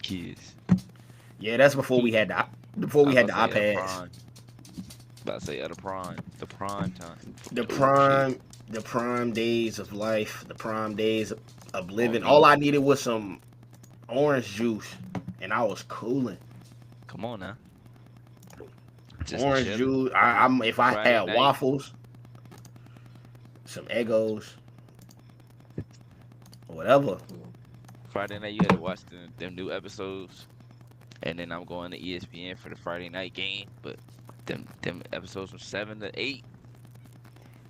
kids. Yeah, that's before we had I was the about to say at a iPads. prime. About to say at a prime. The prime time. The Oh shit. prime the prime days of life, the prime days of On living. All me. I needed was some orange juice, and I was cooling. Come on now. Just Orange chilling. juice. I'm if I Friday had night. waffles, some Eggos, whatever. Friday night you had to watch them new episodes. And then I'm going to ESPN for the Friday night game. But them episodes from 7 to 8.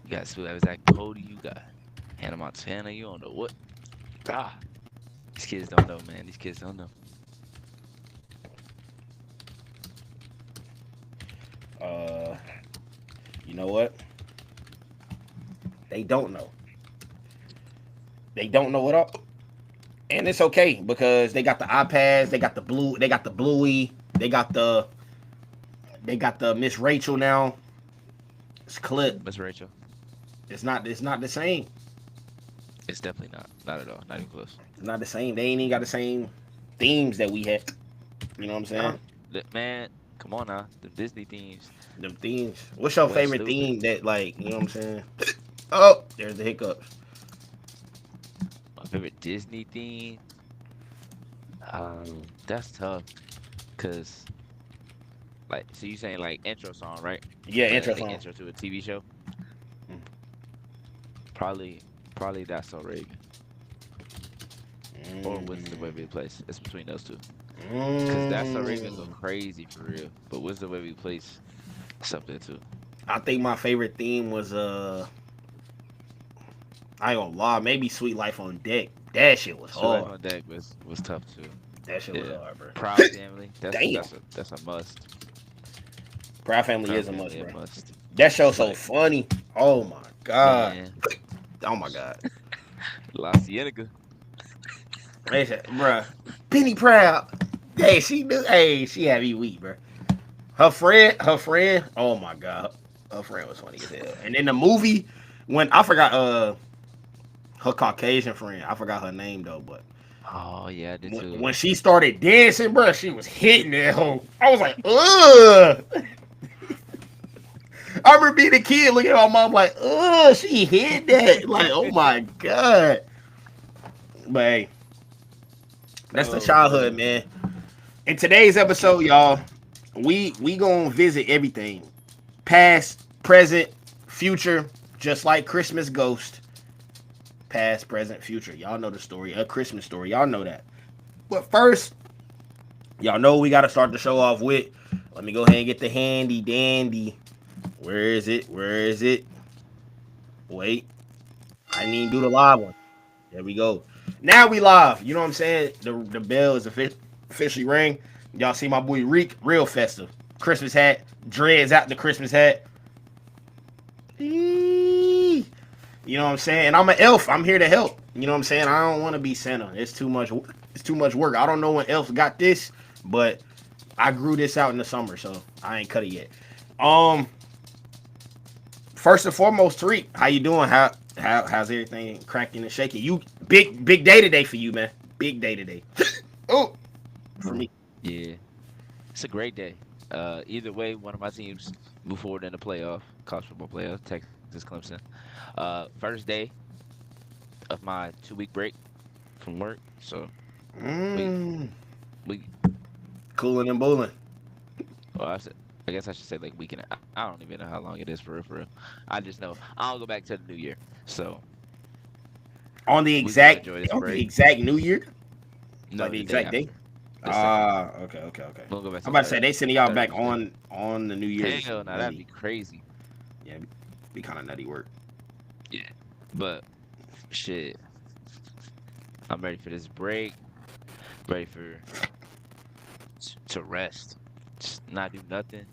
You got Zach Cody, you got Hannah Montana, you don't know what. Ah. These kids don't know, man. These kids don't know. Uh, you know what? They don't know. They don't know it all, and it's okay because they got the iPads, they got the Bluey, they got the Miss Rachel now. It's clip. Miss Rachel. It's not the same. It's definitely not. Not at all. Not even close. It's not the same. They ain't even got the same themes that we had. You know what I'm Nah. saying? Man, come on now. The Disney themes Them themes. What's your went favorite stupid. theme that like, you know what I'm saying? Oh, there's the hiccups. My favorite Disney theme. That's tough. Cause like, so you saying like intro song, right? Yeah, intro The song. intro to a TV show. Mm. Probably That's So Raven or Wizards of Waverly Place. It's between those two. Cause That's So Raven go Mm. crazy for real. But Wizards of Waverly Place, something too. I think my favorite theme was I ain't gonna lie, maybe Sweet Life on Deck. That shit was Sweet Life hard. on Deck was tough too. That shit was Yeah. hard, bro. Proud Family. Damn. That's a must. Proud Family Proud is a must, Family a bro. must. That show's so Like, funny. Oh my god. man, Oh my god. La Cienega. They said, bruh, Penny Proud. Hey, she knew. Hey, she had me weak, bro. Her friend. Oh my god, her friend was funny as hell. And in the movie, when I forgot, her Caucasian friend, I forgot her name though, but Oh yeah, I did too. when she started dancing, bro, she was hitting that hoe. I was like, ugh. I remember being a kid looking at my mom like, ugh, she hit that. Like, oh my god. But hey, that's the Oh childhood, man, man. In today's episode, y'all, we gonna visit everything, past, present, future, just like Christmas Ghost. Past, present, future. Y'all know the story, a Christmas story. Y'all know that. But first, y'all know we gotta start the show off with. Let me go ahead and get the handy dandy. Where is it? Where is it? Wait, I didn't even do the live one. There we go. Now we live. You know what I'm saying? The bell is officially ring. Y'all see my boy Reek, real festive. Christmas hat, dreads out the Christmas hat. Eee. You know what I'm saying? And I'm an elf. I'm here to help. You know what I'm saying? I don't want to be Santa. It's too much. It's too much work. I don't know when elves got this, but I grew this out in the summer, so I ain't cut it yet. First and foremost, Tariq, how you doing? How's everything cracking and shaking? You big day today for you, man. Big day today. Oh, for me. yeah, it's a great day. Either way, one of my teams move forward in the playoff, college football playoff, Texas Clemson. First day of my 2 week break from work, so we Mm, we cooling and bowling. well, I guess I should say like weekend. I don't even know how long it is for real, for real. I just know I'll go back to the new year, so On the we gonna exact enjoy this on the break. exact New Year, like No, the the day exact day. after, the second. Okay, okay, okay. We'll go back I'm to about to say they sending y'all back Thursday. on the New Year's. Hell, no, that'd be crazy. Yeah, be kind of nutty work. Yeah, but shit, I'm ready for this break. Ready for to rest, just not do nothing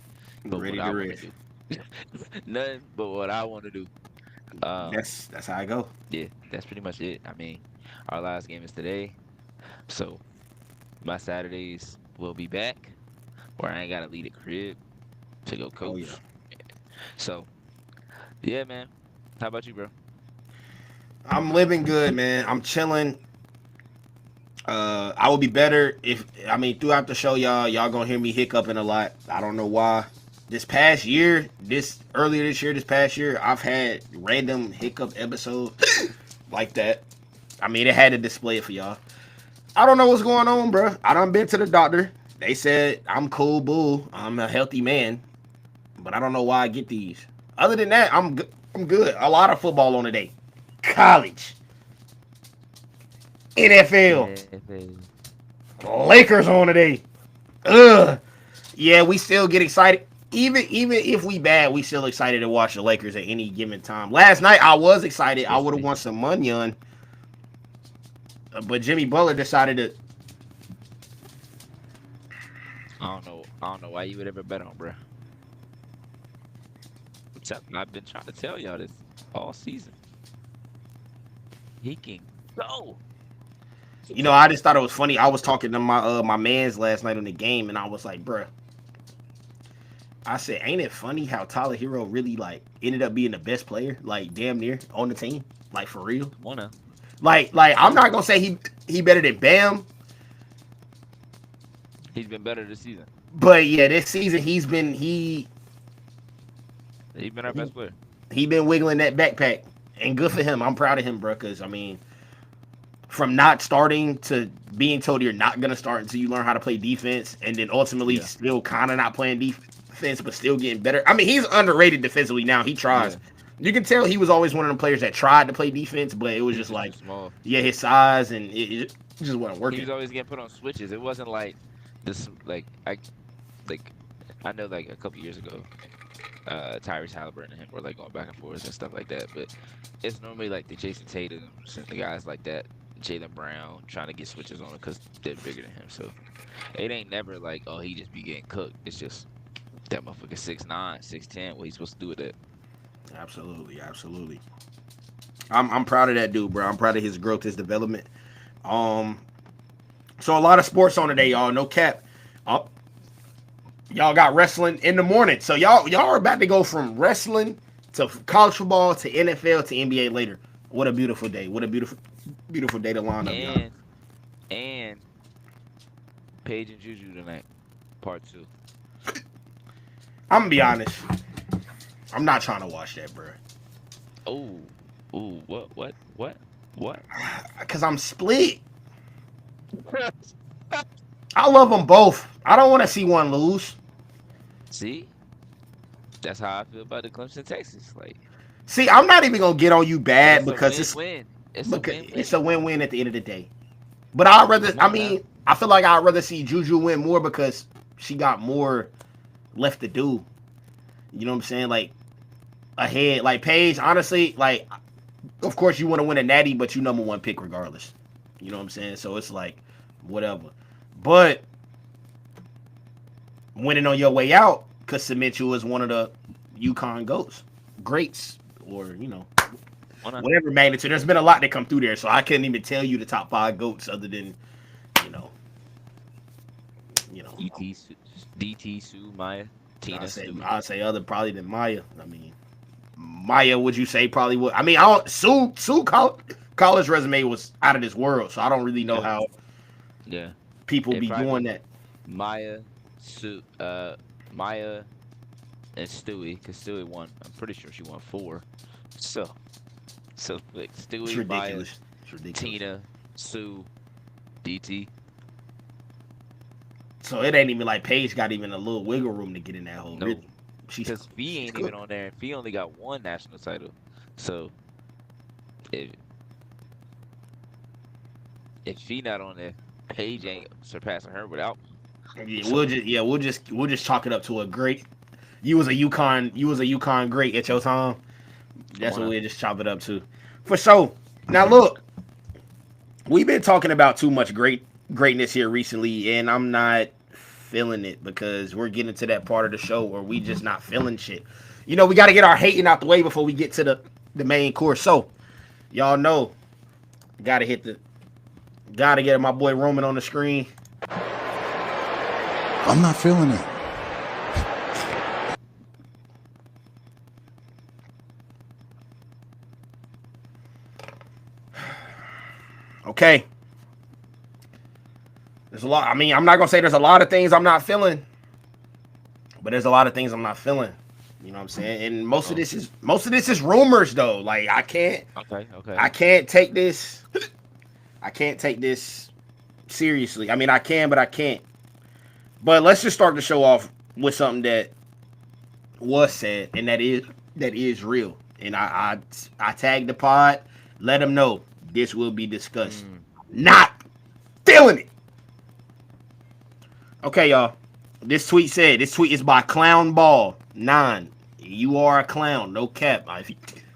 but Ready what to I want to rest. do. Nothing but what I want to do. Um, That's how I go. yeah, that's pretty much it. I mean, our last game is today, so my Saturdays will be back, where I ain't gotta leave the crib to go Oh yeah. coach. So yeah, man. How about you, bro? I'm living good, man. I'm chilling. I would be better if throughout the show, y'all gonna hear me hiccuping a lot. I don't know why. This past year, this past year, I've had random hiccup episodes like that. I mean, it had to display it for y'all. I don't know what's going on, bro. I done been to the doctor. They said I'm cool, bull. I'm a healthy man, but I don't know why I get these. Other than that, I'm good. A lot of football on today. College, NFL, NFL. Lakers on today. Ugh. Yeah, we still get excited. Even if we bad, we still excited to watch the Lakers at any given time. Last night I was excited. I Yes, would have me. won some money on, but Jimmy Butler decided to. I don't know. I don't know why you would ever bet on, bro. I've been trying to tell y'all this all season. He can go. I just thought it was funny. I was talking to my man's last night on the game, and I was like, bruh. I said, ain't it funny how Tyler Hero really like ended up being the best player, like damn near on the team, like for real. Come on now. Like I'm not gonna say he better than Bam, He's been better this season. but yeah, this season He's been our best player. he been wiggling that backpack, and good for him. I'm proud of him, bro. Because I mean, from not starting to being told you're not gonna start until you learn how to play defense, and then ultimately still kind of not playing defense, but still getting better. I mean, he's underrated defensively now. He tries. Yeah. You can tell he was always one of the players that tried to play defense, but it was He was just just too like, small. yeah, his size and it just wasn't He working. was always getting put on switches. It wasn't like this. Like I know like a couple years ago, Tyrese Halliburton and him were like going back and forth and stuff like that. But it's normally like the Jason Tatum's and the guys like that, Jaylen Brown, trying to get switches on him because they're bigger than him. So it ain't never like, oh, he just be getting cooked. It's just that motherfucker 6'9", 6'10". What he's supposed to do with it? Absolutely. I'm proud of that dude, bro. I'm proud of his growth, his development. Um, so a lot of sports on today, y'all. No cap. Y'all got wrestling in the morning. So y'all are about to go from wrestling to college football to NFL to NBA later. What a beautiful day. What a beautiful day to line up, y'all. And Paige and Juju tonight, part 2. I'm gonna be honest. I'm not trying to watch that, bro. Oh, ooh, what? Cause I'm split. I love them both. I don't want to see one lose. See, that's how I feel about the Clemson Texas. Like, See, I'm not even gonna get on you but bad it's a because win-win. It's a it's win-win. a win-win at the end of the day. But I'd rather. Come I on now. mean, I feel like I'd rather see Juju win more because she got more left to do. You know what I'm saying? Like ahead, like Paige. Honestly, like of course you want to win a natty, but you number one pick regardless. You know what I'm saying? So it's like whatever. But winning on your way out could cement you as one of the UConn greats, or Come on now. whatever magnitude. There's been a lot that come through there, so I couldn't even tell you the top 5 goats other than you know, you know. DT, DT, Sue, Maya, Tina, Stewie. I'd say other probably than Maya. I mean, Maya, would you say probably would? I mean, I don't. Sue college resume was out of this world, so I don't really know Yeah, how yeah. people It be probably doing be that. Maya, Sue, Maya, and Stewie, because Stewie won. I'm pretty sure she won 4. So like It's Stewie, Maya, ridiculous. It's ridiculous. Tina, Sue, DT. So it ain't even like Paige got even a little wiggle room to get in that hole. No, Really, she's because Fee ain't even cooked. on there, and Fee only got 1 national title. So if Fee not on there, Paige ain't surpassing her without. Yeah, So we'll just chalk it up to a great. You was a UConn great at your time. come That's on what now. we'll just chop it up to. For sure. Now look, we've been talking about too much greatness here recently, and I'm not feeling it because we're getting to that part of the show where we just not feeling shit. We got to get our hating out the way before we get to the main course. So, y'all know, gotta get my boy Roman on the screen. I'm not feeling it. Okay. There's a lot. I mean, I'm not gonna say there's a lot of things I'm not feeling, but there's a lot of things I'm not feeling. You know what I'm saying? And most of this is rumors though. Like I can't take this. I can't take this seriously. I mean, I can, but I can't. But let's just start the show off with something that was said, and that is real. And I tagged the pod, let them know this will be discussed. Not feeling it. Okay, y'all. This tweet is by Clown Ball 9. You are a clown, no cap. If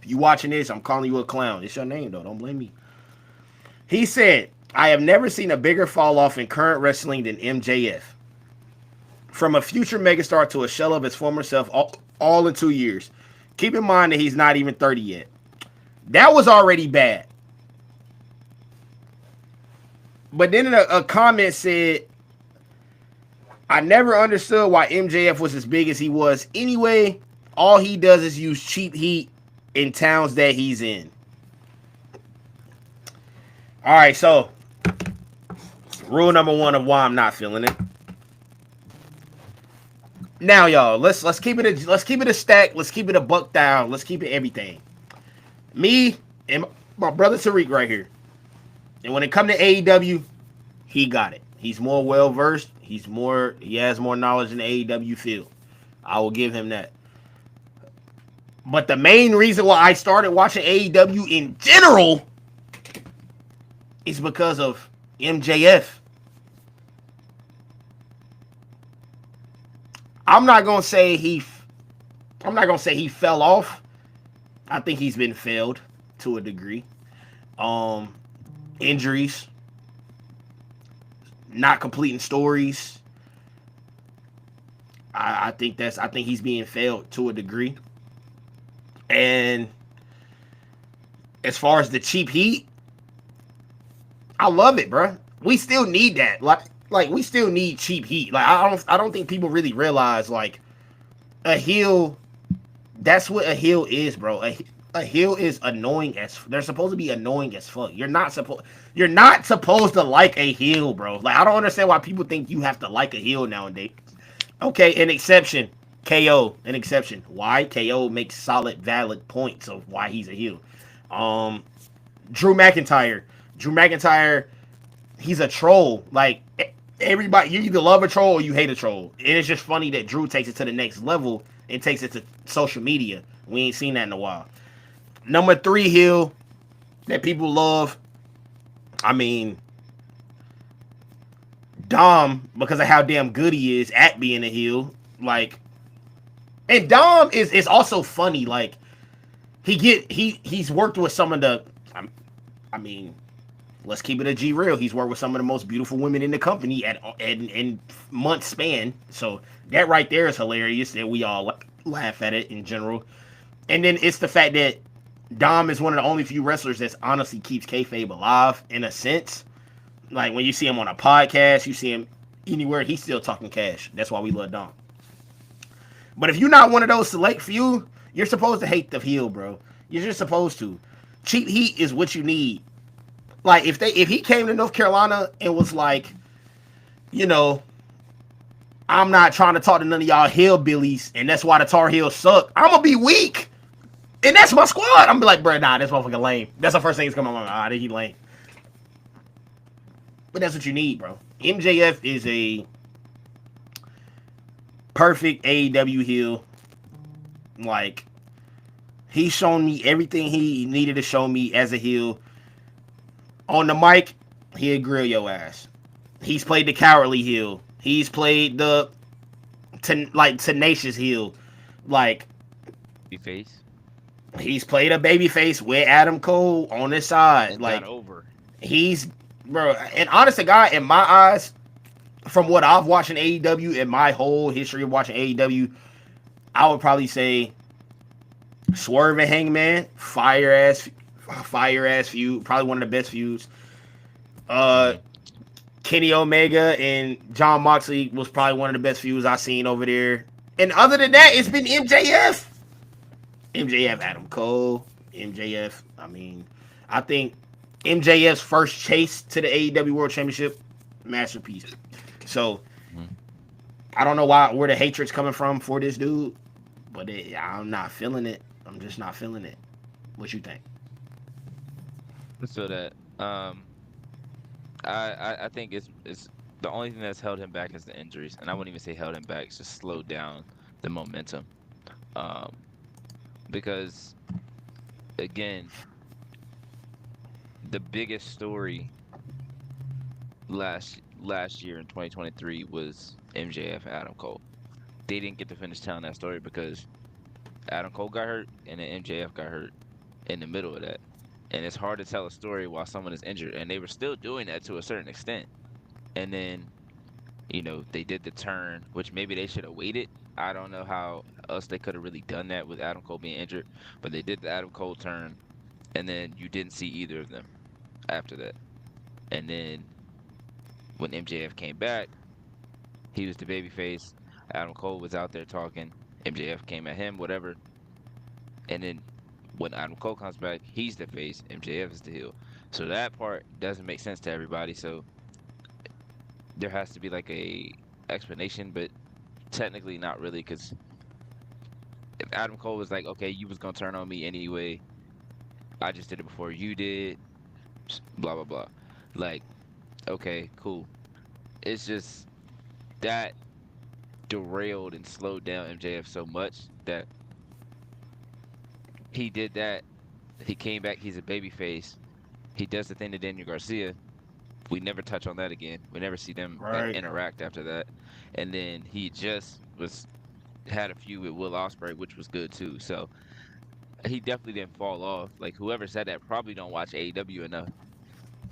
you watching this, I'm calling you a clown. It's your name though. Don't blame me. He said, I have never seen a bigger fall off in current wrestling than MJF. From a future megastar to a shell of his former self, all in 2 years. Keep in mind that he's not even 30 yet. That was already bad. But then a comment said, I never understood why MJF was as big as he was. Anyway, all he does is use cheap heat in towns that he's in. All right, so rule number 1 of why I'm not feeling it. Now, y'all, let's keep it a stack. Let's keep it a buck down. Let's keep it everything. Me and my brother Tariq right here. And when it comes to AEW, he got it. He's more well versed. He has more knowledge in the AEW field. I will give him that. But the main reason why I started watching AEW in general is because of MJF. I'm not gonna say he fell off. I think he's been failed to a degree. Injuries, not completing stories. I think he's being failed to a degree. And as far as the cheap heat, I love it, bro. We still need that. Like we still need cheap heat. Like I don't think people really realize like a heel. That's what a heel is, bro. A heel is annoying as they're supposed to be annoying as fuck. You're not supposed to like a heel, bro. Like I don't understand why people think you have to like a heel nowadays. Okay, an exception. KO, an exception. Why? KO makes solid, valid points of why he's a heel. Drew McIntyre, he's a troll. Like everybody, you either love a troll or you hate a troll. And it's just funny that Drew takes it to the next level and takes it to social media. We ain't seen that in a while. Number 3 heel that people love. I mean, Dom, because of how damn good he is at being a heel. Like, and Dom is also funny. Like, he's worked with some of the. I mean, let's keep it a G real. He's worked with some of the most beautiful women in the company in month span. So that right there is hilarious that we all laugh at it in general. And then it's the fact that Dom is one of the only few wrestlers that honestly keeps kayfabe alive in a sense. Like when you see him on a podcast, you see him anywhere, he's still talking cash. That's why we love Dom. But if you're not one of those select few, you're supposed to hate the heel, bro. You're just supposed to. Cheap heat is what you need. Like if he came to North Carolina and was like, you know, I'm not trying to talk to none of y'all hillbillies, and that's why the Tar Heels suck, I'm gonna be weak. And that's my squad. I'm gonna be like, bro, nah, that's motherfucking lame. That's the first thing that's coming to my mind. He lame. But that's what you need, bro. MJF is a perfect AEW heel. Like, he's shown me everything he needed to show me as a heel. On the mic, he'll grill your ass. He's played the cowardly heel. He's played the tenacious heel. Like, face. He's played a babyface with Adam Cole on his side. And like, got over. He's, bro, and honest to God, in my eyes, from what I've watched in AEW, in my whole history of watching AEW, I would probably say Swerve and Hangman, fire ass feud, probably one of the best feuds. Kenny Omega and John Moxley was probably one of the best feuds I've seen over there. And other than that, it's been MJF. MJF, Adam Cole, I mean, I think MJF's first chase to the AEW World Championship masterpiece. So Mhm. I don't know where the hatred's coming from for this dude, but I'm not feeling it. I'm just not feeling it. What you think? So that I think it's the only thing that's held him back is the injuries, and I wouldn't even say held him back. It's just slowed down the momentum. Um, because again, the biggest story last year in 2023 was MJF Adam Cole. They didn't get to finish telling that story because Adam Cole got hurt and then MJF got hurt in the middle of that. And it's hard to tell a story while someone is injured, and they were still doing that to a certain extent. And then they did the turn, which maybe they should have waited. I don't know how else they could have really done that with Adam Cole being injured, but they did the Adam Cole turn, and then you didn't see either of them after that. And then when MJF came back, he was the babyface. Adam Cole was out there talking. MJF came at him, whatever. And then when Adam Cole comes back, he's the face. MJF is the heel. So that part doesn't make sense to everybody. So there has to be like a explanation, but technically not really, because if Adam Cole was like, okay, you was gonna turn on me anyway, I just did it before you did, blah blah blah. Like, okay, cool. It's just that derailed and slowed down MJF so much that he did that. He came back. He's a babyface. He does the thing to Daniel Garcia. We never touch on that again. We never see them Right. interact after that. And then he just had a feud with Will Ospreay, which was good too. So he definitely didn't fall off. Like whoever said that probably don't watch AEW enough,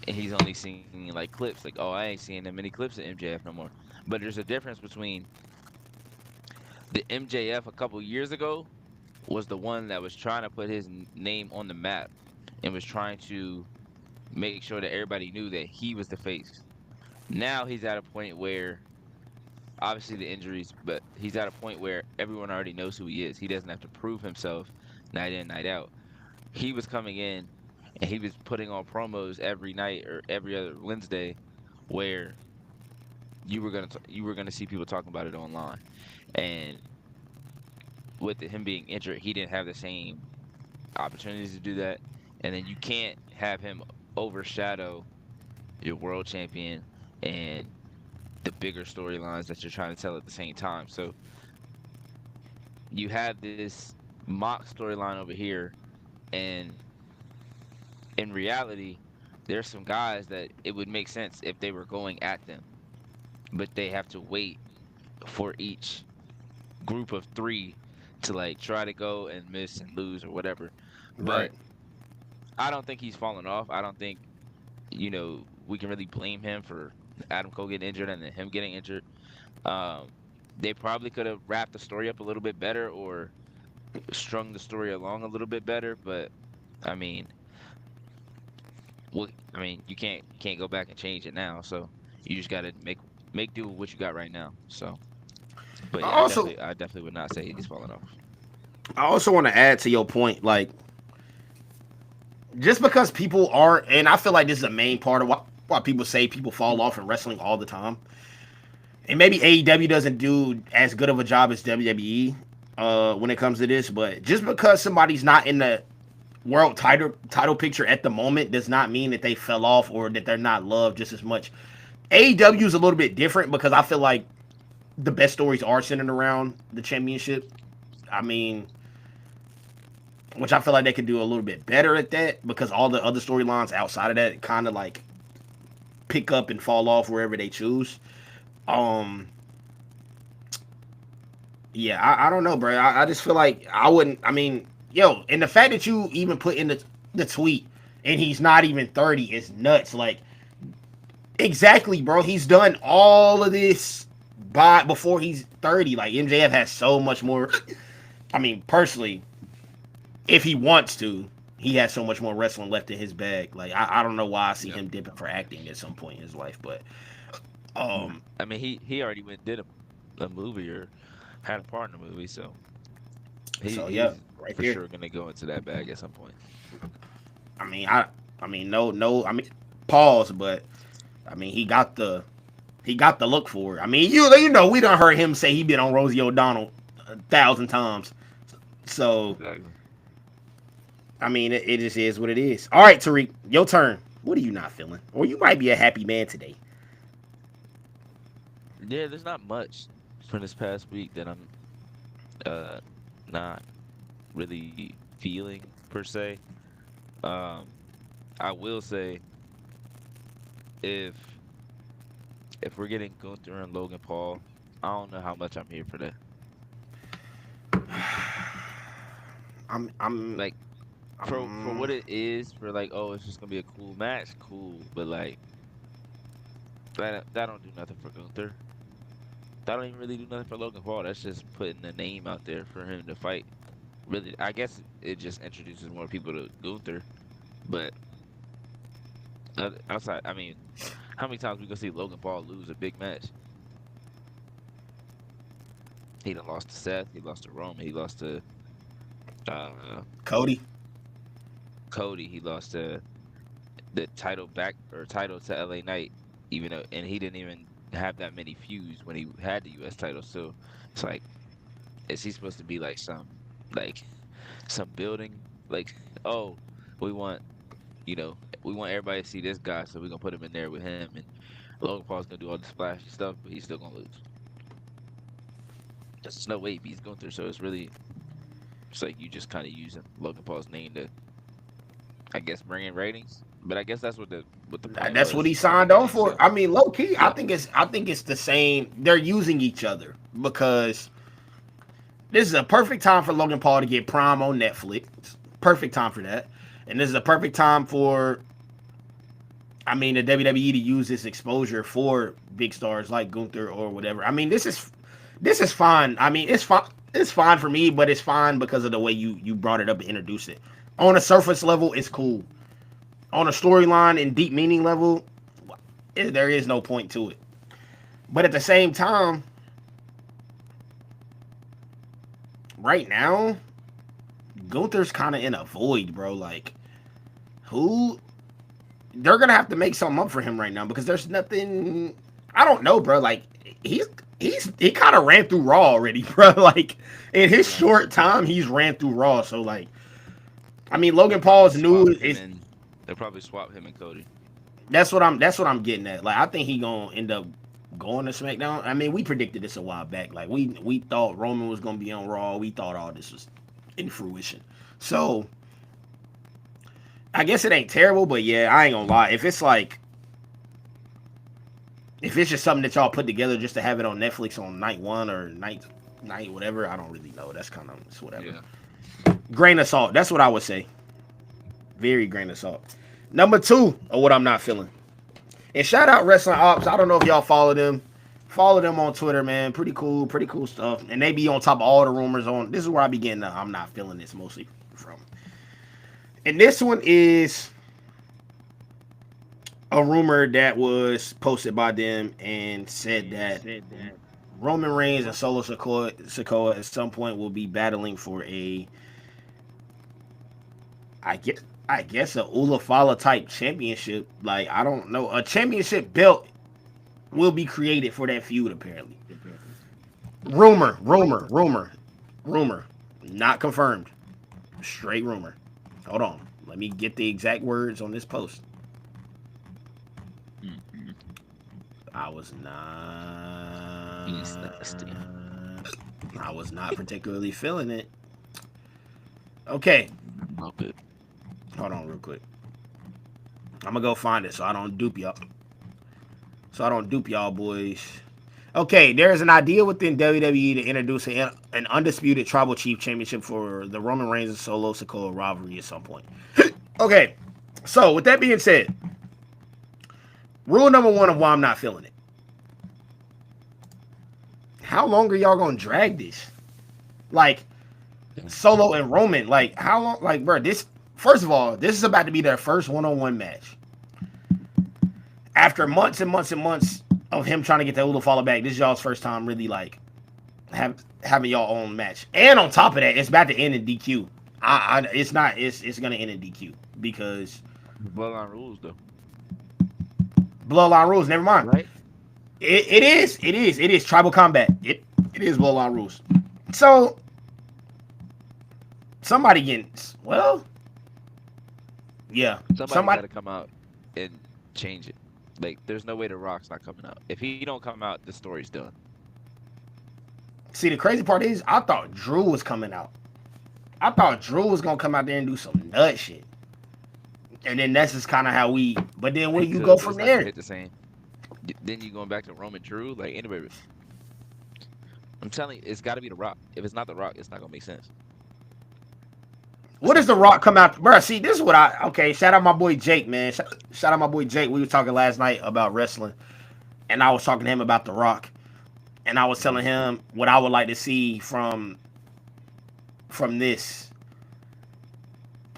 and he's only seen like clips. Like, oh, I ain't seeing that many clips of MJF no more. But there's a difference between the MJF a couple years ago was the one that was trying to put his name on the map and was trying to make sure that everybody knew that he was the face. Now he's at a point where obviously the injuries, but he's at a point where everyone already knows who he is. He doesn't have to prove himself night in, night out. He was coming in and he was putting on promos every night or every other Wednesday where you were gonna see people talking about it online. And with him being injured, he didn't have the same opportunities to do that. And then you can't have him overshadow your world champion and the bigger storylines that you're trying to tell at the same time. So you have this mock storyline over here, and in reality, there's some guys that it would make sense if they were going at them, but they have to wait for each group of three to like try to go and miss and lose or whatever. Right. But I don't think he's fallen off. I don't think we can really blame him for Adam Cole getting injured and then him getting injured. Um, they probably could have wrapped the story up a little bit better or strung the story along a little bit better. But I mean, you can't go back and change it now. So you just gotta make do with what you got right now. So, but I yeah, also I definitely would not say he's falling off. I also want to add to your point, like just because people are, and I feel like this is a main part of why people say people fall off in wrestling all the time. And maybe AEW doesn't do as good of a job as WWE when it comes to this, but just because somebody's not in the world title picture at the moment does not mean that they fell off or that they're not loved just as much. AEW is a little bit different because I feel like the best stories are centered around the championship. I mean, which I feel like they could do a little bit better at that because all the other storylines outside of that kind of like pick up and fall off wherever they choose. Um, yeah, I don't know, bro. I just feel like I wouldn't. I mean, yo, and the fact that you even put in the tweet and he's not even 30 is nuts. Like, exactly, bro. He's done all of this before he's 30. Like MJF has so much more. I mean, personally, if he wants to, he has so much more wrestling left in his bag. Like I don't know why I see Yeah. him dipping for acting at some point in his life, but I mean, he already went and did a movie or had a part in a movie, so so yeah, he's right for there. sure gonna go into that bag at some point. I mean, I mean, no, I mean, pause, but I mean, he got the He got the look for it. I mean, you know, we done heard him say he been on Rosie O'Donnell 1,000 times. So, Exactly. I mean, it just is what it is. All right, Tariq, your turn. What are you not feeling? Or you might be a happy man today. Yeah, there's not much from this past week that I'm uh not really feeling per se. Um, I will say if if we're getting Gunther and Logan Paul, I don't know how much I'm here for that. I'm, Like for I'm what it is, for like, oh, it's just gonna be a cool match, cool. But like that don't do nothing for Gunther. That don't even really do nothing for Logan Paul. That's just putting the name out there for him to fight. Really, I guess it just introduces more people to Gunther. But outside, I mean, how many times we gonna see Logan Paul lose a big match? He done lost to Seth. He lost to Roman. He lost to uh, Cody. Cody. He lost to the title back or title to LA Knight. Even though, and he didn't even have that many feuds when he had the U.S. title. So it's like, is he supposed to be like like some building? Like, oh, we want, we want everybody to see this guy, so we're gonna put him in there with him, and Logan Paul's gonna do all the splashy stuff, but he's still gonna lose. There's no way he beats Gunther, so it's like you just kind of using Logan Paul's name to, I guess, bring in ratings. But I guess that's what the point That's what was he from the signed on beginning. for. So I mean, low key, yeah, I think it's the same. They're using each other because this is a perfect time for Logan Paul to get Prime on Netflix. Perfect time for that. And this is a perfect time for, I mean, the WWE to use this exposure for big stars like Gunther or whatever. I mean, this is fine. I mean, it's fine. It's fine for me, but it's fine because of the way you brought it up and introduced it. On a surface level, it's cool. On a storyline and deep meaning level, there is no point to it. But at the same time, right now, Gunther's kind of in a void, bro. Like, who? They're gonna have to make something up for him right now because there's nothing. I don't know, bro. Like, he kind of ran through Raw already, bro. Like, in his yeah. short time, he's ran through Raw. So, like, I mean, They'll Logan probably Paul's new swap him is and they'll probably swap him and Cody. that's what I'm getting at. Like, I think he gonna end up going to SmackDown. I mean, we predicted this a while back. Like, we thought Roman was gonna be on Raw. We thought all this was in fruition. So I guess it ain't terrible, but yeah, I ain't gonna lie. If it's just something that y'all put together just to have it on Netflix on night one or night whatever, I don't really know. That's kind of it's whatever. Yeah. Grain of salt. That's what I would say. Very grain of salt. Number two of what I'm not feeling. And shout out Wrestling Ops. I don't know if y'all follow them. Follow them on Twitter, man. Pretty cool stuff. And they be on top of all the rumors on. This is where I begin. I'm not feeling this mostly from. And this one is a rumor that was posted by them and said that Roman Reigns and Solo Sikoa at some point will be battling for I guess a Ulafala type championship. Like, I don't know. A championship belt will be created for that feud, apparently. Rumor. Not confirmed. Straight rumor. Hold on. Let me get the exact words on this post. Mm-hmm. I was not. He's nasty. I was not particularly feeling it. Okay. Okay. Hold on real quick. I'm gonna go find it so I don't dupe y'all. Boys. Okay, there is an idea within WWE to introduce an undisputed Tribal Chief Championship for the Roman Reigns and Solo Sikoa rivalry at some point. Okay, so with that being said, rule number one of why I'm not feeling it. How long are y'all gonna drag this? Like, Solo and Roman, like, how long? Like, bro, first of all, this is about to be their first one-on-one match. After months and months and months of him trying to get the Ulafala back, this is y'all's first time really, like, having y'all own match. And on top of that, it's about to end in DQ. It's going to end in DQ because Bloodline rules, though. Bloodline rules, never mind. Right? It is tribal combat. It is bloodline rules. So somebody getting well, yeah, Somebody got somebody. to come out and change it. Like, there's no way the Rock's not coming out. If he don't come out, the story's done. See, the crazy part is, I thought Drew was coming out. I thought Drew was gonna come out there and do some nut shit, and then that's just kind of how we. But then where He you go could, but from it's not gonna there? hit the same. Then you going back to Roman Drew, like anybody. I'm telling you, it's got to be the Rock. If it's not the Rock, it's not gonna make sense. It's What not does the gonna make Rock sense. come out, bro? See, this is what I okay. Shout out my boy Jake, man. Shout out my boy Jake. We were talking last night about wrestling, and I was talking to him about the Rock, and I was Mhm. telling him what I would like to see from this.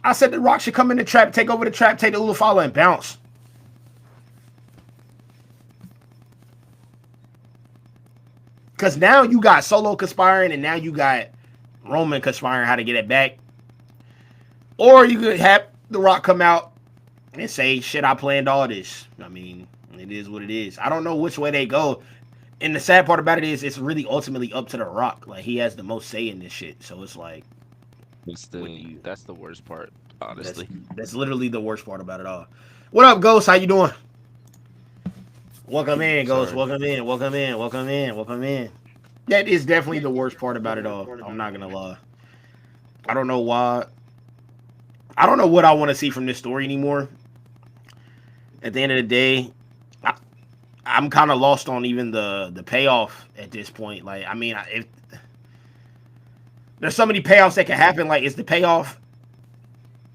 I said the Rock should come in the trap, take over the trap, take the Ulufala, and bounce. Because now you got Solo conspiring, and now you got Roman conspiring how to get it back. Or you could have the Rock come out and say, "Shit, I planned all this." I mean, it is what it is. I don't know which way they go. And the sad part about it is, it's really ultimately up to the Rock. Like, he has the most say in this shit. So it's like, what do you? That's the worst part, That's honestly. that's literally the worst part about it all. What up, Ghost? How you doing? Welcome in, Ghost. Sorry. Welcome in. Welcome in. Welcome in. Welcome in. That is definitely the worst part about it all. I'm not gonna lie. I don't know why. I don't know what I want to see from this story anymore. At the end of the day, I, I'm kind of lost on even the payoff at this point. Like, I mean, if there's so many payoffs that can happen, like, is the payoff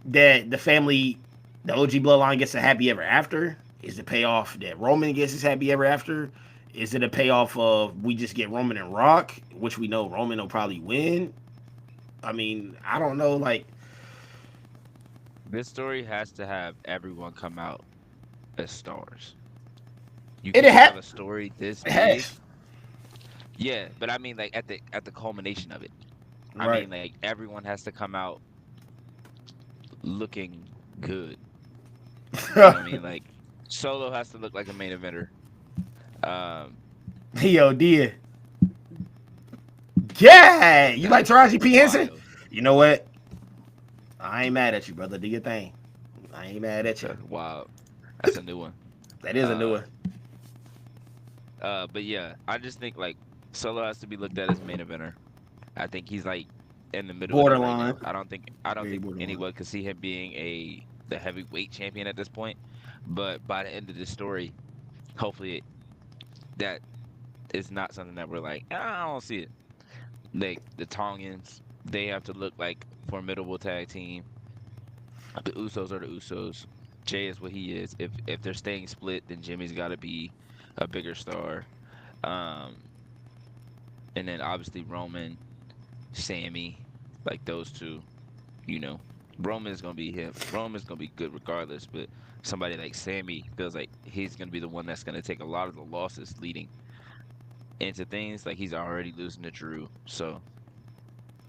that the family, the OG bloodline gets a happy ever after? Is the payoff that Roman gets his happy ever after? Is it a payoff of we just get Roman and Rock, which we know Roman will probably win? I mean, I don't know. Like, This story has to have everyone come out as stars. You it can't ha- have a story this it big. has. Yeah, but I mean, like at the culmination of it. I Right. mean, like everyone has to come out looking good. You know what I mean? Like Solo has to look like a main eventer. Um, Yo, dear. Yeah. You like that's Taraji P. Henson? wild. You know what? I ain't mad at you, brother. Do your thing. I ain't mad at you. That's wild. That's a new one. That is a new Uh, one. but yeah, I just think like Solo has to be looked at as main eventer. I think he's like in the middle of that right Borderline. now. I don't Very think borderline. anyone could see him being the heavyweight champion at this point. But by the end of this story, hopefully that is not something that we're like, "Ah, I don't see it." Like the Tongans, they have to look like formidable tag team. The Usos are the Usos. Jay is what he is. If they're staying split, then Jimmy's got to be a bigger star. Um, and then obviously Roman, Sammy, like those two, you know. Roman's gonna be him. Roman's gonna be good regardless, but somebody like Sammy feels like he's gonna be the one that's gonna take a lot of the losses leading into things. Like he's already losing to Drew. So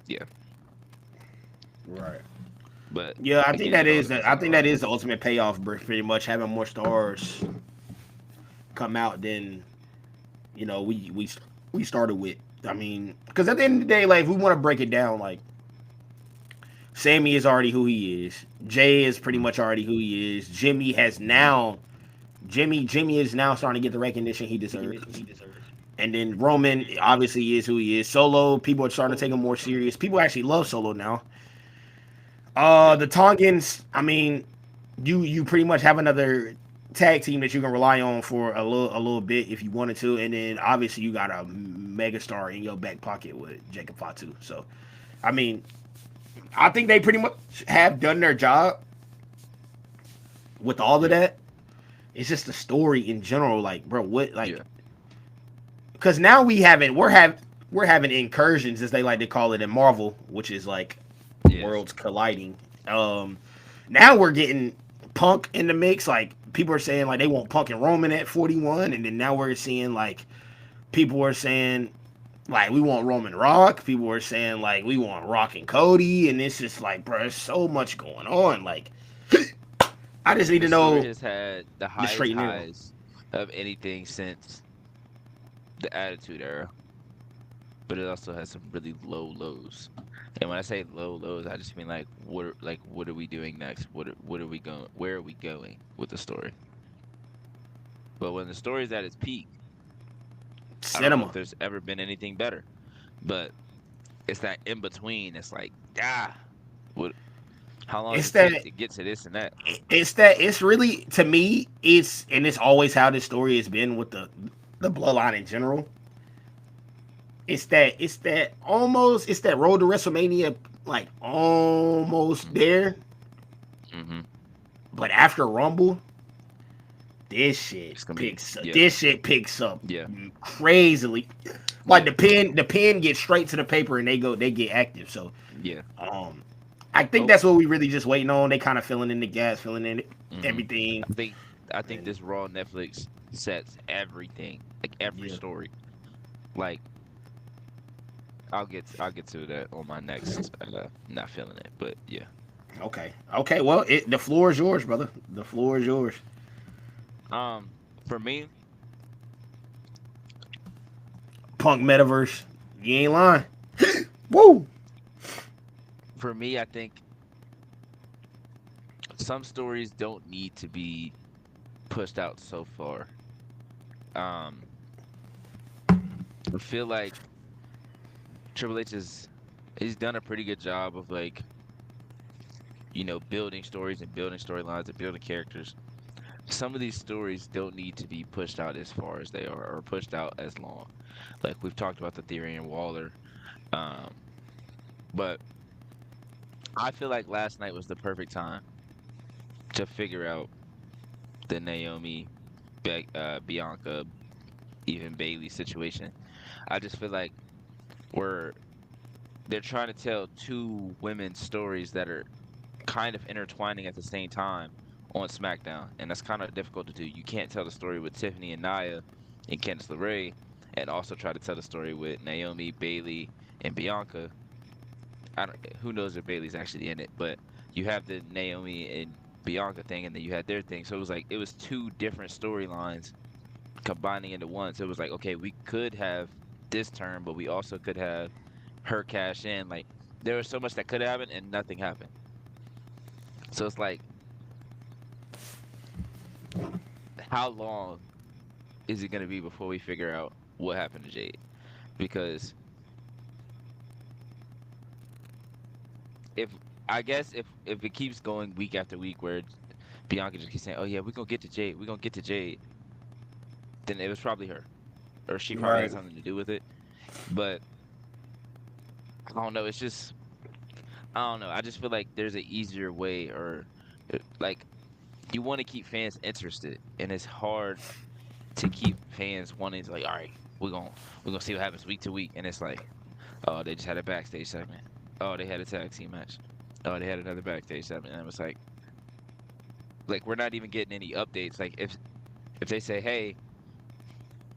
yeah. Right. But Yeah, I think again, that it all is the depends I on the think that Rock. is the ultimate payoff, bro. Pretty much having more stars come out than we started with. I mean, because at the end of the day, like, if we want to break it down, like, Sammy is already who he is. Jay is pretty Mhm. much already who he is. Jimmy is now starting to get the recognition he deserves. And then Roman obviously is who he is. Solo, people are starting to take him more serious. People actually love Solo now. Yeah. The Tongans, I mean, you pretty much have another tag team that you can rely on for a little bit if you wanted to, and then obviously you got a megastar in your back pocket with Jacob Fatu. So, I mean, I think they pretty much have done their job with all of Yeah. that. It's just the story in general, like, bro, what, like, Yeah. because now we're having incursions, as they like to call it in Marvel, which is like Yes. worlds colliding. Um, Now we're getting Punk in the mix. Like, people are saying like they want Punk and Roman at 41, and then now we're seeing like people are saying like we want Roman Rock. People are saying like we want Rock and Cody, and it's just like, bro, there's so much going on. Like, I just need to This story know has had the the highest straight and narrow. highs of anything since the Attitude Era, but it also has some really low lows. And when I say low lows, I just mean like what are we doing next? What are we going? Where are we going with the story? But when the story is at its peak, I don't know if Cinema. there's ever been anything better. But it's that in between. It's like what? How long does It's it take that. to get to this and that? It's that. It's really to me. It's always how this story has been with the bloodline in general. It's that almost. It's that road to WrestleMania, like almost there. Mm-hmm. But after Rumble, this shit It's gonna be picks up. yeah, This shit picks up yeah, crazily. Like yeah, the pen gets straight to the paper and they get active. So yeah. um I think Oh, that's what we really just waiting on. They kind of filling in the gas, filling in mm-hmm. everything. I think I think And this Raw Netflix sets everything, like every yeah. story. Like I'll get to that on my next. Not feeling it, but yeah. Okay. Okay. Well, the floor is yours, brother. The floor is yours. Um, for me, Punk metaverse. You ain't lying. Woo. I think some stories don't need to be pushed out so far. Um, I feel like Triple H he's done a pretty good job of like building stories and building storylines and building characters. Some of these stories don't need to be pushed out as far as they are or pushed out as long. Like we've talked about the Theory and Waller, um, but I feel like last night was the perfect time to figure out the Naomi, Bianca, even Bailey situation. I just feel like we're they're trying to tell two women's stories that are kind of intertwining at the same time on SmackDown, and that's kind of difficult to do. You can't tell the story with Tiffany and Nia and Candice LeRae, and also try to tell the story with Naomi, Bailey, and Bianca. I don't. Who knows if Bailey's actually in it, but you have the Naomi and Bianca thing, and then you had their thing. So it was two different storylines combining into one. So it was like, okay, we could have this turn, but we also could have her cash in. Like there was so much that could happen, and nothing happened. So it's like, how long is it gonna be before we figure out what happened to Jade? Because if I guess if it keeps going week after week, where Bianca just keeps saying, "Oh yeah, we're gonna get to Jade, we're gonna get to Jade," then it was probably her, or she probably had Right. something to do with it. But I don't know. It's just I don't know. I just feel like there's an easier way, or like you want to keep fans interested, and it's hard to keep fans wanting to like, all right, we're gonna see what happens week to week, and it's like, oh, they just had a backstage segment. Oh, they had a tag team match. Oh, they had another backstage segment, and it was like we're not even getting any updates. Like if they say, hey,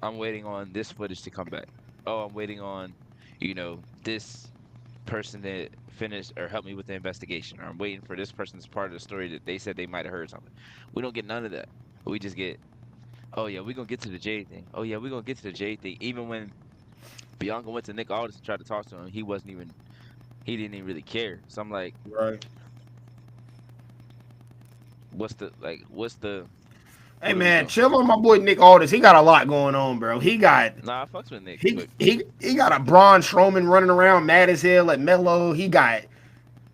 I'm waiting on this footage to come back. Oh, I'm waiting on, this person to finish or help me with the investigation, or I'm waiting for this person's part of the story that they said they might have heard something. We don't get none of that. We just get, oh yeah, we're gonna get to the Jade thing. Oh yeah, we're gonna get to the Jade thing. Even when Bianca went to Nick Aldis and tried to talk to him, he didn't even really care. So I'm like, Right. what's the Hey what are we man, doing? chill on my boy Nick Aldis. He got a lot going on, bro. Nah, I fucks with Nick, He but he got a Braun Strowman running around mad as hell at Melo. He got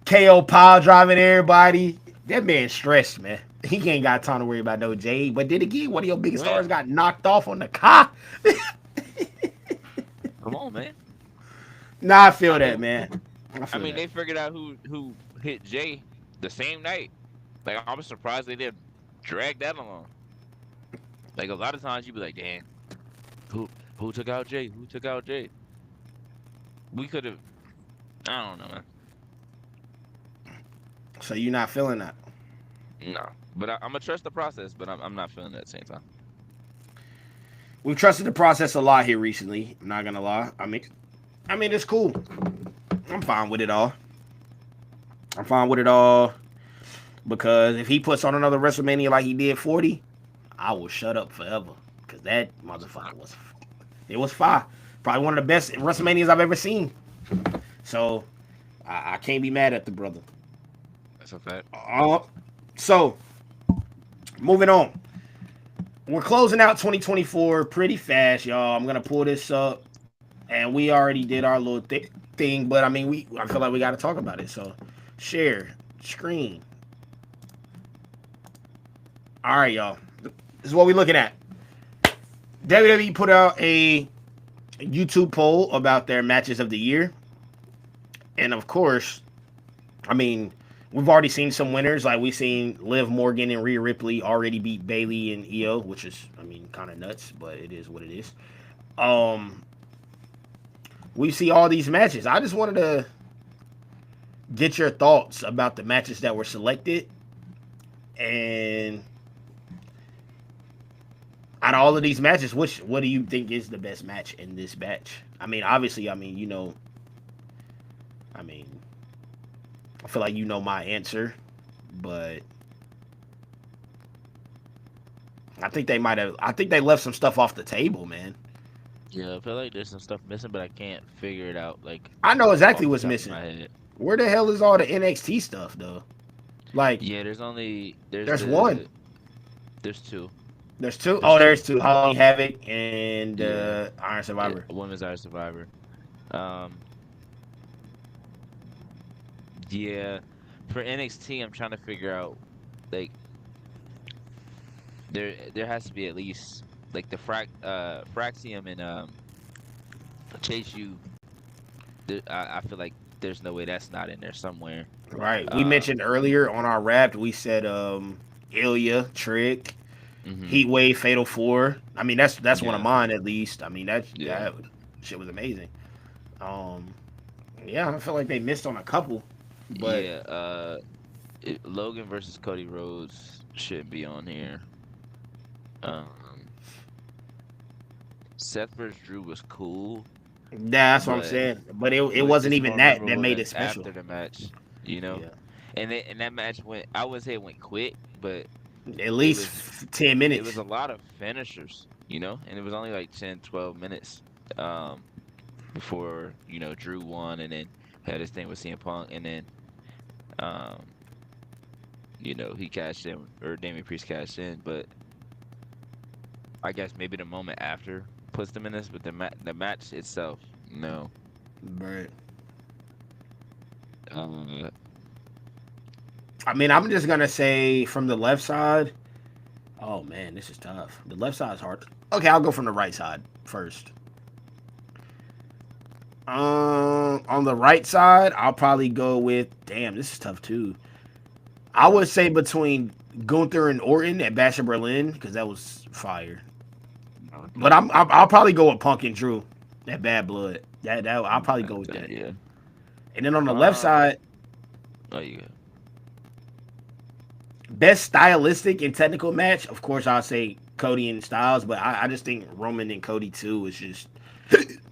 KO pile driving everybody. That man stressed, man. He ain't got time to worry about no Jade. But then again, one of your biggest man, stars got knocked off on the car. come on, man. Nah, I feel I that, mean, man. I I feel mean, that. they figured out who hit Jay the same night. Like I was surprised they didn't drag that along. Like a lot of times you'd be like, damn, who who took out Jay? Who took out Jay? We could have. I don't know, man. So you not feeling that? No, but I'm gonna trust the process. But I'm not feeling it at the same time. We've trusted the process a lot here recently. I'm not gonna lie. I mean it's cool. I'm fine with it all. I'm fine with it all because if he puts on another WrestleMania like he did 40, I will shut up forever because that motherfucker was. It was fire. Probably one of the best WrestleManias I've ever seen. So I can't be mad at the brother. That's a fact. So moving on. We're closing out 2024 pretty fast, y'all. I'm gonna pull this up, and we already did our little thing, but I mean, I feel like we got to talk about it. So, share screen. All right, y'all. This is what we're looking at. WWE put out a YouTube poll about their matches of the year, and of course, I mean, we've already seen some winners. Like we've seen Liv Morgan and Rhea Ripley already beat Bayley and Io, which is, I mean, kind of nuts, but it is what it is. We see all these matches. I just wanted to get your thoughts about the matches that were selected, and out of all of these matches, what do you think is the best match in this batch? I mean, obviously, I mean, I feel like you know my answer, but I think they might have. I think they left some stuff off the table, man. Yeah, I feel like there's some stuff missing, but I can't figure it out. Like I know exactly off the what's top of missing. my head. Where the hell is all the NXT stuff, though? Like, Yeah, there's one. There's two. There's two. Oh, there's two. Halloween Havoc and Yeah. Iron Survivor. Women's Iron Survivor. Yeah, for NXT, I'm trying to figure out like there has to be at least like the Fraxium and Chase U. I feel like there's no way that's not in there somewhere. Right. We mentioned earlier on our Wrapped, we said Ilya, Trick, Heat Wave, Fatal 4. I mean, that's one of mine at least. I mean, that shit was amazing. Yeah, I feel like they missed on a couple. But yeah, Logan versus Cody Rhodes shouldn't be on here. Seth versus Drew was cool. That's what I'm saying. But it wasn't even that made it special. After the match, you know? Yeah. And that match I would say it went quick, but at least 10 minutes. It was a lot of finishers, you know? And it was only like 10, 12 minutes before, Drew won and then had his thing with CM Punk and then he cashed in, or Damian Priest cashed in, but I guess maybe the moment after puts them in this, but the match itself, no. Right. I mean, I'm just gonna say from the left side. Oh man, this is tough. The left side is hard. Okay, I'll go from the right side first. On the right side, I'll probably go with. Damn, this is tough too. I would say between Gunther and Orton at Bash of Berlin because that was fire. But I'll probably go with Punk and Drew at Bad Blood. That I'll probably go with that. Yeah. And then on the left side, yeah. Best stylistic and technical match, of course, I'll say Cody and Styles. But I just think Roman and Cody too is just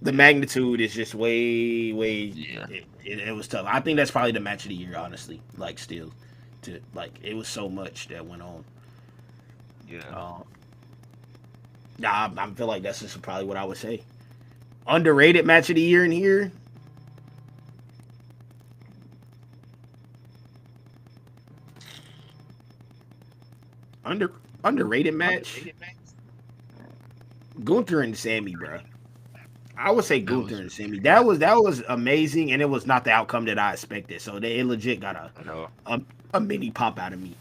the magnitude is just way. Yeah. It was tough. I think that's probably the match of the year, honestly. Like still, it was so much that went on. Yeah. I feel like that's just probably what I would say. Underrated match of the year in here. Underrated match. Gunther and Sammy, bro. I would say Gunther and Sammy. That was amazing, and it was not the outcome that I expected. So it legit got a mini pop out of me.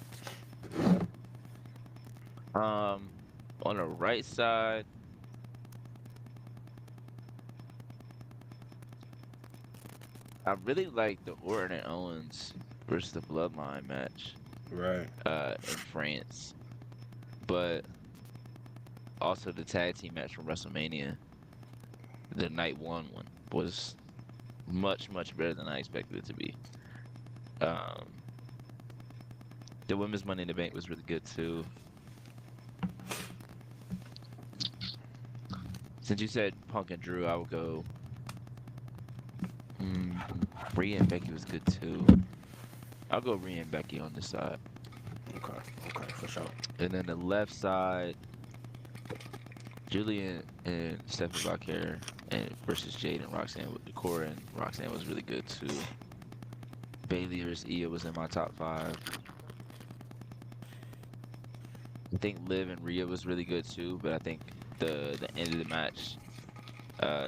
On the right side, I really like the Orton and Owens versus the Bloodline match. Right. In France. But also the tag team match from WrestleMania, the night one was much, much better than I expected it to be. The women's Money in the Bank was really good too. Since you said Punk and Drew, I would go. Rhea and Becky was good too. I'll go Rhea and Becky on this side. Okay, for sure. And then the left side, Julian and Stephanie Blackhair and versus Jade and Roxanne. Cora and Roxanne was really good too. Bailey versus Io was in my top 5. I think Liv and Rhea was really good too, but I think the end of the match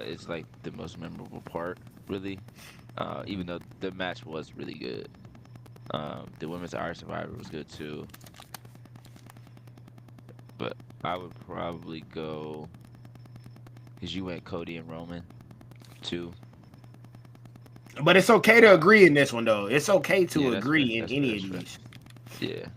is like the most memorable part, really. Even though the match was really good. The women's Irish Survivor was good too, but I would probably go because you went Cody and Roman too. But it's okay to agree in this one though. It's okay to Yeah, that's fair. agree in That's any fair. of That's fair. these Yeah,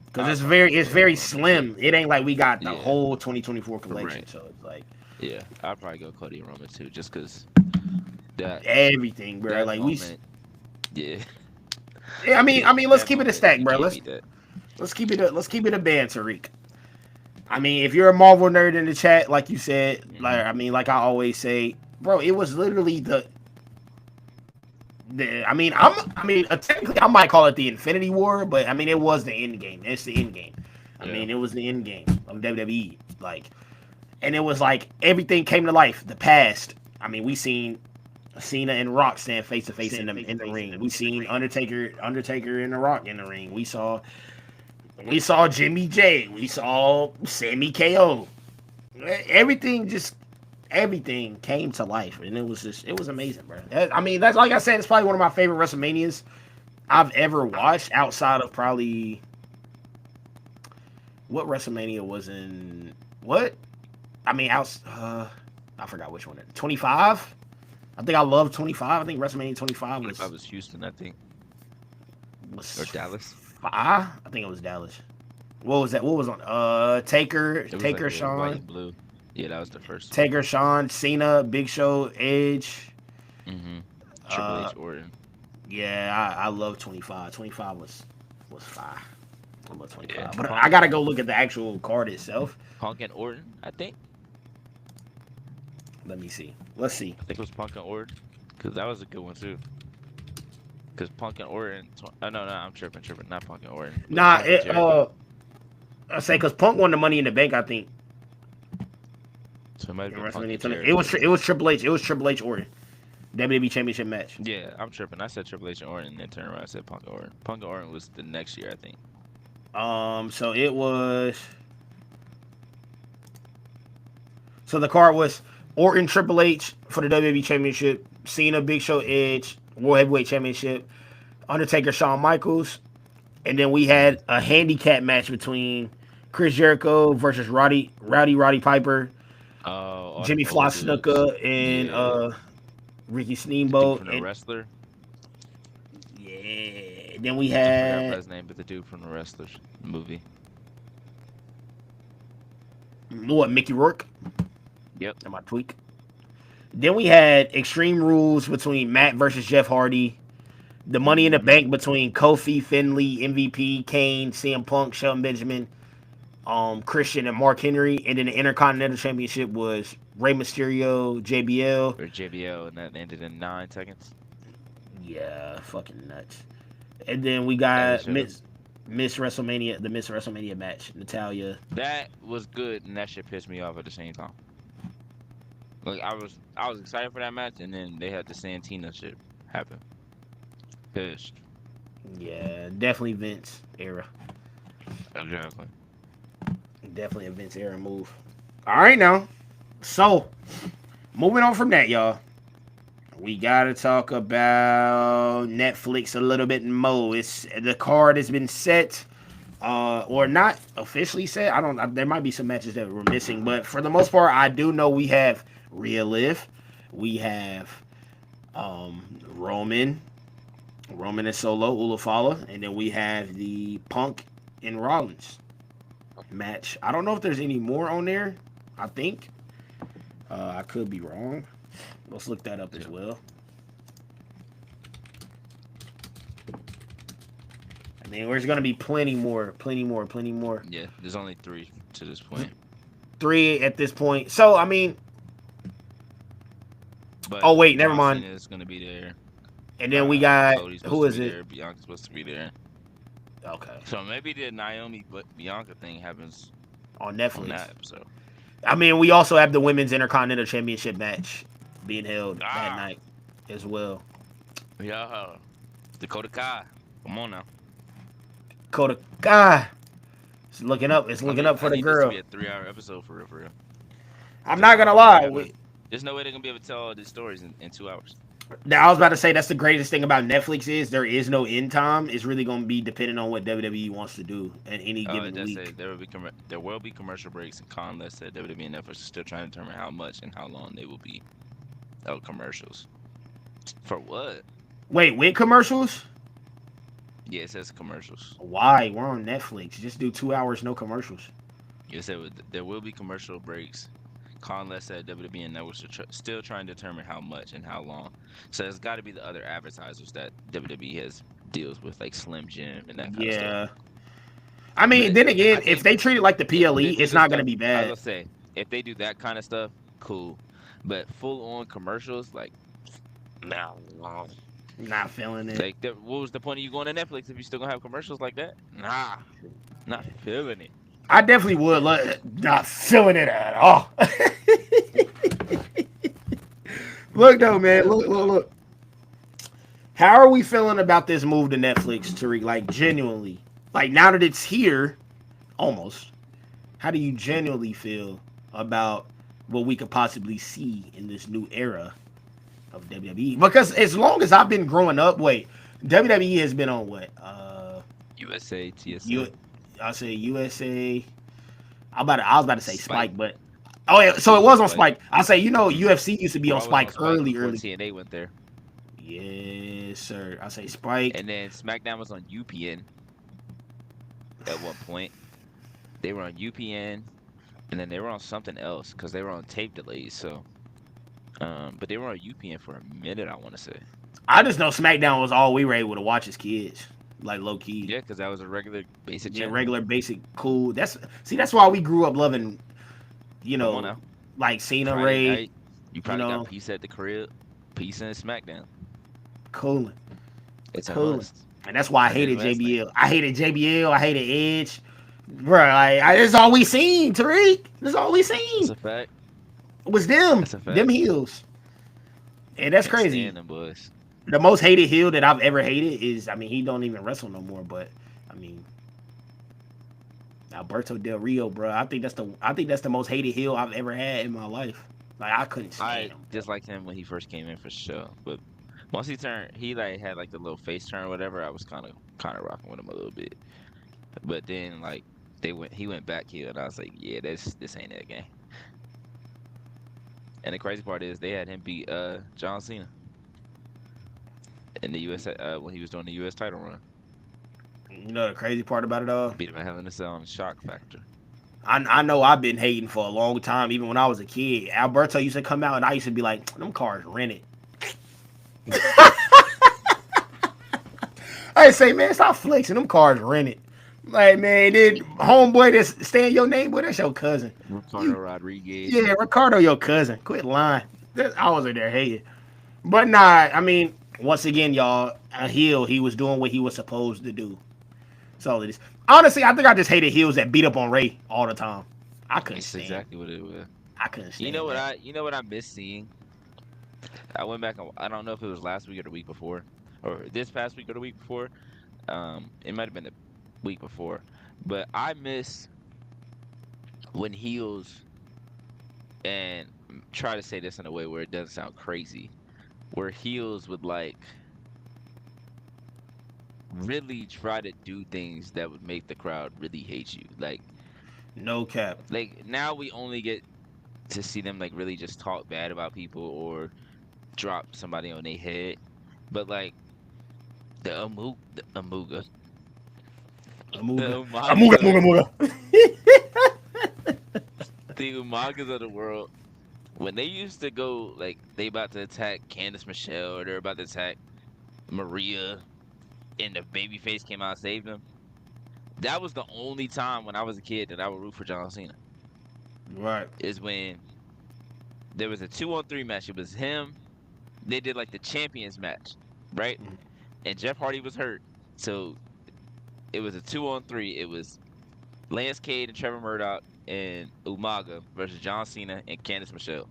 because I'll it's probably very go slim. It ain't like we got the Yeah, whole 2024 collection. right. So it's like Yeah, I'll probably go Cody and Roman too, just because that everything, bro. that Like moment. Yeah, yeah. I mean, let's that keep it a moment stack, you bro. can't beat that. Let's keep it a band, Tariq. I mean, if you're a Marvel nerd in the chat, like you said, Hmm. like I mean, like I always say, bro, it was literally I mean, technically, I might call it the Infinity War, but I mean, it was the end game. It's the end game. I Yeah, mean, it was the end game of WWE. Like, and it was like everything came to life. The past. I mean, we seen Cena and Rock stand face to face in the ring. We seen Undertaker and The Rock in the ring. We saw Jimmy J. We saw Sammy KO. Everything came to life, and it was amazing, bro. I mean, that's like I said, it's probably one of my favorite WrestleManias I've ever watched outside of probably what WrestleMania was in what? I mean, I forgot which one. 25. I think I love 25. I think WrestleMania 25 if I was Houston, I think, or was Dallas. five. I think it was Dallas. What was that? What was on? Taker, It was like Taker, a white Sean, and blue. Yeah, that was the first one. Taker, Sean, Cena, Big Show, Edge. Hmm. Triple Uh, H, Orton. yeah, I love 25. 25 was fire. I love 25. Yeah, But I Punk, gotta go look at the actual card itself. Punk and Orton. I think. Let me see. Let's see. I think it was Punk and Orton, because that was a good one too. Because Punk and Orton. Oh no, I'm tripping. Not Punk and Orton. But Nah, Punk and Jericho. I say because Punk won the Money in the Bank. I think So it might have in been Punk WrestleMania and 20. Jericho. It was Triple H. It was Triple H Orton. WWE Championship match. Yeah, I'm tripping. I said Triple H and Orton, and then turned around and said Punk and Orton. Punk and Orton was the next year, I think. So it was. So the card was Orton Triple H for the WWE Championship, Cena Big Show Edge World Heavyweight Championship, Undertaker Shawn Michaels, and then we had a handicap match between Chris Jericho versus Roddy Piper, Oh, all Jimmy them Fly old dudes. Snuka, and Yeah, Ricky the dude Steamboat. from the And Wrestler. yeah, then we I forgot about had his name, but the dude from the Wrestler movie. what Mickey Rourke. Yep. Am I tweak? Then we had Extreme Rules between Matt versus Jeff Hardy. The Money in the Bank between Kofi, Finley, MVP, Kane, CM Punk, Shelton Benjamin, Christian, and Mark Henry. And then the Intercontinental Championship was Rey Mysterio, JBL. Or JBL, and that ended in 9 seconds. Yeah, fucking nuts. And then we As it got should. Miss WrestleMania, the Miss WrestleMania match, Natalia. That was good, and that shit pissed me off at the same time. Like I was excited for that match, and then they had the Santina shit happen. Pissed. Yeah, definitely Vince era. Exactly. Definitely a Vince era move. All right, now. So, moving on from that, y'all. We gotta talk about Netflix a little bit more. The card has been set, or not officially set. I don't. There might be some matches that we're missing, but for the most part, I do know we have Rhea Liv, we have Roman and Solo Ulafala, and then we have the Punk and Rollins match. I don't know if there's any more on there. I think I could be wrong. Let's look that up as well. I mean, there's gonna be plenty more. Yeah, there's only 3 to this point. 3 at this point. So I mean, But oh wait, never John mind. Cena is gonna be there. And then we got Cody's who supposed is to be it? there. Bianca's supposed to be there. Okay, So maybe the Naomi but Bianca thing happens on on Netflix. that episode. I mean, we also have the Women's Intercontinental Championship match being held that Ah, night as well. yeah. Dakota Kai. Come on now. Dakota Kai. It's looking up. It's looking up I for the need this to girl. be a 3-hour episode for real, for real. I'm Because not gonna lie. there's no way they're gonna be able to tell all these stories in 2 hours. Now, I was about to say that's the greatest thing about Netflix is there is no end time. It's really gonna be dependent on what WWE wants to do at any It given does say week. there will be commercial breaks, and Conless said WWE and Netflix are still trying to determine how much and how long they will be out commercials. For what? Wait, with commercials? Yeah, it says commercials. Why? We're on Netflix. Just do 2 hours, no commercials. It said there will be commercial breaks. Conless said WWE and Netflix are still trying to determine how much and how long. So it's got to be the other advertisers that WWE has deals with, like Slim Jim and that kind of stuff. Yeah. I mean, But then I again, if think they treat it like the if PLE, they do it's the not gonna stuff, be I was bad. gonna say, if they do that kind of stuff, cool. But full on commercials, like, nah, Not feeling it. like, what was the point of you going to Netflix if you still gonna have commercials like that? Nah, not feeling it. I definitely would. Not feeling it at all. Look though, man. Look. How are we feeling about this move to Netflix, Tariq? Like genuinely, like now that it's here, almost. How do you genuinely feel about what we could possibly see in this new era of WWE? Because as long as I've been growing up, WWE has been on what? USA, TSA, U, I say USA. I was about to say Spike. Spike, but oh yeah, so it Yeah, was on Spike. Spike. I say UFC used to be on Raw was on Spike Spike early, before early. TNA went there, Yes, sir. I say Spike. and then SmackDown was on UPN at one point. They were on UPN, and then they were on something else because they were on tape delays. So, but they were on UPN for a minute, I want to say. I just know SmackDown was all we were able to watch as kids, like low key. Yeah, because that was a regular basic Yeah, channel. regular, basic, cool. That's why we grew up loving, Come on now. like Cena, Friday Ray, night, you you probably got know, Peace at the crib, Peace and SmackDown. cooling, It's a cooling. must. And that's why I And then hated wrestling. JBL. I hated JBL. I hated Edge. Bro, this is all we seen, Tariq. This is all we That's seen. a fact. It was them, That's a them fact. heels. And that's Can't crazy. stand them boys. The most hated heel that I've ever hated is, I mean, he don't even wrestle no more, but I mean, Alberto Del Rio, bro. I think that's the most hated heel I've ever had in my life. Like I couldn't I stand him. disliked him when he first came in for sure, but once he like had like the little face turn or whatever, I was kind of rocking with him a little bit. But then like he went back here, and I was like, yeah, this ain't that game. And the crazy part is they had him beat John Cena in the US when he was doing the US title run. You know the crazy part about it all? Beat him at Hell in a Cell on Shock Factor. I know I've been hating for a long time, even when I was a kid. Alberto used to come out, and I used to be like, them cars rented. I say, man, stop flexing. Them cars rented. Like, man, did homeboy that's staying your name, boy, that's your cousin. Ricardo Rodriguez. Yeah, Ricardo, your cousin. Quit lying. I wasn't there hating. But nah, I mean, once again, y'all, a heel, he was doing what he was supposed to do. So it is. Honestly, I think I just hated heels that beat up on Ray all the time. I couldn't That's stand. exactly what it was. I couldn't stand. You know what I miss seeing? I went back and I don't know if it was last week or the week before, or this past week or the week before. It might have been the week before, but I miss when heels, and try to say this in a way where it doesn't sound crazy, where heels would like really try to do things that would make the crowd really hate you. No cap. Like now we only get to see them like really just talk bad about people or drop somebody on their head. But like the Amuga, Amuga. the Amuga, Amuga, the Umagas of the world, when they used to go like they about to attack Candice Michelle or they're about to attack Maria, and the babyface came out and saved them. That was the only time when I was a kid that I would root for John Cena. Right. Is when there was a 2-on-3 match. It was him. They did like the champions match, right? Mhm. And Jeff Hardy was hurt, so it was a 2-on-3. It was Lance Cade and Trevor Murdoch and Umaga versus John Cena and Candice Michelle.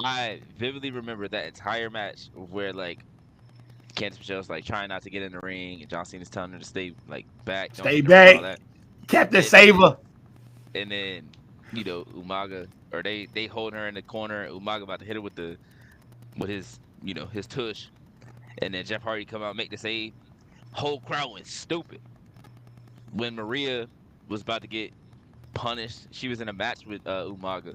I vividly remember that entire match where like Candice Michelle's like trying not to get in the ring, and John Cena's telling her to stay like back, don't Stay get in the ring, all back, that. Captain And then Saver. and then Umaga or they hold her in the corner. Umaga about to hit her with his his tush, and then Jeff Hardy come out make the save. Whole crowd went stupid when Maria was about to get punished. She was in a match with Umaga,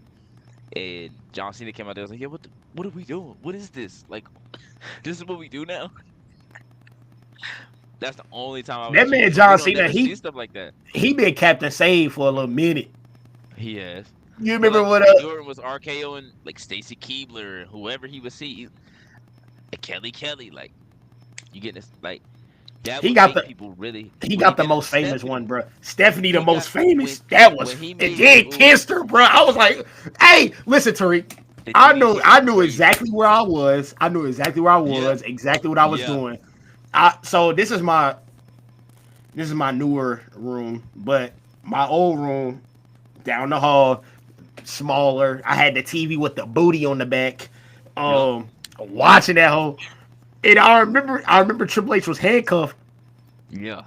and John Cena came out there and was like, "Yeah, what are we doing? What is this? Like, this is what we do now." That's the only time I was That cheering man because we John don't Cena, never see stuff like that. he been Captain Save for a little minute. He has. You But remember like what? Randy Orton was RKO and like Stacy Keibler and whoever he would see, and Kelly, like you get this like that He would got make the people really. he When he got the did it most to famous one, Stephanie, bro. Stephanie, the he most got famous. when That was, when he and made his then move, kissed her, bro. I was like, hey, listen, Tariq. the I DDT I was knew crazy. exactly where I was. I knew exactly where I Yeah, was, exactly what I was yeah, doing. So this is my newer room, but my old room down the hall, smaller. I had the TV with the booty on the back. yep, Watching that whole, and I remember Triple H was handcuffed, yeah,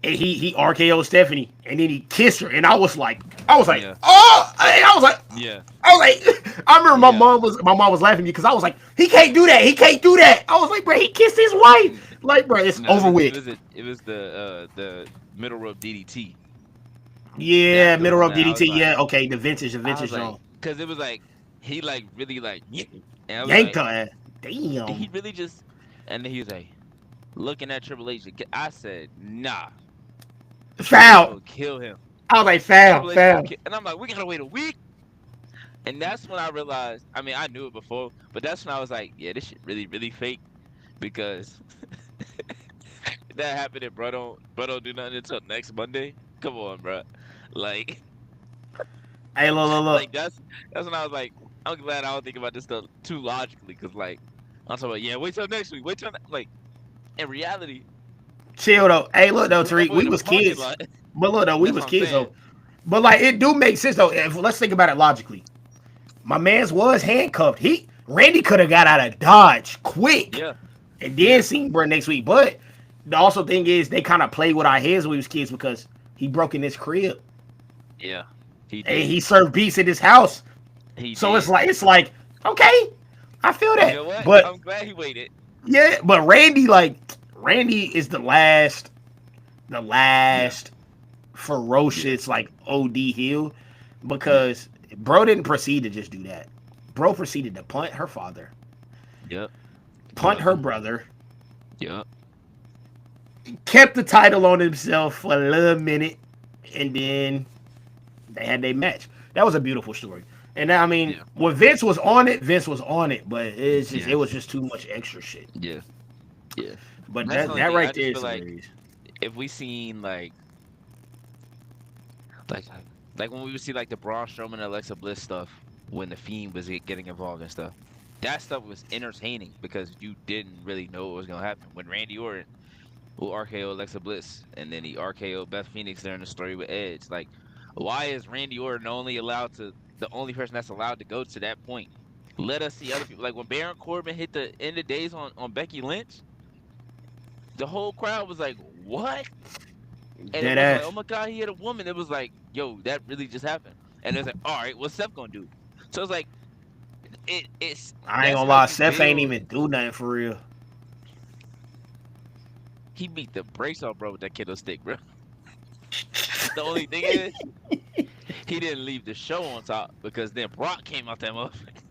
and he RKO Stephanie, and then he kissed her, and I was like, yeah, oh, I was like, yeah, I remember yeah. my mom was laughing at me because I was like, he can't do that, he can't do that. I was like, bro, he kissed his wife, like, bro, it's No, over with. it was the middle rope DDT. That's Yeah, the middle one rope that DDT. Yeah, okay, the I was vintage like, zone. because it was like he like really like, and I was Yanked like, her ass. did he Damn. really just? And then he was like looking at Triple H. I said, nah, Triple H Foul. gonna kill him. I was like, foul, Triple H gonna foul. kill, and I'm like, we gotta wait a week. And that's when I realized. I mean, I knew it before, but that's when I was like, yeah, this shit really fake because that happened and bro don't do nothing until next Monday. Come on, bro. Like, Hey, look. like that's when I was like, I'm glad I don't think about this stuff too logically, cause like I'm talking about, yeah, wait till next week, like in reality, Chill though. Hey, look though, we're on Tariq, the way we to the was parking kids. lot. But look though, we That's was what I'm kids saying. though. But like, it do make sense though. Let's think about it logically. My man's was handcuffed. Randy could have got out of Dodge quick Yeah, and then yeah, seen bro next week. But the also thing is they kind of played with our heads when we was kids because he broke in his crib yeah. He and did. he served beats at his house. He So did. it's like okay, I feel You that. know what? But I'm glad he waited. yeah, but Randy is the Yeah, last yeah, ferocious like OD heel yeah, because bro didn't proceed to just do that. Bro proceeded to punt her father, yep, punt yep, her brother, yep. kept the title on himself for a little minute, and then they had their match. That was a beautiful story. And I mean, Yeah, when Vince was on it, Vince was on it, but it yeah, was just too much extra shit. yeah, yeah. But That's the only that thing. I right there just is feel like hilarious. if we seen like like when we would see like the Braun Strowman and Alexa Bliss stuff when the Fiend was getting involved and stuff. That stuff was entertaining because you didn't really know what was gonna happen. When Randy Orton will RKO Alexa Bliss and then he RKO Beth Phoenix during the story with Edge. Like, why is Randy Orton the only person that's allowed to go to that point? Let us see other people. Like when Baron Corbin hit the end of days on Becky Lynch, the whole crowd was like, "What?" And it Dead wasn't like, "Oh ass. my God, he hit a woman." It was like, "Yo, that really just happened." And it's like, "All right, what's Seth gonna do?" So it's like, it's I ain't that's gonna how lie, you Seth ain't build. even do nothing for real. He beat the brakes off bro with that kendo stick, bro. The only thing is, he didn't leave the show on top because then Brock came out that motherfucker.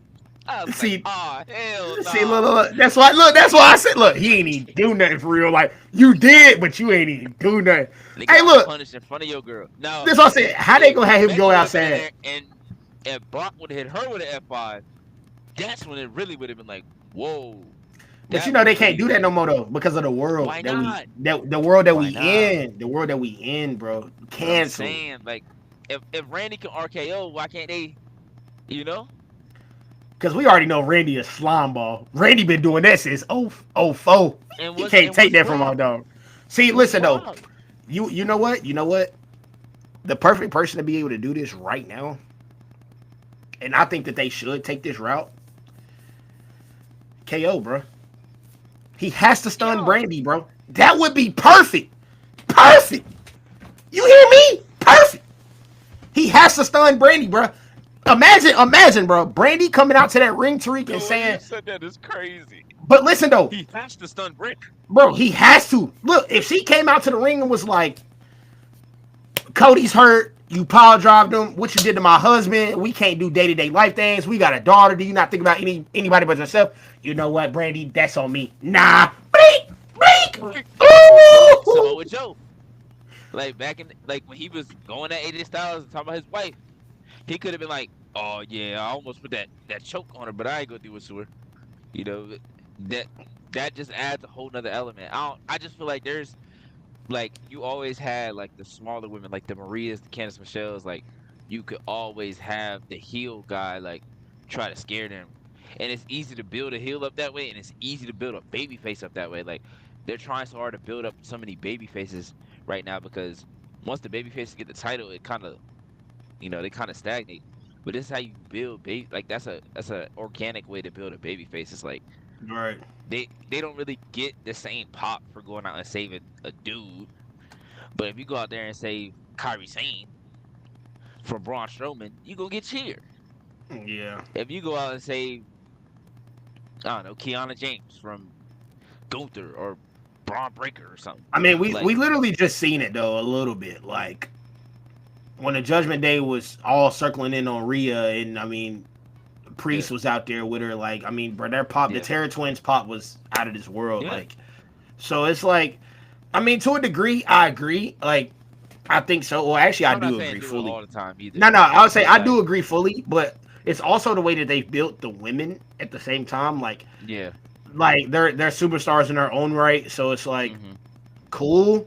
I was like, See, "Oh hell See, nah!" look. That's why I said, look, he ain't even do nothing for real. Like you did, but you ain't even do nothing. They Hey, got look, punished in front of your girl. Now, that's what I said. How they if gonna have him go Becky would have been in outside? there and if Brock would have hit her with an F5, that's when it really would have been like, whoa. But you That know would they have can't really do that no like, more though because of the world why that we not? the world that we Why not? in, the world that we in, bro. But I'm Cancel. saying, like, if Randy can RKO, why can't they? You know? Cause we already know Randy is slime ball. Randy been doing that since 04. And He can't take what's that from our wild? dog. See, What's listen though. wild? You know what? the perfect person to be able to do this right now, and I think that they should take this route. KO, bro. He has to stun Yo, Brandy, bro. That would be perfect. Perfect. You hear me? Perfect. He has to stun Brandy, bro. Imagine, bro. Brandy coming out to that ring, Tariq, and the way you saying, said that is crazy. but listen, though, He has to stun Brick. bro, he has to. Look, if she came out to the ring and was like, Cody's hurt, you power drive him, what you did to my husband, we can't do day-to-day life things, we got a daughter, do you not think about anybody but yourself? You know what, Brandy, that's on me. Nah. Bleak. Bleak. So with Joe. Like back in like when he was going at AJ Styles and talking about his wife, he could have been like, "Oh yeah, I almost put that choke on her, but I ain't gonna do it to her." You know, that just adds a whole nother element. I just feel like there's like you always had like the smaller women, like the Marias, the Candice Michelle's, like you could always have the heel guy like try to scare them, and it's easy to build a heel up that way, and it's easy to build a baby face up that way. Like they're trying so hard to build up so many baby faces right now because once the baby faces get the title, it kind of they kind of stagnate. But this is how you build like that's a organic way to build a baby face. It's like Right. they don't really get the same pop for going out and saving a dude. But if you go out there and save Kyrie Sane from Braun Strowman, you gonna get cheered. Yeah. If you go out and save I don't know Kiana James from Gunther or Braun Breaker or something. I mean, we Like literally just seen it though a little bit. Like when the Judgment Day was all circling in on Rhea, and I mean, Priest was out there with her. Like, I mean, bro, their pop, the Terror Twins pop was out of this world. Yeah. Like, so it's like, I mean, to a degree, I agree. Like, I think so. Well, actually, I I'm not do saying agree do it fully. all the time either. No, I would say I Like, do agree fully, but it's also the way that they built the women at the same time. Like, yeah. they're superstars in their own right. So it's like cool.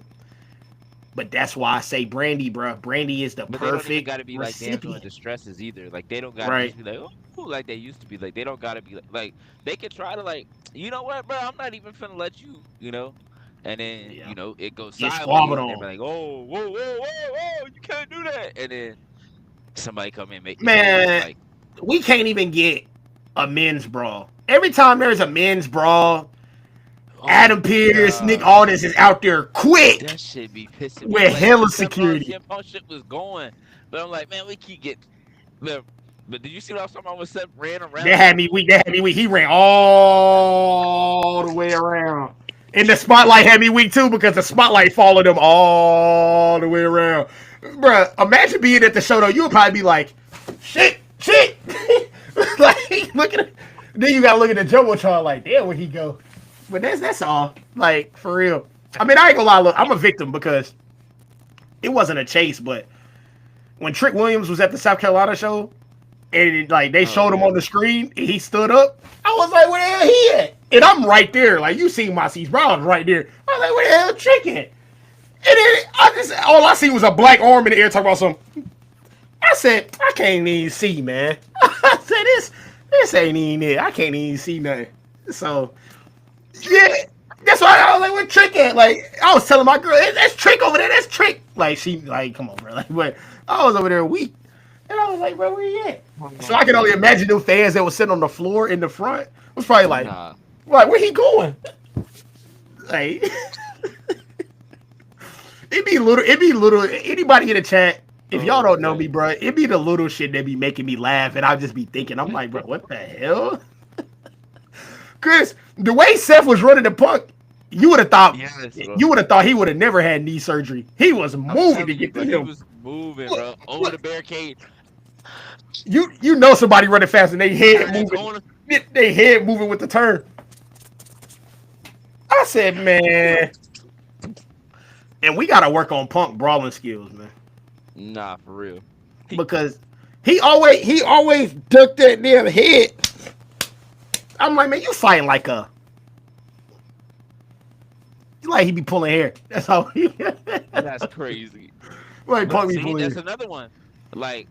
But that's why I say Brandy, bro. Brandy is the But they don't even perfect gotta be like dancing on recipient. distresses either. Like they don't gotta Right. just be like, oh, like they used to be. Like they don't gotta be like they can try to like, you know what, bro? I'm not even finna let you, and then Yeah. it goes Get sideways, squabbled and they're on. like, oh, whoa, you can't do that, and then somebody come in and make Man, like, we can't even get a men's brawl. Every time there's a men's brawl, oh Adam my Pearce, Nick God. Aldis is out there quick That shit be pissing me. with Like hella the security. CM Punk shit was going, but I'm like, man, we keep getting. But did you see what I was talking about when Seth ran around That him? had me weak. That had me weak. He ran all the way around. And the spotlight had me weak too because the spotlight followed him all the way around. Bruh, imagine being at the show though. You would probably be like, shit. Like, look at it. Then you gotta look at the Jumbotron like, damn, where he go? But that's all. Like, for real. I mean, I ain't gonna lie, look, I'm a victim because it wasn't a chase, but when Trick Williams was at the South Carolina show, and like they showed him on the screen, and he stood up. I was like, "Where the hell he at?" And I'm right there, like you see my seats, bro. I was right there. I was like, "Where the hell Trick at?" And then all I see was a black arm in the air talking about something. I said, "I can't even see, man." I said, "This ain't even it. I can't even see nothing." So yeah, that's why I was like, "Where Trick at?" Like I was telling my girl, "That's Trick over there. That's Trick." Like she, like, come on, bro. Like, but I was over there weak. And I was like, bro, where you at? So I can only imagine them fans that were sitting on the floor in the front was probably like, where he going? Like, it'd be little, anybody in the chat, if y'all don't know me, bro, it'd be the little shit that be making me laugh. And I'd just be thinking, I'm like, bro, what the hell? Chris, the way Seth was running the Punk, you would have thought he would have never had knee surgery. He was moving to get to him. He was moving, bro, over the barricade. You know somebody running fast and they head moving with the turn. I said, man, and we gotta work on Punk brawling skills, man. Nah, for real. Because he always ducked that damn head. I'm like, man, you fighting like he be pulling hair. That's how That's crazy. Like Punk be pulling that's hair. another one. Like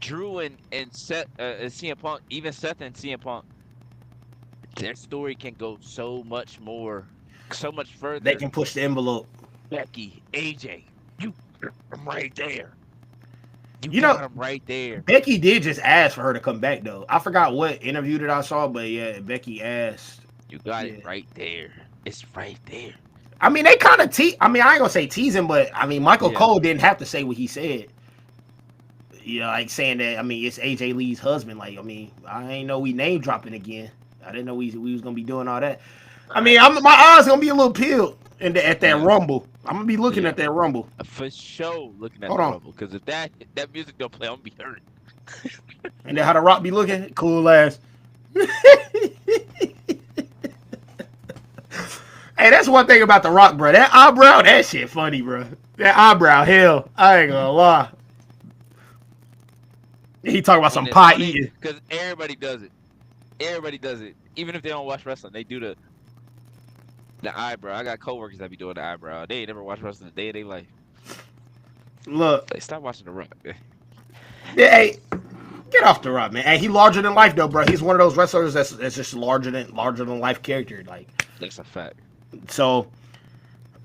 Drew and Seth, CM Punk, even Seth and CM Punk, their story can go so much further. They can push the envelope. Becky, AJ, you I'm right there. You You got know, him right there. Becky did just ask for her to come back though. I forgot what interview that I saw, but yeah, Becky asked. You got it Yeah. right there. It's right there. I mean, they kind of I mean, I ain't gonna say teasing, but I mean, Michael Yeah. Cole didn't have to say what he said. You know, like saying that. I mean, it's AJ Lee's husband. Like, I mean, I ain't know we name dropping again. I didn't know we was gonna be doing all that. I mean, my eyes gonna be a little peeled at that Yeah. Rumble. I'm gonna be looking Yeah. at that Rumble. For sure, looking at Hold the on. Rumble. Because if that music don't play, I'm gonna be hurt. And then how the Rock be looking? Cool ass. Hey, that's one thing about the Rock, bro. That eyebrow, that shit funny, bro. That eyebrow, hell, I ain't gonna lie. He talking about some And it's pie funny eating. because everybody does it. Everybody does it. Even if they don't watch wrestling, they do the eyebrow. I got coworkers that be doing the eyebrow. They ain't never watched wrestling a day of their life. Look, Like, stop watching the Rock. yeah, hey, get off the Rock, man. Hey, he larger than life though, bro. He's one of those wrestlers that's just larger than life character. Like, That's a fact. so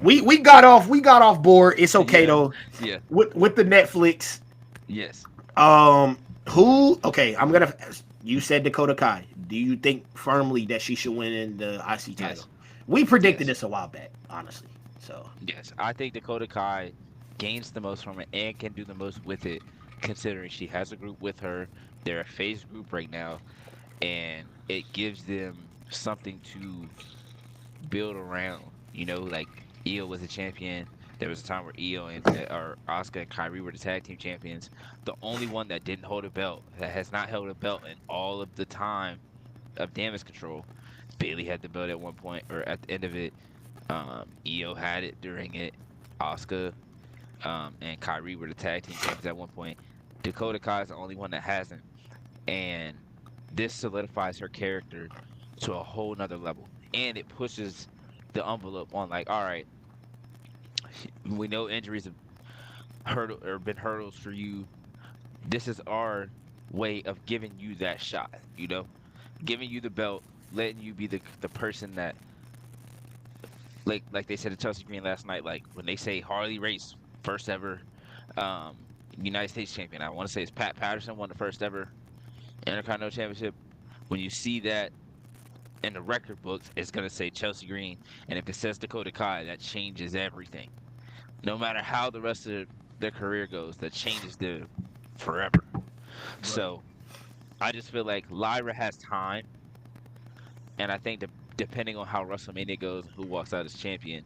we got off board. It's okay Yeah. though. Yeah. With the Netflix. Yes. Who? Okay, I'm gonna. You said Dakota Kai. Do you think firmly that she should win in the IC title? Yes. We predicted Yes. this a while back, honestly. So Yes. I think Dakota Kai gains the most from it and can do the most with it, considering she has a group with her. They're a phase group right now, and it gives them something to build around. You know, like Io was a champion. There was a time where Io and or Asuka and Kyrie were the tag team champions. The only one that didn't hold a belt, that has not held a belt in all of the time of Damage Control. Bailey had the belt at one point, or at the end of it. Io had it during it. Asuka and Kyrie were the tag team champions at one point. Dakota Kai is the only one that hasn't, and this solidifies her character to a whole nother level, and it pushes the envelope on like, all right, we know injuries have been hurdles for you. This is our way of giving you that shot, you know, giving you the belt, letting you be the person that, like they said to Chelsea Green last night, like when they say Harley Race first ever um United States champion, I want to say it's Pat Patterson won the first ever Intercontinental Championship. When you see that in the record books, it's gonna say Chelsea Green, and if it says Dakota Kai, that changes everything. No matter how the rest of their career goes, that changes them forever. So I just feel like Lyra has time, and I think that depending on how WrestleMania goes and who walks out as champion,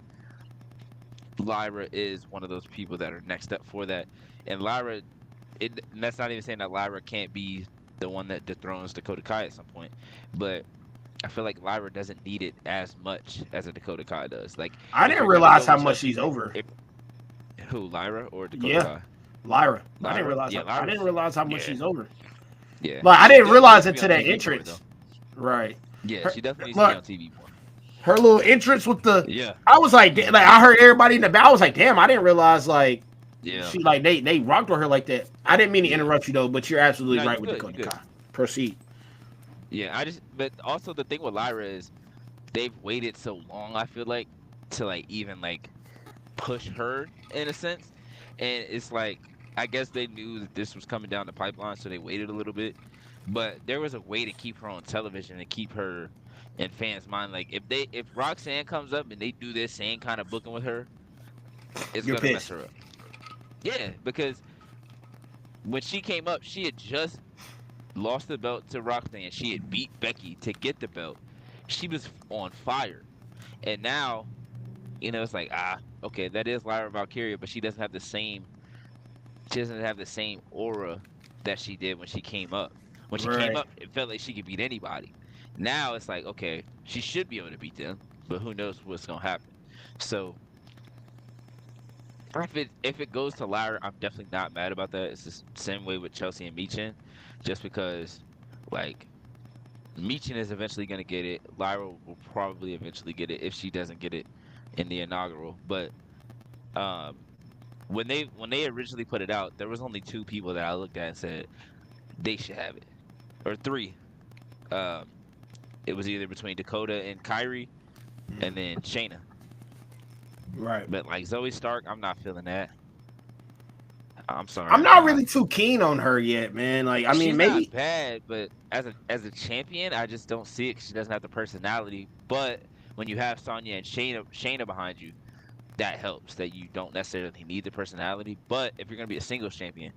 Lyra is one of those people that are next up for that. And Lyra, and that's not even saying that Lyra can't be the one that dethrones Dakota Kai at some point, but I feel like Lyra doesn't need it as much as a Dakota Kai does. Like, I if didn't you're gonna realize go how with much Chelsea she's Green, over. if, who, Lyra or Dakota Yeah, Kai? Lyra. Lyra? Yeah, I Lyra's, didn't realize how much yeah, she's over. yeah. But I She didn't definitely realize needs to it be to on that TV more though. entrance. Right. Yeah, Her, she definitely needs to be look, on TV more. her little entrance with the. Yeah. I was like, I heard everybody in the back. I was like, damn, I didn't realize like Yeah. she like they rocked with her like that. I didn't mean to Yeah. interrupt you though, but you're absolutely No, right you with good. You Dakota good. Kai. Proceed. Yeah, but also the thing with Lyra is they've waited so long, I feel like, to like even like push her in a sense. And it's like, I guess they knew that this was coming down the pipeline, so they waited a little bit. But there was a way to keep her on television and keep her in fans' mind. Like if Roxanne comes up and they do this same kind of booking with her, it's You're gonna mess pissed. her up. Yeah, because when she came up, she had just lost the belt to Roxanne. She had beat Becky to get the belt. She was on fire. And now, it's like, okay, that is Lyra Valkyria, but she doesn't have the same aura that she did when she came up. When she came Right. up, it felt like she could beat anybody. Now it's like, okay, she should be able to beat them, but who knows what's gonna happen. So if it goes to Lyra, I'm definitely not mad about that. It's the same way with Chelsea and Michin, just because like Michin is eventually gonna get it. Lyra will probably eventually get it if she doesn't get it in the inaugural. But um, when they originally put it out, there was only two people that I looked at and said they should have it, or three. Um, it was either between Dakota and Kyrie, and then Shayna. Right. But like Zoe Stark, I'm not feeling that. I'm sorry, I'm I'm not not. really too keen on her yet, man. Like, I mean, She's not maybe. bad, but as a champion, I just don't see it 'cause she doesn't have the personality. But when you have Sonya and Shayna behind you, that helps. That you don't necessarily need the personality. But if you're gonna be a singles champion,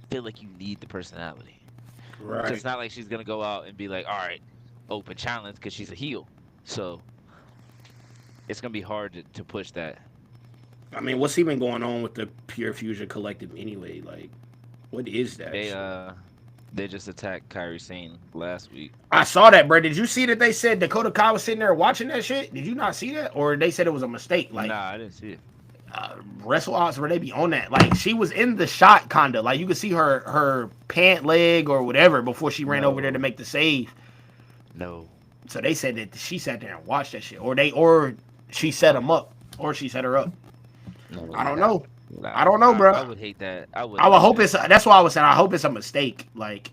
I feel like you need the personality. Because Right. it's not like she's gonna go out and be like, all right, open challenge because she's a heel. So it's gonna be hard to push that. I mean, what's even going on with the Pure Fusion Collective anyway? Like, what is that They shit? they just attacked Kyrie Sane last week. I saw that, bro. Did you see that they said Dakota Kai was sitting there watching that shit? Did you not see that? Or they said it was a mistake? Like, Nah, I didn't see it. Wrestle Odds where they be on that. Like, she was in the shot, kinda. Like, you could see her pant leg or whatever before she ran over there to No, make the save. no, So they said that she sat there and watched that shit, or she set him up, or she set her up. I no. don't know. Nah, I don't know, bro. I would hate that. I would I would hate hope that. it's. That's why I was saying. I hope it's a mistake. Like,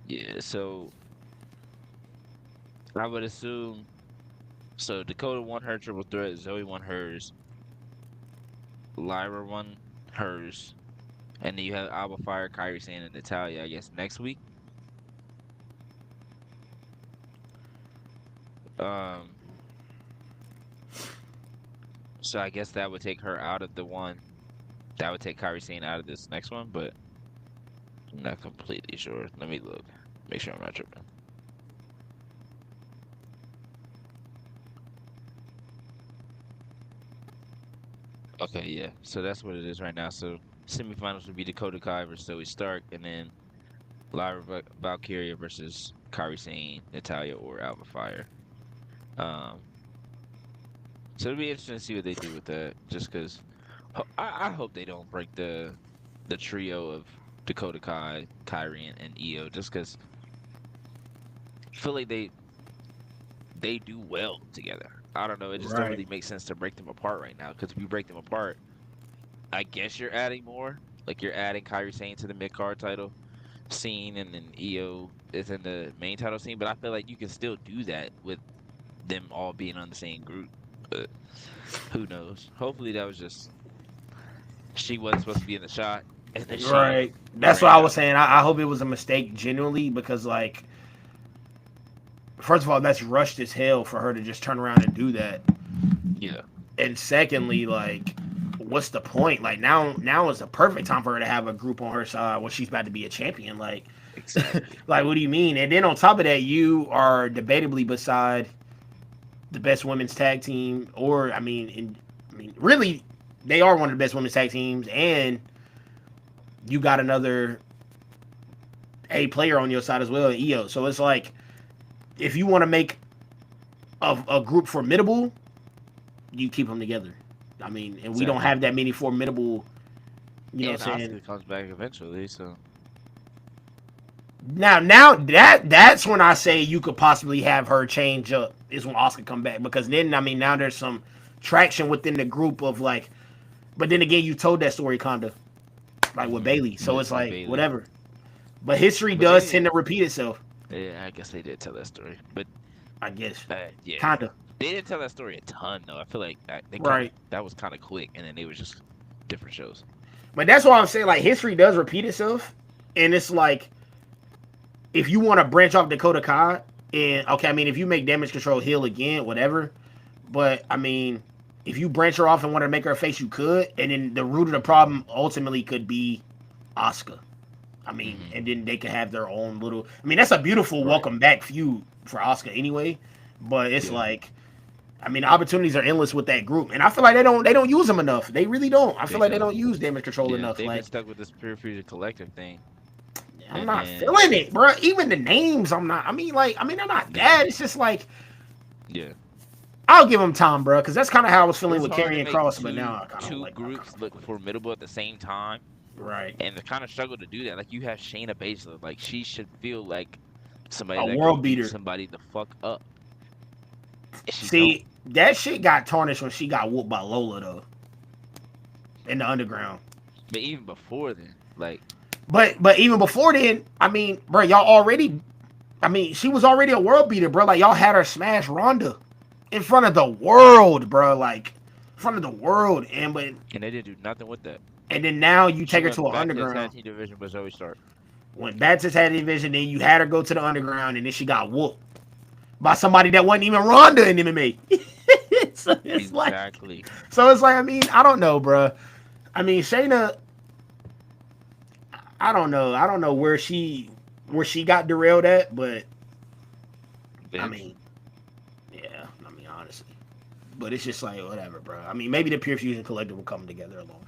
Yeah, so I would assume. So Dakota won her triple threat. Zoe won hers. Lyra won hers. And then you have Alba Fire, Kyrie Sane, and Natalia, I guess, next week. Um, so I guess that would take her out of the one. That would take Kyrie Sane out of this next one, but I'm not completely sure. Let me look. Make sure I'm not tripping. Okay, yeah. So that's what it is right now. So semifinals would be Dakota Kai versus Zoe Stark, and then Lyra Valkyria versus Kairi Sane, Natalia, or Alpha Fire. Um, so it'll be interesting to see what they do with that. Just because I hope they don't break the trio of Dakota Kai, Kairi, and Io. Just because I feel like they do well together. I don't know. It just don't right, really make sense to break them apart right now. Because if you break them apart, I guess you're adding more. Like you're adding Kairi Sane to the mid card title scene, and then Io is in the main title scene. But I feel like you can still do that with them all being on the same group. But who knows? Hopefully that was just she wasn't supposed to be in the shot, and then she right. That's what ran I out. was saying. I hope it was a mistake, genuinely, because like, first of all, that's rushed as hell for her to just turn around and do that. Yeah, And secondly, like, what's the point? Like, now is the perfect time for her to have a group on her side when she's about to be a champion. Like, exactly. like, what do you mean? And then on top of that, you are debatably beside the best women's tag team, or really, they are one of the best women's tag teams, and you got another A player on your side as well, Io. So it's like, if you want to make a group formidable, you keep them together. I mean, and we don't Exactly. have that many formidable. You know And what I'm saying? Asuka comes back eventually, so Now that's when I say you could possibly have her change up. Is when Oscar come back, because then I mean now there's some traction within the group of like. But then again, you told that story kinda like with Bailey, so it's with like Bailey. whatever. But history But they does tend didn't. to repeat itself, Yeah, I guess they did tell that story, but I guess. yeah, Kinda. they didn't tell that story a ton though. I feel like Right. that was kind of quick, and then they was just different shows. But that's why I'm saying like history does repeat itself, and it's like if you want to branch off Dakota Kai, and okay, I mean if you make Damage Control heel again, whatever. But I mean, if you branch her off and want to make her a face, you could, and then the root of the problem ultimately could be Asuka. I mean, Hmm. and then they could have their own little. I mean, that's a beautiful Right. welcome back feud for Asuka anyway. But it's Yeah. like, I mean, the opportunities are endless with that group, and I feel like they don't use them enough. They really don't. I feel They like they don't. don't use Damage Control Yeah, enough. they've been Like, stuck with this Pure Fusion Collective thing, I'm not and feeling it, bro. Even the names, I'm not. They're not yeah, bad. It's just like yeah. I'll give them time, bro, because that's kind of how I was feeling It's with hard to Karrion make Cross, but now I kind of two like. I groups kinda look like formidable at the same time, right. and they kind of struggle to do that. Like you have Shayna Baszler, like she should feel like somebody A that can world beat beater. somebody the fuck up. And she don't. See, that shit got tarnished when she got whooped by Lola though in the underground. But even before then, like But even before then, I mean, bro, y'all already. I mean, she was already a world beater, bro. Like y'all had her smash Ronda in front of the world, bro. Like in front of the world, and and they didn't do nothing with that. and then now you She take her to went an back to the tag underground. team division, but Zoe Stark. Went back to tag division, then you had her go to the underground, and then she got whooped by somebody that wasn't even Ronda in MMA. So it's Exactly. like, I mean, I don't know, bro. I mean, Shayna, I don't know. I don't know where she got derailed at, but I mean, yeah, I mean, honestly. But it's just like, whatever, bro. I mean, maybe the Pure Fusion Collective will come together along.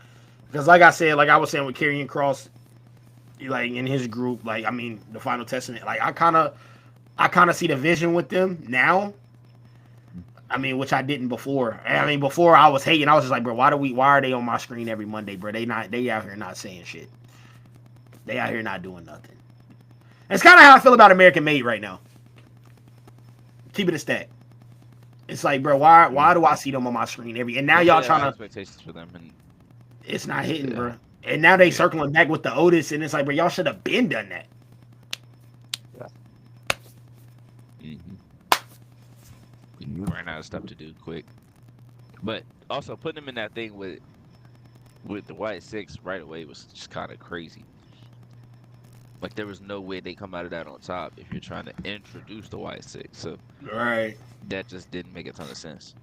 Because like I said, like I was saying with Karrion Kross, like in his group, like, I mean, the Final Testament, like I kind of see the vision with them now. I mean, which I didn't before. I mean, before I was hating. I was just like, bro, why are they on my screen every Monday, bro? They out here not saying shit. They out here not doing nothing. It's kind of how I feel about American Made right now. Keep it a stack. It's like, bro, why do I see them on my screen every? And now y'all trying to expectations for them, and it's not hitting, bro. And now they circling back with the Otis, and it's like, bro, y'all should have been done that. Ran out of stuff to do quick, but also putting them in that thing with the White Six right away was just kind of crazy. Like there was no way they come out of that on top if you're trying to introduce the White Six. So right, that just didn't make a ton of sense.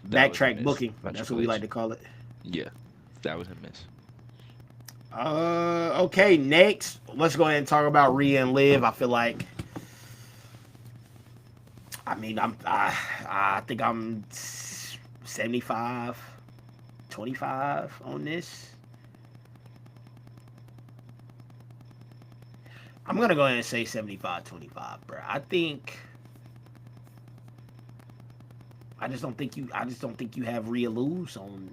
Backtrack booking. That's what we like to call it. Yeah, that was a miss. Okay, next, let's go ahead and talk about Rhea and Liv. I feel like, I mean, I think I'm 75-25 on this. I'm gonna go ahead and say 75-25, bro. I just don't think you have Rhea lose on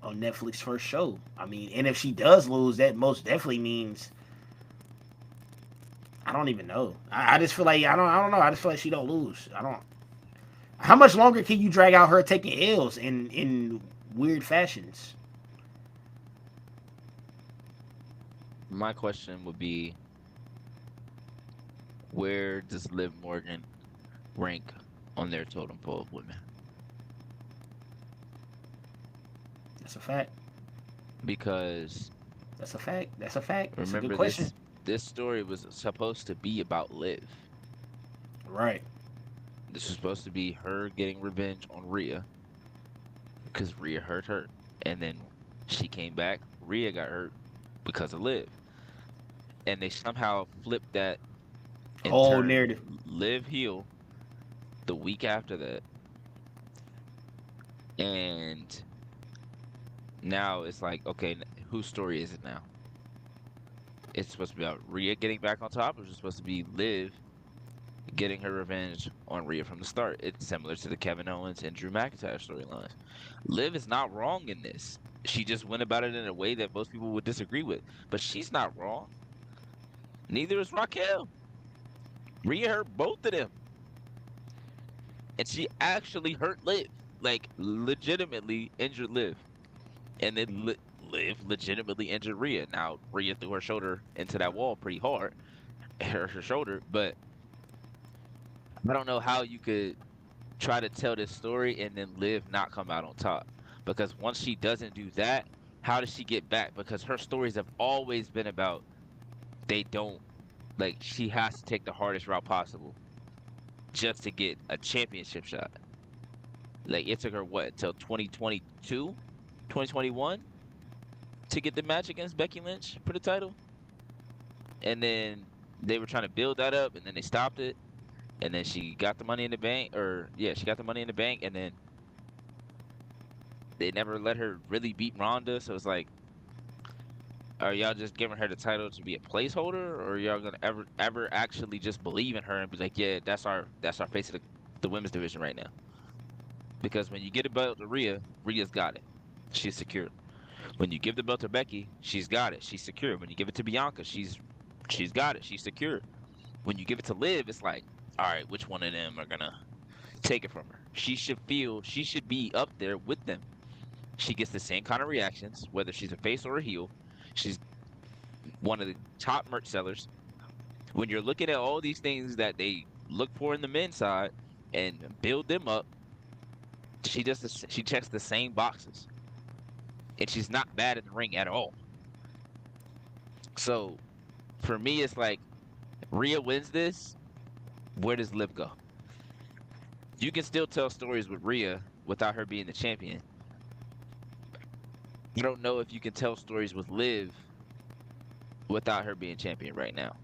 Netflix first show. I mean, and if she does lose, that most definitely means I don't even know. I just feel like I don't know. I just feel like she don't lose. I don't. How much longer can you drag out her taking L's in weird fashions? My question would be, where does Liv Morgan rank on their totem pole of women? That's a fact. Because that's a fact. That's a fact. That's remember, a good question. This story was supposed to be about Liv. Right. This was supposed to be her getting revenge on Rhea because Rhea hurt her, and then she came back. Rhea got hurt because of Liv, and they somehow flipped that whole narrative. Liv heel the week after that, and now it's like, okay, whose story is it now? It's supposed to be about Rhea getting back on top, or is it supposed to be Liv getting her revenge on Rhea from the start? It's similar to the Kevin Owens and Drew McIntyre storylines. Liv is not wrong in this. She just went about it in a way that most people would disagree with, but she's not wrong. Neither is Raquel. Rhea hurt both of them, and she actually hurt Liv, like legitimately injured Liv, and then Liv legitimately injured Rhea. Now Rhea threw her shoulder into that wall pretty hard, her shoulder, but I don't know how you could try to tell this story and then Liv not come out on top. Because once she doesn't do that, how does she get back? Because her stories have always been about she has to take the hardest route possible just to get a championship shot. Like, it took her, till 2022, 2021 to get the match against Becky Lynch for the title? And then they were trying to build that up, and then they stopped it. And then she got the Money in the Bank, she got the Money in the Bank, and then they never let her really beat Ronda. So it's like, are y'all just giving her the title to be a placeholder, or are y'all gonna ever actually just believe in her and be like, yeah, that's our face of the women's division right now? Because when you get a belt to Rhea, Rhea's got it, she's secure. When you give the belt to Becky, she's got it, she's secure. When you give it to Bianca, she's got it, she's secure. When you give it to Liv, it's like, all right, which one of them are gonna take it from her? She should be up there with them. She gets the same kind of reactions, whether she's a face or a heel. She's one of the top merch sellers. When you're looking at all these things that they look for in the men's side and build them up, she checks the same boxes. and she's not bad in the ring at all. So for me, it's like Rhea wins this. Where does Liv go? You can still tell stories with Rhea without her being the champion. I don't know if you can tell stories with Liv without her being champion right now.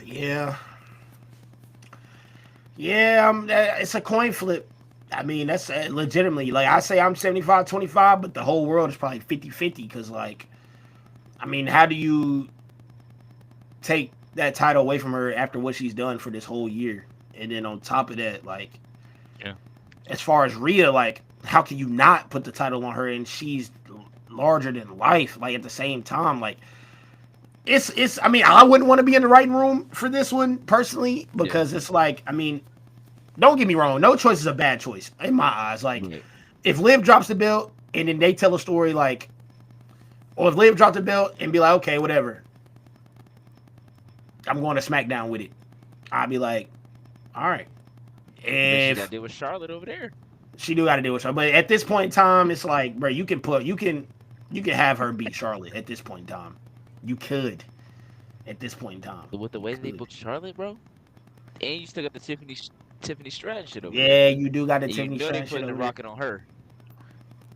Yeah. Yeah, it's a coin flip. I mean, that's legitimately, like, I say I'm 75-25, but the whole world is probably 50-50 because, like, I mean, how do you take that title away from her after what she's done for this whole year? And then on top of that, like, Yeah. as far as Rhea, like, how can you not put the title on her and she's larger than life, like, at the same time? Like, it's I mean, I wouldn't want to be in the writing room for this one personally because it's like, I mean, don't get me wrong, no choice is a bad choice in my eyes. Like, if Liv drops the belt and then they tell a story like, or if Liv dropped the belt and be like, okay, whatever, I'm going to SmackDown with it, I'd be like, all right. If she got to deal with Charlotte over there, she do got to deal with Charlotte, but at this point in time, it's like, bro, you can have her beat Charlotte at this point in time. You could, at this point in time. with the way they booked Charlotte, bro, and you still got the Tiffany Stratton shit over there. Yeah, you do got the Tiffany Stratton shit. They putting the rocket on her.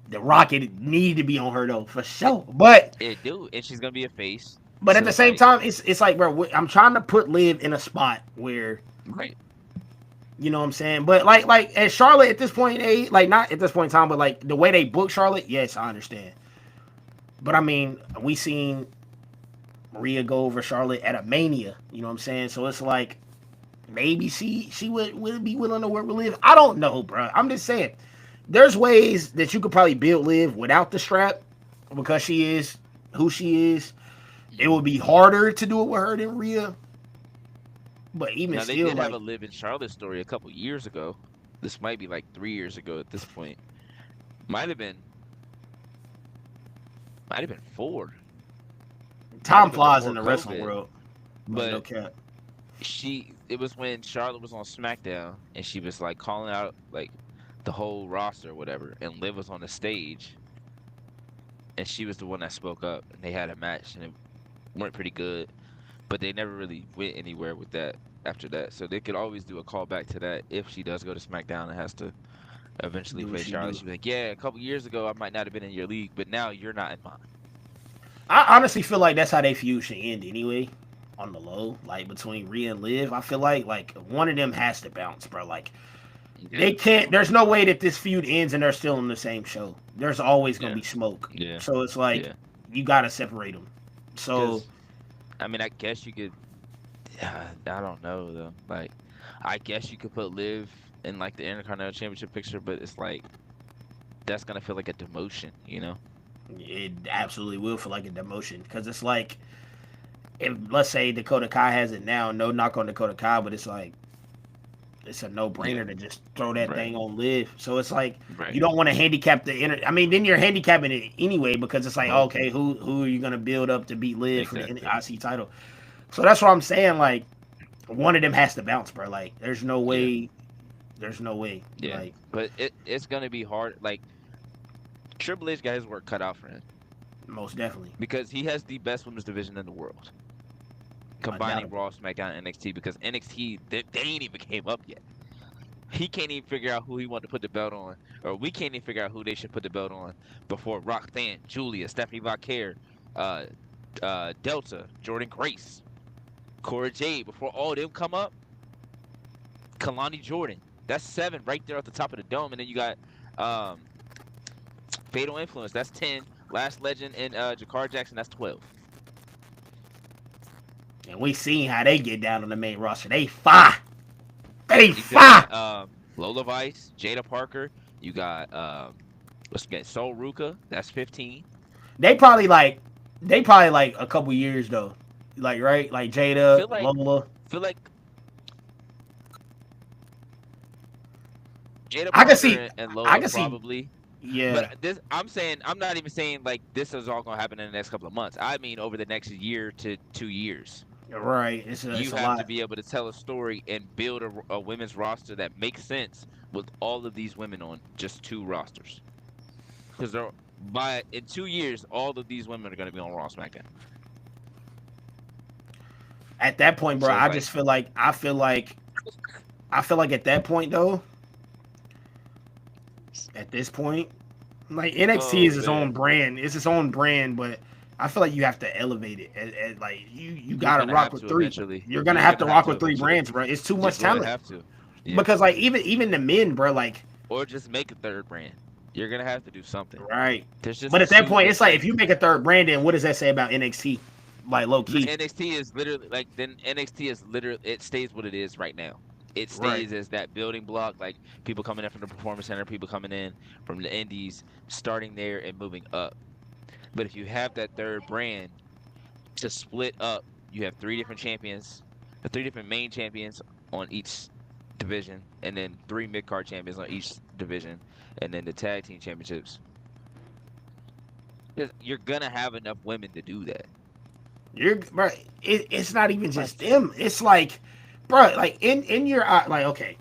The rocket need to be on her though, for sure. But it do, and she's gonna be a face. But at the same time, it's like, bro, I'm trying to put Liv in a spot where, right. You know what I'm saying? But like as Charlotte at this point, like not at this point in time, but like the way they book Charlotte, yes, I understand. But I mean, we seen Rhea go over Charlotte at a Mania. You know what I'm saying? So it's like maybe she would be willing to work with Liv. I don't know, bro. I'm just saying there's ways that you could probably build Liv without the strap because she is who she is. It would be harder to do it with her than Rhea. But even now, still, they did like, have a Liv in Charlotte story a couple years ago. This might be like 3 years ago at this point. Might have been 4. Time flies in the wrestling world. But no cap. It was when Charlotte was on SmackDown and she was like calling out like the whole roster or whatever, and Liv was on the stage, and she was the one that spoke up, and they had a match, and it went pretty good, but they never really went anywhere with that after that. So they could always do a callback to that if she does go to SmackDown and has to eventually face Charlotte. She'd be like, yeah, a couple years ago I might not have been in your league, but now you're not in mine. I honestly feel like that's how they feud should end anyway, on the low, like between Rhea and Liv. I feel like one of them has to bounce, bro. Like, they can't. There's no way that this feud ends and they're still in the same show. There's always gonna be smoke. Yeah. So it's like you gotta separate them. So, I mean, I guess you could. I don't know though. Like, I guess you could put Liv in like the Intercontinental Championship picture, but it's like that's gonna feel like a demotion, you know? It absolutely will feel like a demotion because it's like, if let's say Dakota Kai has it now, no knock on Dakota Kai, but it's like it's a no-brainer to just throw that thing on Liv. So it's like you don't want to handicap the I mean, then you're handicapping it anyway because it's like, okay, who are you gonna build up to beat Liv for the IC title? So that's what I'm saying. Like, one of them has to bounce, bro. Like, there's no way. There's no way. Yeah. Like, but it's gonna be hard. Like, Triple H got his work cut out for him. Most definitely. Because he has the best women's division in the world. Combining Raw, SmackDown, and NXT, because NXT, they ain't even came up yet. He can't even figure out who he wanted to put the belt on, or we can't even figure out who they should put the belt on before Roxanne, Julia, Stephanie Vaquer, Delta, Jordan Grace, Cora Jade. Before all them come up, Kalani Jordan. That's 7 right there at the top of the dome, and then you got Fatal Influence. That's 10. Last Legend and Jakar Jackson. That's 12. And we seen how they get down on the main roster. They fire. They fire. Lola Vice, Jada Parker. You got let's get Sol Ruka. That's 15. They probably like a couple years though. Like, right? Like Jada, Lola. Feel like Jada Parker I can see, and Lola I can probably. See. Yeah. But this, I'm not even saying like this is all gonna happen in the next couple of months. I mean over the next year to 2 years. Right. You It's a have to lot. be able to tell a story and build a women's roster that makes sense with all of these women on just two rosters. Because by in 2 years, all of these women are going to be on Raw SmackDown. At that point, bro, So it's I like, just I feel like at that point though, at this point, like NXT oh is its man, own brand. It's its own brand, but I feel like you have to elevate it. Like you you're gotta gonna rock have with to three. eventually. You're gonna You're have to gonna have rock to with three eventually. brands, bro. It's too You're much gonna talent. have to. Yeah. Because like even the men, bro, like Or just make a third brand. You're gonna have to do something. right. There's But just at that too point, it, it's like if you make a third brand, then what does that say about NXT? Like low then key. NXT is literally like then NXT is literally it stays what it is right now. It Right. stays as that building block, like people coming in from the performance center, people coming in from the indies, starting there and moving up. But if you have that third brand to split up, you have three different champions, three different main champions on each division, and then three mid card champions on each division, and then the tag team championships. 'Cause you're gonna have enough women to do that. You're bro. It's not even Like, just them. It's like, bro, like in your like okay,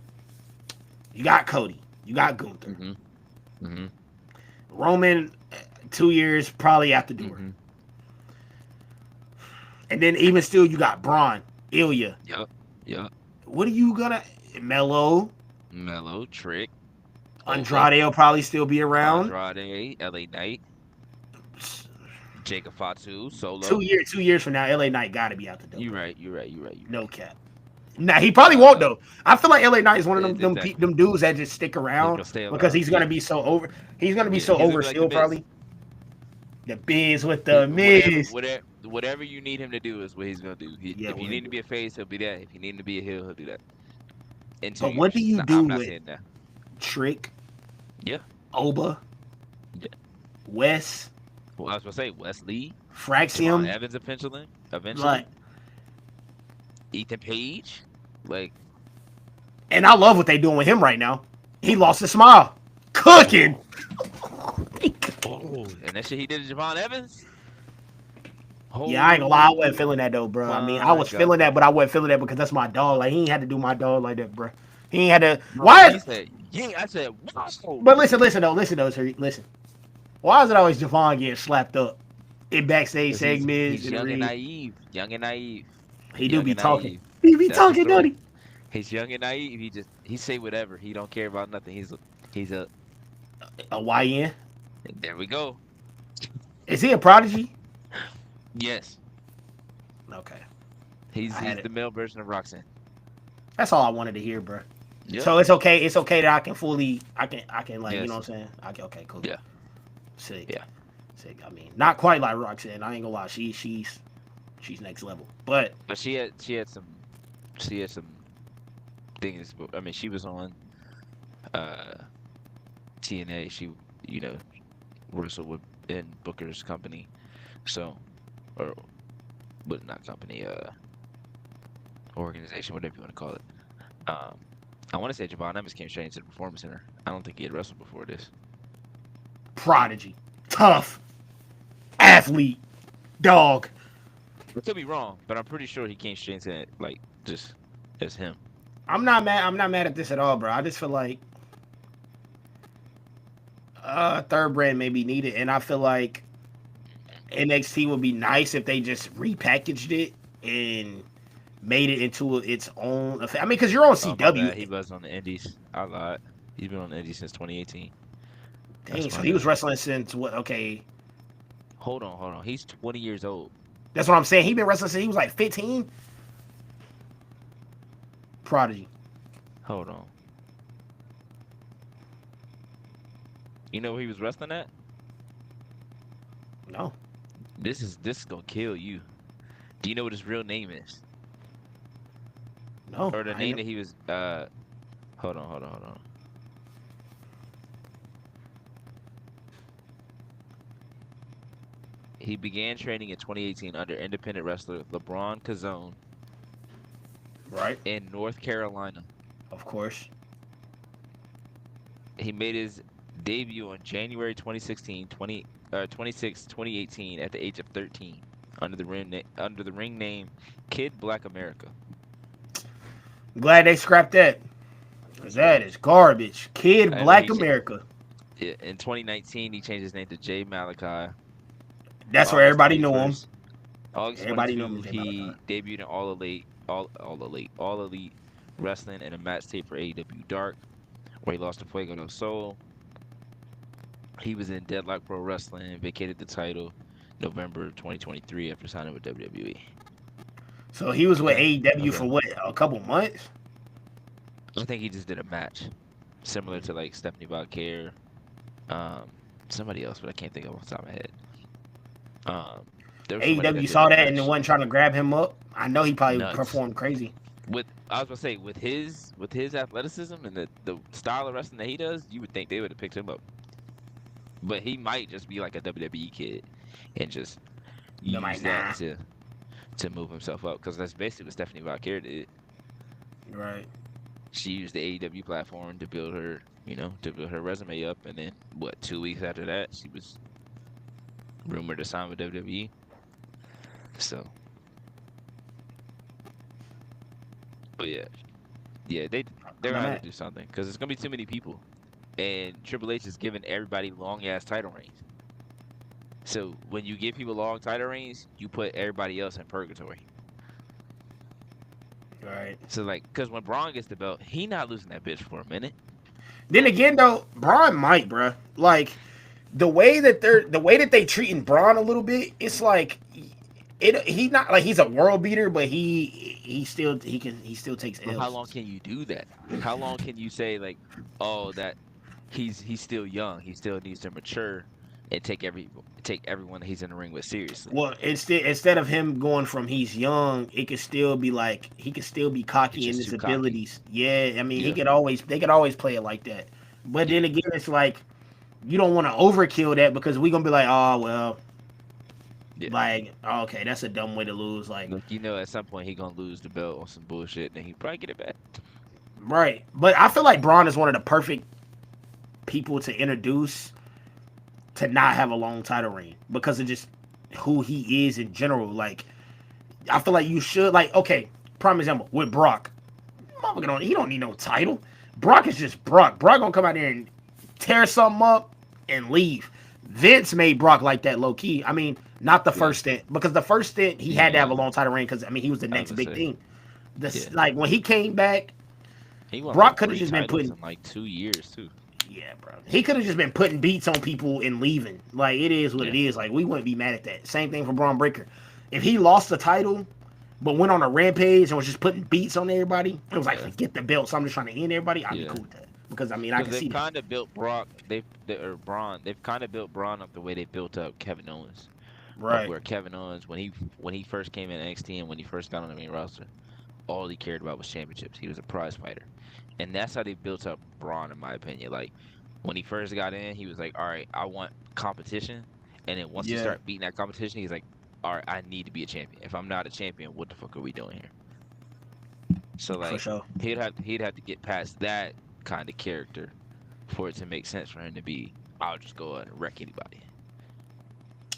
you got Cody, you got Gunther, mm-hmm, mm-hmm, Roman, 2 years probably out the door, mm-hmm. and then even still you got Braun, Ilya. Yup, yup. What are you gonna Mello? Mellow, Trick, Ola, Andrade will probably still be around. Andrade, LA Knight, Jacob Fatu, Two Solo. year, 2 years from now, LA Knight got to be out the door, You bro. right, you right, you right, you No right. cap. Nah, he probably won't though. I feel like LA Knight is one of Exactly. them dudes that just stick He's around gonna stay because around. he's gonna Yeah, be so over. He's gonna be yeah. so He's gonna be like the oversealed Miz. probably. The biz with the Miz. Whatever you need him to do is what he's gonna do. Yeah, If you we'll need to do. be a face, he'll be that. If you need him to be a heel, he'll do that. In two But what do years. you No, do I'm not with saying that. Trick, Yeah. Oba, Yeah. Wes, Well, I was gonna say Wesley, Javon Fraxium? Evans eventually, Like, Ethan Page, like and I love what they doing with him right now. He lost his smile. Cooking. and that shit he did to Javon Evans. Yeah, I ain't gonna lie, I wasn't Oh feeling that though, bro. I mean, I my was god, feeling that, but I wasn't feeling that because that's my dog. Like he ain't had to do my dog like that, bro. He ain't had to. bro! Why? He said, "Yeah." I said, "Wow." But listen though, sir, listen. Why is it always Javon getting slapped up in backstage Because segments he's in the young and ring? naive, young and naive, He do young be and talking. naive. He be That's the talking, don't story. he? He's young and naive. He say whatever. He don't care about nothing. He's a A YN? there we go. Is he a prodigy? Yes, Okay, I he's had the it. male version of Roxanne. That's all I wanted to hear, bro. Yep. So it's okay. It's okay that I can fully. I can like you know Yes. what I'm saying. I can, okay, cool. Yeah. Sick. Yeah. Sick. I mean, not quite like Roxanne. I ain't gonna lie. She's next level. But But she had some things. I mean, she was on uh TNA. She you know wrestled with in Booker's company. So or but not company. Organization, whatever you want to call it. Um, I want to say Javon Evans came straight into the performance center. I don't think he had wrestled before this. prodigy, tough, athlete, dog. I could be wrong, but I'm pretty sure he came straight into it, like just as him. I'm not mad. I'm not mad at this at all, bro. I just feel like third brand may be needed, and I feel like NXT would be nice if they just repackaged it and made it into its own. I mean, because you're on Oh my CW. bad, he was on the Indies. I lied. He's been on the Indies since 2018. Dang, That's so my he was bad. wrestling since what? Okay, Hold on. He's 20 years old. that's what I'm saying. He been wrestling since he was like 15. Prodigy. Hold on. You know where he was wrestling at? No, This is gonna kill you. Do you know what his real name is? no. Or the I name ain't that he was hold on. He began training in 2018 under independent wrestler LeBron Cazone right. in North Carolina. Of course. He made his debut on January 2016, 2018 at the age of 13. under the ring name Kid Black America. Glad they scrapped that. Cause that is garbage. Kid I know Black America. in 2019 he changed his name to Jay Malachi. That's where August everybody knew him. 21st, August Everybody knew him 22, as Jay Malachi. he debuted in All Elite Wrestling and a match tape for AEW Dark, where he lost to Fuego no Soul. He was in Deadlock Pro Wrestling, vacated the title November 2023 after signing with WWE. So he was with Okay. AEW for Okay. what, a couple months? I think he just did a match, similar to like Stephanie Valkyrie, somebody else, but I can't think of off the top of my head. There was somebody that AEW did a saw that and match. then wasn't trying to grab him up. I know he probably Nuts. performed crazy. I was gonna say with his athleticism and the style of wrestling that he does, you would think they would have picked him up. But he might just be like a WWE kid and just They're like, use nah. that to move himself up, because that's basically what Stephanie Valkyrie did. Right. She used the AEW platform to build her, to build her resume up, and then 2 weeks after that, she was rumored to sign with WWE. So, but yeah, they're gonna have to do something, because it's gonna be too many people, and Triple H is giving everybody long ass title reigns. So when you give people long title reigns, you put everybody else in purgatory. Right. So like, because when Braun gets the belt, he not losing that bitch for a minute. Then again, though, Braun might, bruh. Like the way that they treating Braun a little bit, it's like he not like he's a world beater, but he still takes But L's. how long can you do that? How long can you say like, oh, that he's still young, he still needs to mature and take everyone that he's in the ring with seriously? Well, instead of him going from he's young, it could still be like he could still be It's cocky in just his too cocky. abilities. Yeah, I mean Yeah. they could always play it like that. But then Yeah. again, it's like you don't want to overkill that because we gonna be like, oh well, Yeah. like okay, that's a dumb way to lose. Like Look, at some point he gonna lose the belt on some bullshit, and he probably get it back. right, but I feel like Braun is one of the perfect people to introduce to not have a long title reign because of just who he is in general. Like I feel like you should like okay, prime example with Brock. He don't need no title. Brock is just Brock. Brock gonna come out there and tear something up and leave. Vince made Brock like that low key. I mean, not the first stint because the first stint he had to have a long title reign because I mean he was the next big thing. Like when he came back, he won Brock like could have 3 just been titles putting in like 2 years too. yeah, bro. He could have just been putting beats on people and leaving. Like it is what it is. Like we wouldn't be mad at that. Same thing for Braun Breaker. If he lost the title, but went on a rampage and was just putting beats on everybody, it was like forget the belt. So I'm just trying to end everybody. I'd be cool with that because I mean I can see they've kind of built Brock. Braun. They've kind of built Braun up the way they built up Kevin Owens. right. Where Kevin Owens, when he first came in NXT and when he first got on the main roster, all he cared about was championships. He was a prize fighter. And that's how they built up Braun, in my opinion. Like, when he first got in, he was like, all right, I want competition. And then once he started beating that competition, he's like, all right, I need to be a champion. If I'm not a champion, what the fuck are we doing here? So, like, he'd have to get past that kind of character for it to make sense for him to be, I'll just go out and wreck anybody.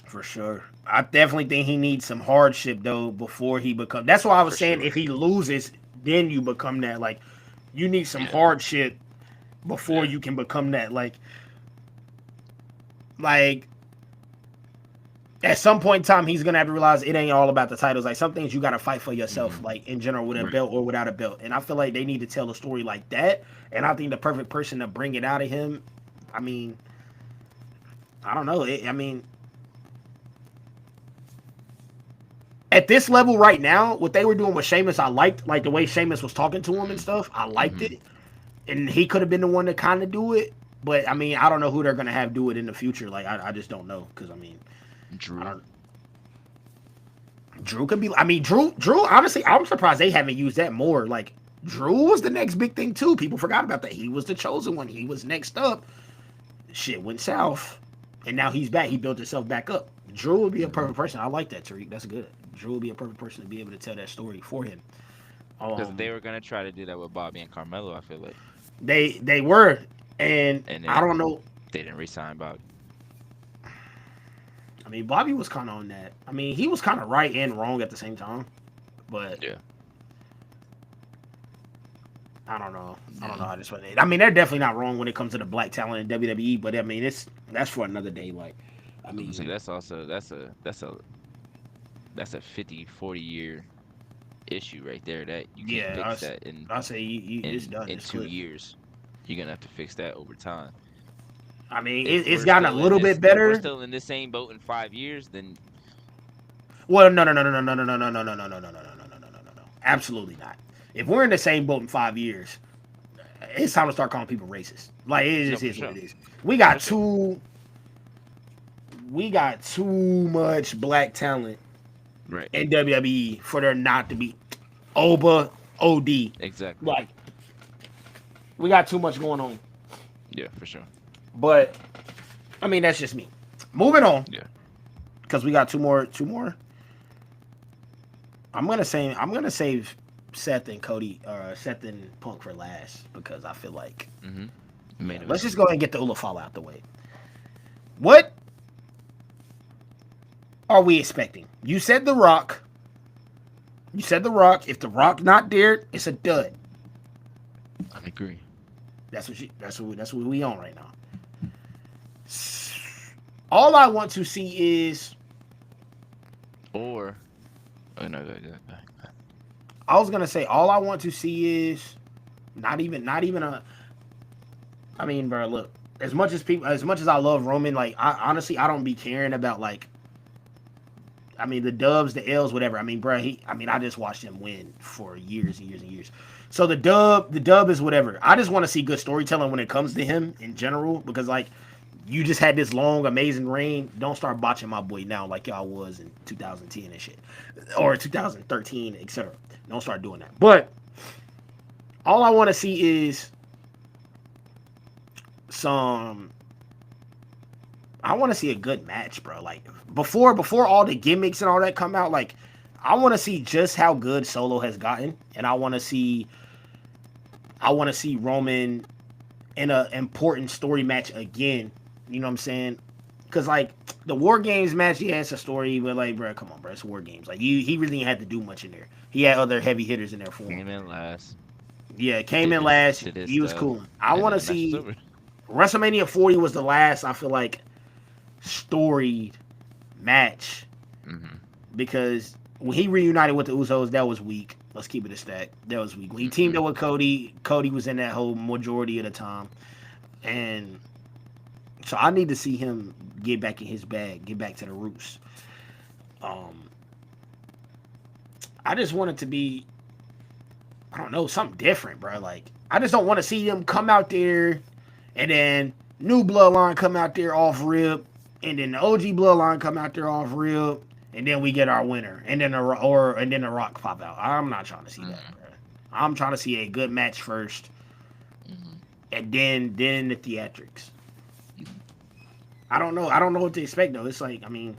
For sure. I definitely think he needs some hardship, though, before he become. That's why I was saying if he loses, then you become that. Like, you need some hardship before you can become that. Like, at some point in time, he's going to have to realize it ain't all about the titles. Like, some things you got to fight for yourself, like, in general, with a belt or without a belt. And I feel like they need to tell a story like that. And I think the perfect person to bring it out of him, I mean, I don't know. At this level right now, what they were doing with Sheamus, I liked like the way Sheamus was talking to him and stuff. I liked it, and he could have been the one to kind of do it. But I mean, I don't know who they're gonna have do it in the future. Like I just don't know because I mean, Drew could be. I mean, Drew. Honestly, I'm surprised they haven't used that more. Like Drew was the next big thing too. People forgot about that. He was the chosen one. He was next up. Shit went south, and now he's back. He built himself back up. Drew would be a perfect person. I like that, Tariq. That's good. Drew would be a perfect person to be able to tell that story for him. Because they were gonna try to do that with Bobby and Carmelo. I feel like they were, and I don't know. They didn't re-sign Bobby. I I mean, Bobby was kind of on that. I mean, he was kind of right and wrong at the same time. But Yeah. I don't know. I don't know how this one. I mean, they're definitely not wrong when it comes to the black talent in WWE. But I mean, that's for another day. Like, I I'm mean, saying that's a 50, 40 year issue right there that you can't yeah, fix that I say it's done. in It's two clipped. years. You're gonna have to fix that over time. I mean, If it's we're gotten a still in little bit this, if we're better. still in the same boat in 5 years, then Well, no. Absolutely not. If we're in the same boat in 5 years, it's time to start calling people racist. Like it no, just for is what sure, it is. We got for sure. too we got too much black talent Right, in WWE for there not to be Oba OD. exactly. Like we got too much going on. Yeah, for sure. But I mean that's just me. Moving on Yeah. because we got two more. I'm gonna save Seth and Cody or Seth and Punk for last because I feel like Main let's event. just go ahead and get the Ula fall out the way. What are we expecting? You said The Rock. You said The Rock. If The Rock not there, it's a dud. I agree. That's what we on right now. All I want to see is Or, oh no, I was gonna say all I want to see is not even a. I mean, bro, look. As much as I love Roman, like honestly, I don't be caring about like. I mean, the dubs, the L's, whatever. I mean, bro, I just watched him win for years and years and years. So the dub is whatever. I just want to see good storytelling when it comes to him in general because like you just had this long, amazing reign. Don't start botching my boy now like y'all was in 2010 and shit, or 2013, etc. Don't start doing that. But all I want to see is some. I want to see a good match, bro. Like before all the gimmicks and all that come out, like I want to see just how good Solo has gotten, and I want to see Roman in a important story match again. You know what I'm saying? Because like the War Games match, yeah, it's a story, but like, bro, come on, bro, it's War Games. Like he really didn't have to do much in there. He had other heavy hitters in there for him. came in last. Yeah, came in last. Did his He was stuff, cool. I and want then to the match was see over. WrestleMania 40 was the last. I feel like storied match because when he reunited with the Usos, that was weak. Let's keep it a stack. That was weak. When he teamed up with Cody, Cody was in that whole majority of the time, and so I need to see him get back in his bag, get back to the roots. I just want it to be, I don't know, something different, bro. Like I just don't want to see them come out there and then new bloodline come out there off rip, and then the OG bloodline come out there off rip, and then we get our winner, and then the Rock pop out. I'm not trying to see that, bro. I'm trying to see a good match first, and then the theatrics. I don't know what to expect though. It's like, I mean,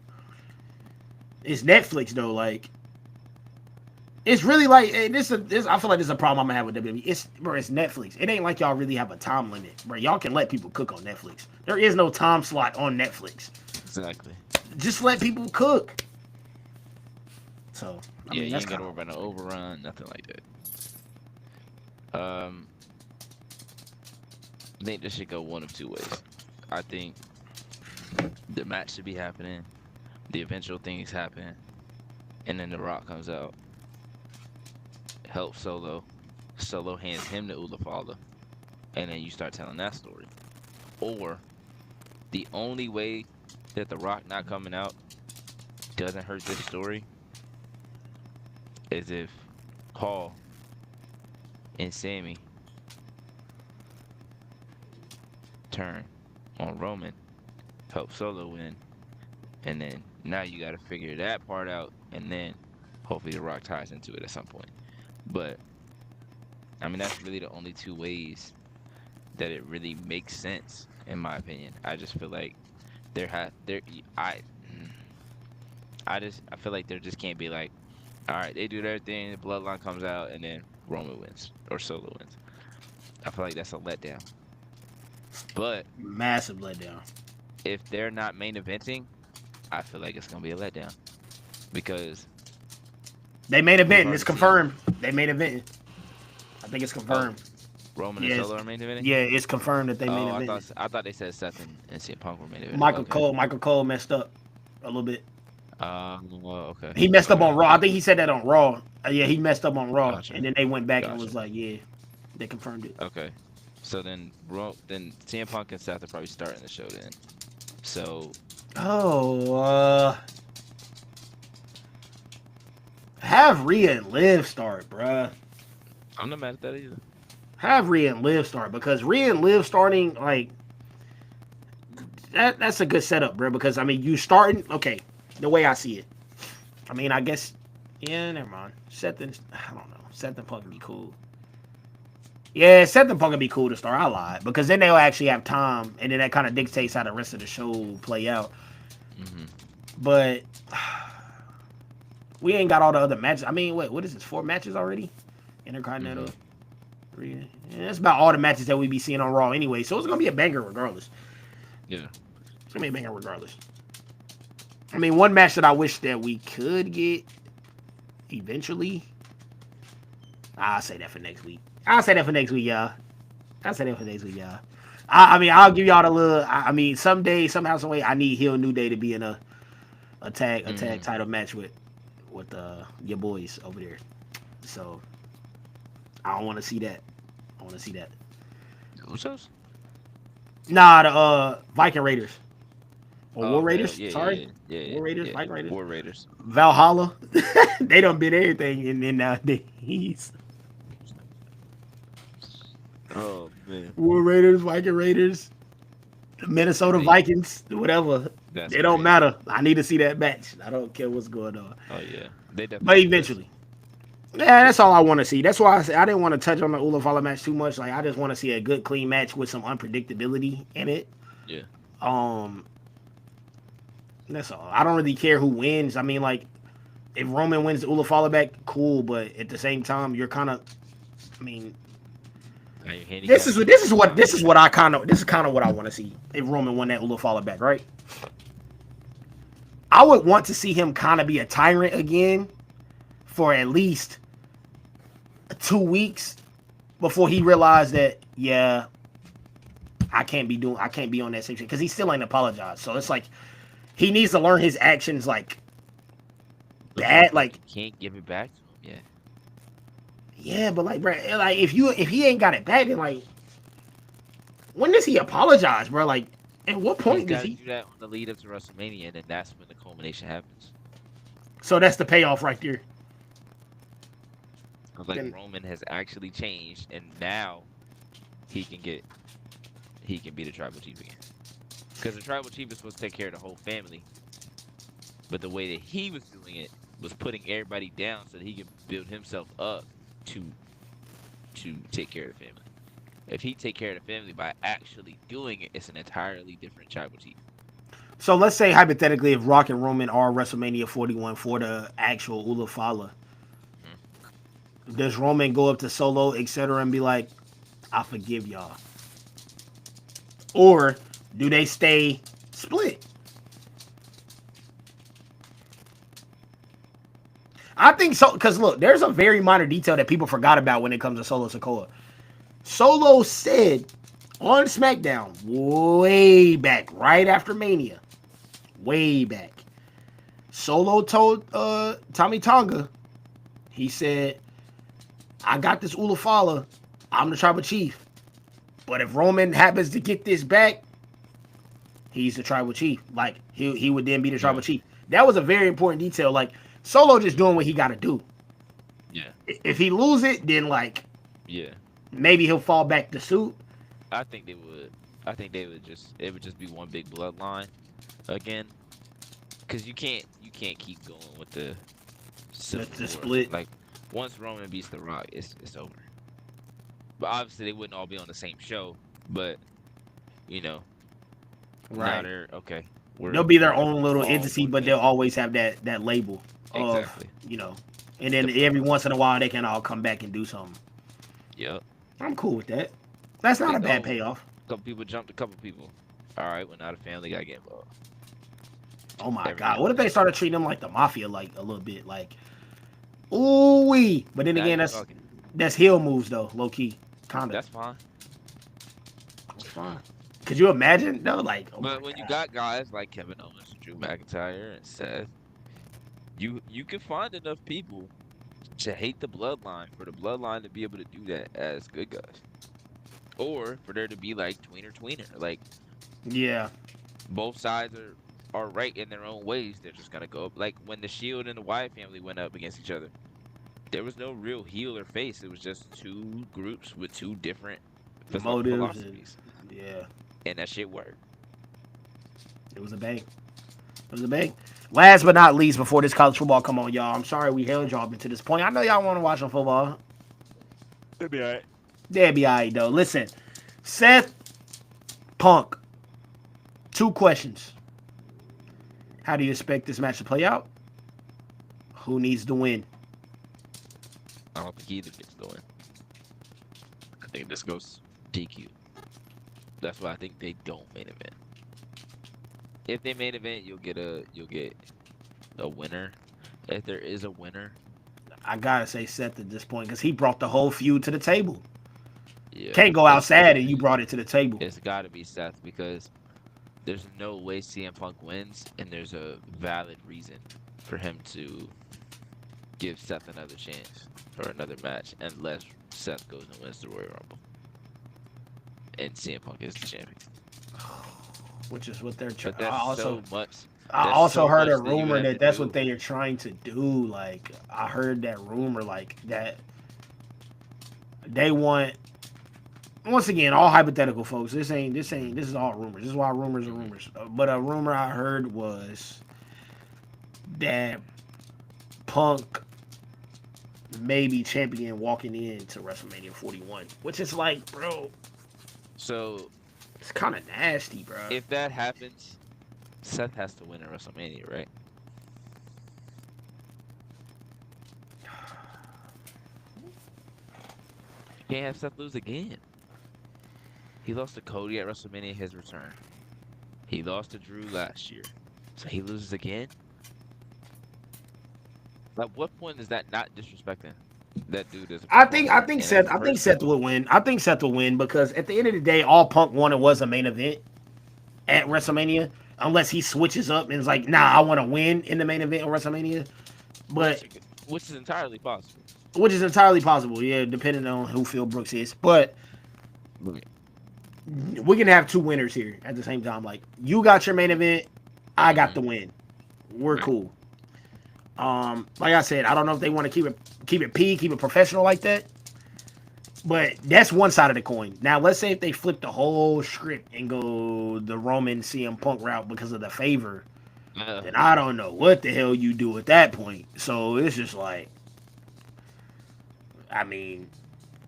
it's Netflix though. Like, it's really like this. I feel like this is a problem I'm gonna have with WWE. It's Netflix. It ain't like y'all really have a time limit, bro. Y'all can let people cook on Netflix. There is no time slot on Netflix. Exactly. Just let people cook. So I Yeah, mean, you that's ain't got to kind worry about no overrun, nothing like that. I think this should go one of two ways. I think the match should be happening, the eventual things happen, and then The Rock comes out, helps Solo. Solo hands him the Ulafala, and then you start telling that story. Or the only way that The Rock not coming out doesn't hurt this story is if Paul and Sammy turn on Roman, help Solo win, and then now you got to figure that part out, and then hopefully The Rock ties into it at some point. But I mean, that's really the only two ways that it really makes sense, in my opinion. I just feel like I feel like there just can't be like, all right, they do their thing, the bloodline comes out, and then Roman wins or Solo wins. I feel like that's a letdown. But massive letdown. if they're not main eventing, I feel like it's gonna be a letdown because They main we've event. It's already seen. confirmed. They main event. I think it's Oh, confirmed. Roman and Yeah, Solo are main eventing. yeah, it's confirmed that they main Oh, event. I thought they said Seth and CM Punk were main eventing. Michael Okay. Cole. Michael Cole messed up a little bit. Well, okay. He messed up Okay. on Raw. I think he said that on Raw. Yeah, he messed up on Raw, Gotcha. and then they went back and Gotcha. was like, yeah, they confirmed it. Okay. So then CM Punk and Seth are probably starting the show then. So Oh, have Rhea and Liv start, bruh. I'm not mad at that either. Have Rhea and Liv start because Rhea and Liv starting like that's a good setup, bro. Because I mean, you starting okay. The way I see it, I mean, I guess yeah. Never mind. Seth and I don't know. Seth and Punk would be cool. Yeah, Seth and Punk would be cool to start. I lied because then they'll actually have time, and then that kind of dictates how the rest of the show will play out. Mm-hmm. But we ain't got all the other matches. I mean, what is this? 4 matches already? Intercontinental. Mm-hmm. 3. Yeah, that's about all the matches that we be seeing on Raw anyway. So it's gonna be a banger regardless. Yeah. It's gonna be a banger regardless. I mean, one match that I wish that we could get eventually. I'll say that for next week. Y'all. I mean, I'll give y'all the little. I mean, someday, somehow, some way, I need Hill New Day to be in a tag title match with your boys over there. So I don't want to see that. Usos? Nah, the Viking Raiders. Or War Raiders. Yeah, Sorry. Yeah, War Raiders, yeah. Viking Raiders. War Raiders. Valhalla. They done been everything in nowadays. Oh man. War Raiders, Viking Raiders, Minnesota Vikings, whatever. That's It don't crazy. matter. I need to see that match. I don't care what's going on. Oh yeah. They definitely. But eventually. Yeah, that's all I want to see. That's why I said I didn't want to touch on the Ulafala match too much. Like I just want to see a good, clean match with some unpredictability in it. Yeah. That's all. I don't really care who wins. I mean, like, if Roman wins the Ulafala back, cool. But at the same time, you're kind of. I mean, this is what I kind of what I want to see if Roman won that Ulafala back, right? I would want to see him kind of be a tyrant again for at least 2 weeks before he realized that, yeah, I can't be on that same shit because he still ain't apologized. So it's like he needs to learn his actions like bad, like can't give it back to him. Yeah. Yeah, but like, bro, like if he ain't got it back, then like, when does he apologize, bro? Like, at what point does he do that on the lead up to WrestleMania, and then that's when the culmination happens? So that's the payoff right there. Like Roman has actually changed, and now he can be the tribal chief again. Because the tribal chief is supposed to take care of the whole family, but the way that he was doing it was putting everybody down so that he could build himself up to take care of the family. If he take care of the family by actually doing it, it's an entirely different tribal chief. So let's say hypothetically, if Rock and Roman are WrestleMania 41 for the actual Ulafala, does Roman go up to Solo, etc., and be like, "I forgive y'all," or do they stay split? I think so, because look, there's a very minor detail that people forgot about when it comes to Solo Sikoa. Solo said on SmackDown way back, right after Mania, way back, Solo told Tommy Tonga, he said, I got this Ulafala, I'm the tribal chief, but if Roman happens to get this back, he's the tribal chief. Like, he would then be the tribal chief. That was a very important detail. Like, Solo just doing what he got to do. Yeah. If he lose it, then like, yeah, maybe he'll fall back to suit. I think they would. It would just be one big bloodline again. Because you can't keep going with the split. Like once Roman beats The Rock, it's over. But obviously they wouldn't all be on the same show. But you know, right? Now they're okay. They'll be their own little entity, but they'll always have that label of, you know, and then every once in a while they can all come back and do something. Yep. I'm cool with that. That's not a bad payoff. A couple people jumped a couple people. All right, well now the family gotta get involved. Oh my every god, now what and if they then. started treating them like the mafia, like a little bit, like ooh wee? But then Now again, you're talking. that's heel moves though, low key, kinda. That's fine. That's fine. Could you imagine though? Like, oh my But when you god. got guys like Kevin Owens, Drew McIntyre, and Seth, you can find enough people to hate the bloodline for the bloodline to be able to do that as good guys, or for there to be like tweener. Like Yeah. both sides are right in their own ways. They're just gonna go up. Like when the Shield and the Wyatt family went up against each other, there was no real heel or face. It was just two groups with two different Motives and philosophies, yeah, and that shit worked. it was a bang. It was a bang. Last but not least, before this college football come on, y'all. I'm sorry we held y'all up to this point. I know y'all want to watch some football. It'll be alright. They'll be alright though. Listen, Seth Punk. 2 questions. How do you expect this match to play out? Who needs to win? I don't think either gets the win. I think this goes DQ. That's why I think they don't main event. If they main event, you'll get a winner. If there is a winner, I gotta say Seth at this point because he brought the whole feud to the table. yeah, Can't go outside and you brought it to the table. it's got to be Seth because there's no way CM Punk wins, and there's a valid reason for him to give Seth another chance for another match, unless Seth goes and wins the Royal Rumble, and CM Punk is the champion. Which is what they're trying. But that's so much. I There's also so heard a much that you rumor have that to that's do. what they are trying to do. Like I heard that rumor, like that they want. Once again, all hypothetical, folks. This is all rumors. This is why rumors are rumors. But a rumor I heard was that Punk may be champion walking into WrestleMania 41, which is like, bro, So it's kind of nasty, bro. if that happens, Seth has to win at WrestleMania, right? You can't have Seth lose again. He lost to Cody at WrestleMania, his return. He lost to Drew last year. So he loses again? At what point is that not disrespecting that dude as a I performer think and as Seth a I think person? Seth will win. I think Seth will win because at the end of the day, all Punk wanted was a main event at WrestleMania. Unless he switches up and is like, nah, I want to win in the main event of WrestleMania. But Which is entirely possible. which is entirely possible, yeah, depending on who Phil Brooks is. But we can have 2 winners here at the same time. Like you got your main event, I got the win. We're Right. cool. Like I said, I don't know if they want to keep it professional like that. But that's one side of the coin. Now let's say if they flip the whole script and go the Roman CM Punk route because of the favor, then I don't know what the hell you do at that point. So it's just like, I mean,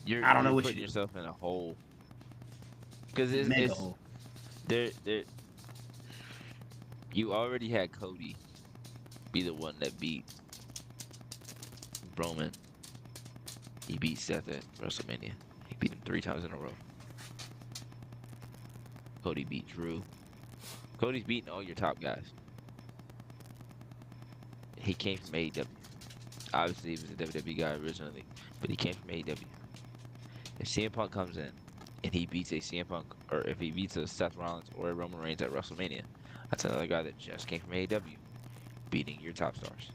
I don't know what putting you yourself in a hole. Because mega it's hole. there. You already had Cody be the one that beat Roman. He beat Seth at WrestleMania. He beat him 3 times in a row. Cody beat Drew. Cody's beating all your top guys. He came from AEW. Obviously, he was a WWE guy originally, but he came from AEW. If CM Punk comes in and he beats a CM Punk, or if he beats a Seth Rollins or a Roman Reigns at WrestleMania, that's another guy that just came from AEW, beating your top stars.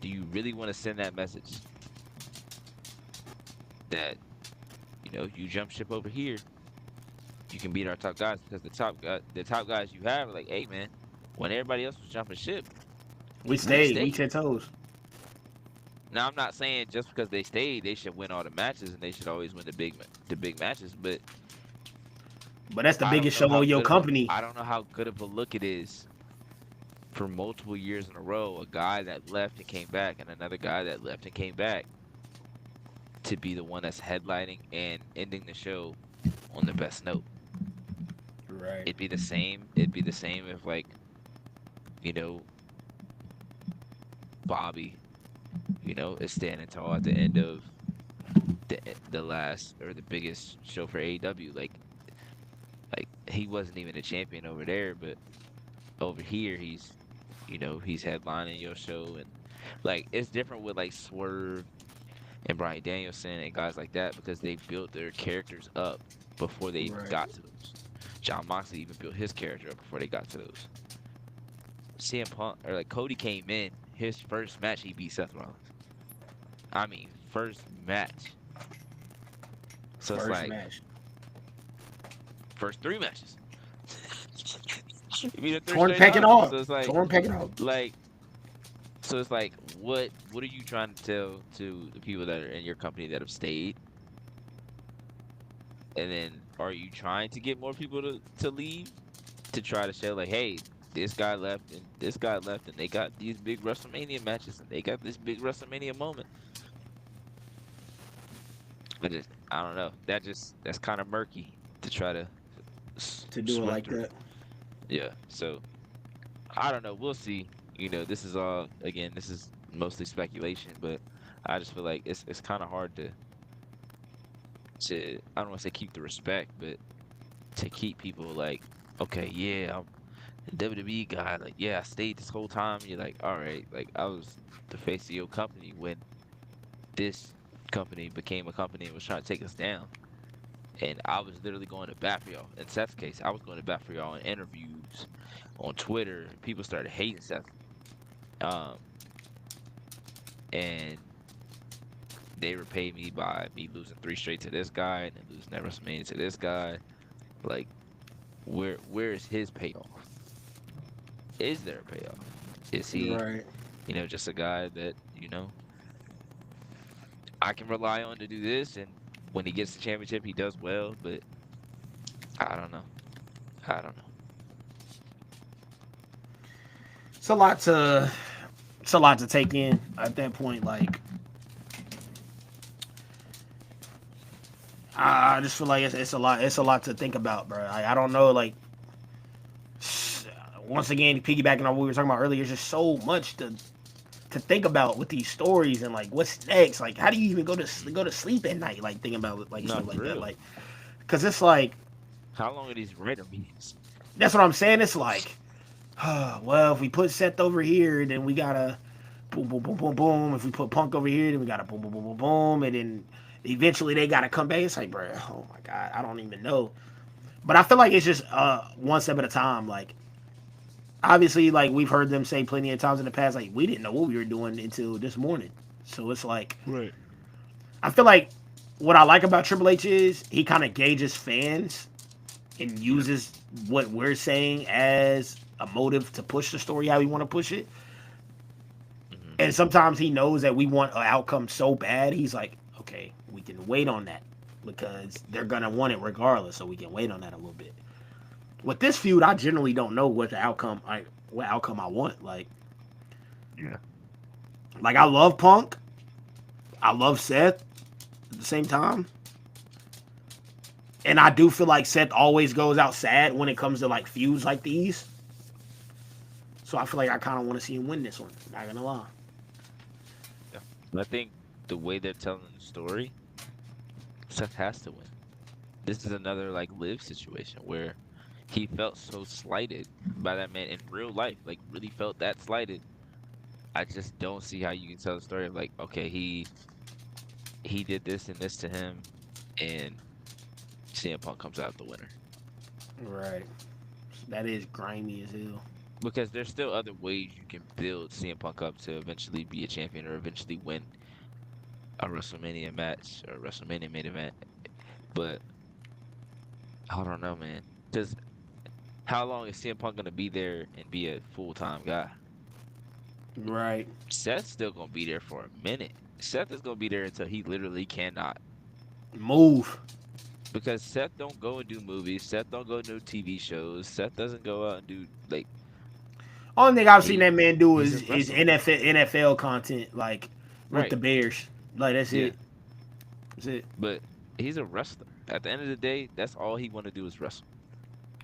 Do you really want to send that message that, you jump ship over here, you can beat our top guys because the top guys you have are like, hey man, when everybody else was jumping ship, We stayed. We 10 toes. Now I'm not saying just because they stayed, they should win all the matches and they should always win the big matches, but that's the biggest show of your company. I don't know how good of a look it is for multiple years in a row, a guy that left and came back and another guy that left and came back to be the one that's headlining and ending the show on the best note. Right. It'd be the same if Bobby, is standing tall at the end of the last or the biggest show for AEW. Like he wasn't even a champion over there, but over here he's headlining your show, and like it's different with like Swerve and Bryan Danielson and guys like that because they built their characters up before they even Right. got to those. John Moxley even built his character up before they got to those. CM Punk or like Cody came in his first match he beat Seth Rollins. I mean first match. So it's First like match. first three matches. You beat it three Torn straight pecking times. off. So it's like Torn pecking off. like so it's like what are you trying to tell to the people that are in your company that have stayed? And then are you trying to get more people to leave to try to show like, hey, this guy left and this guy left and they got these big WrestleMania matches and they got this big WrestleMania moment. I don't know. That's kind of murky to try to Do it swim like through. that. Yeah. So I don't know. We'll see. This is all again. This is mostly speculation, but I just feel like it's kind of hard to I don't want to say keep the respect, but to keep people like, okay, yeah, I'm a WWE guy. Like, yeah, I stayed this whole time. You're like, all right, like I was the face of your company when this company became a company and was trying to take us down. And I was literally going to bat for y'all. In Seth's case, I was going to bat for y'all in interviews, on Twitter. People started hating Seth. And they repaid me by me losing 3 straight to this guy and then losing at WrestleMania to this guy. Like, where is his payoff? Is there a payoff? Is he, Right. just a guy that, I can rely on to do this, and when he gets the championship, he does well, but I don't know. I don't know. It's a lot to take in at that point. Like, I just feel like it's a lot. It's a lot to think about, bro. I don't know. Like, once again, piggybacking on what we were talking about earlier, there's just so much to think about with these stories and like what's next. Like, how do you even go to sleep at night? Like thinking about like stuff like that. Like, because it's like, how long are these Reddit meetings? That's what I'm saying. It's like, well, if we put Seth over here, then we gotta boom, boom, boom, boom, boom. If we put Punk over here, then we gotta boom, boom, boom, boom, boom. And then eventually they gotta come back. It's like, bro, oh my God, I don't even know. But I feel like it's just one step at a time. Like, obviously, like we've heard them say plenty of times in the past, like we didn't know what we were doing until this morning. So it's like, right. I feel like what I like about Triple H is he kind of gauges fans and uses what we're saying as a motive to push the story how we want to push it. Mm-hmm. And sometimes he knows that we want an outcome so bad, he's like, okay, we can wait on that because they're going to want it regardless, so we can wait on that a little bit. With this feud, I generally don't know what outcome I want. Like, yeah. Like, I love Punk. I love Seth at the same time. And I do feel like Seth always goes out sad when it comes to like feuds like these. So I feel like I kind of want to see him win this one. Not gonna lie. Yeah. I think the way they're telling the story, Seth has to win. This is another like Liv situation where he felt so slighted by that man in real life, like really felt that slighted. I just don't see how you can tell the story of like, okay, he did this and this to him, and CM Punk comes out the winner. Right. That is grimy as hell. Because there's still other ways you can build CM Punk up to eventually be a champion or eventually win a WrestleMania match or a WrestleMania main event. But I don't know, man. Because how long is CM Punk gonna be there and be a full-time guy? Right. Seth's still gonna be there for a minute. Seth is gonna be there until he literally cannot move. Because Seth don't go and do movies. Seth don't go do TV shows. Seth doesn't go out and do like. Only thing I've seen that man do is wrestler. NFL content, like with the Bears. Like that's it. That's it. But he's a wrestler. At the end of the day, that's all he want to do is wrestle.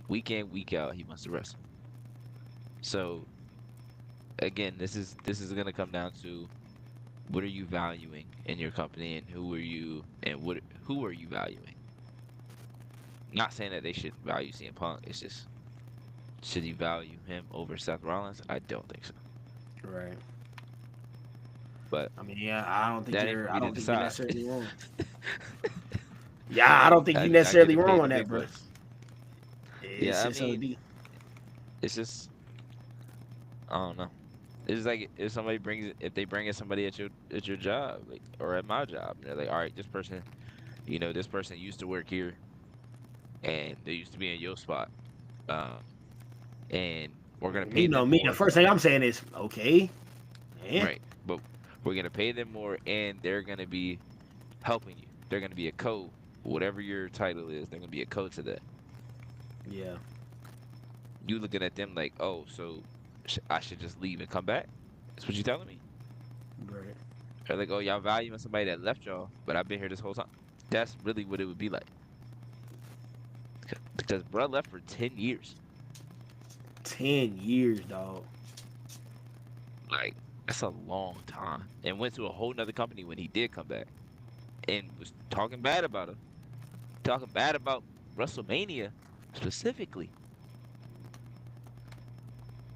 Week in, week out, he wants to wrestle. So again, this is gonna come down to what are you valuing in your company and who are you valuing? Not saying that they shouldn't value CM Punk. It's just should he value him over Seth Rollins? I don't think so. Right. But I mean, yeah, I don't think that ain't for you're. I me to don't think you're decide. necessarily wrong. Yeah, I don't think you're I get necessarily to pay wrong the on that, big bro. bucks. It's Yeah, I just mean, OD. it's just I don't know. It's like if somebody brings if they bring in somebody at your job like, or at my job, they're like, all right, this person, this person used to work here and they used to be in your spot, um, and we're gonna pay You know them me. The more, first thing I'm saying is, okay, man. right? But we're gonna pay them more, and they're gonna be helping you. They're gonna be a co, whatever your title is. They're gonna be a co to that. Yeah. You looking at them like, oh, so I should just leave and come back? That's what you telling me? Right. They're like, oh, y'all valuing somebody that left y'all, but I've been here this whole time. That's really what it would be like. Because bro left for 10 years. 10 years, dog. Like, that's a long time. And went to a whole nother company when he did come back. And was talking bad about him. Talking bad about WrestleMania specifically.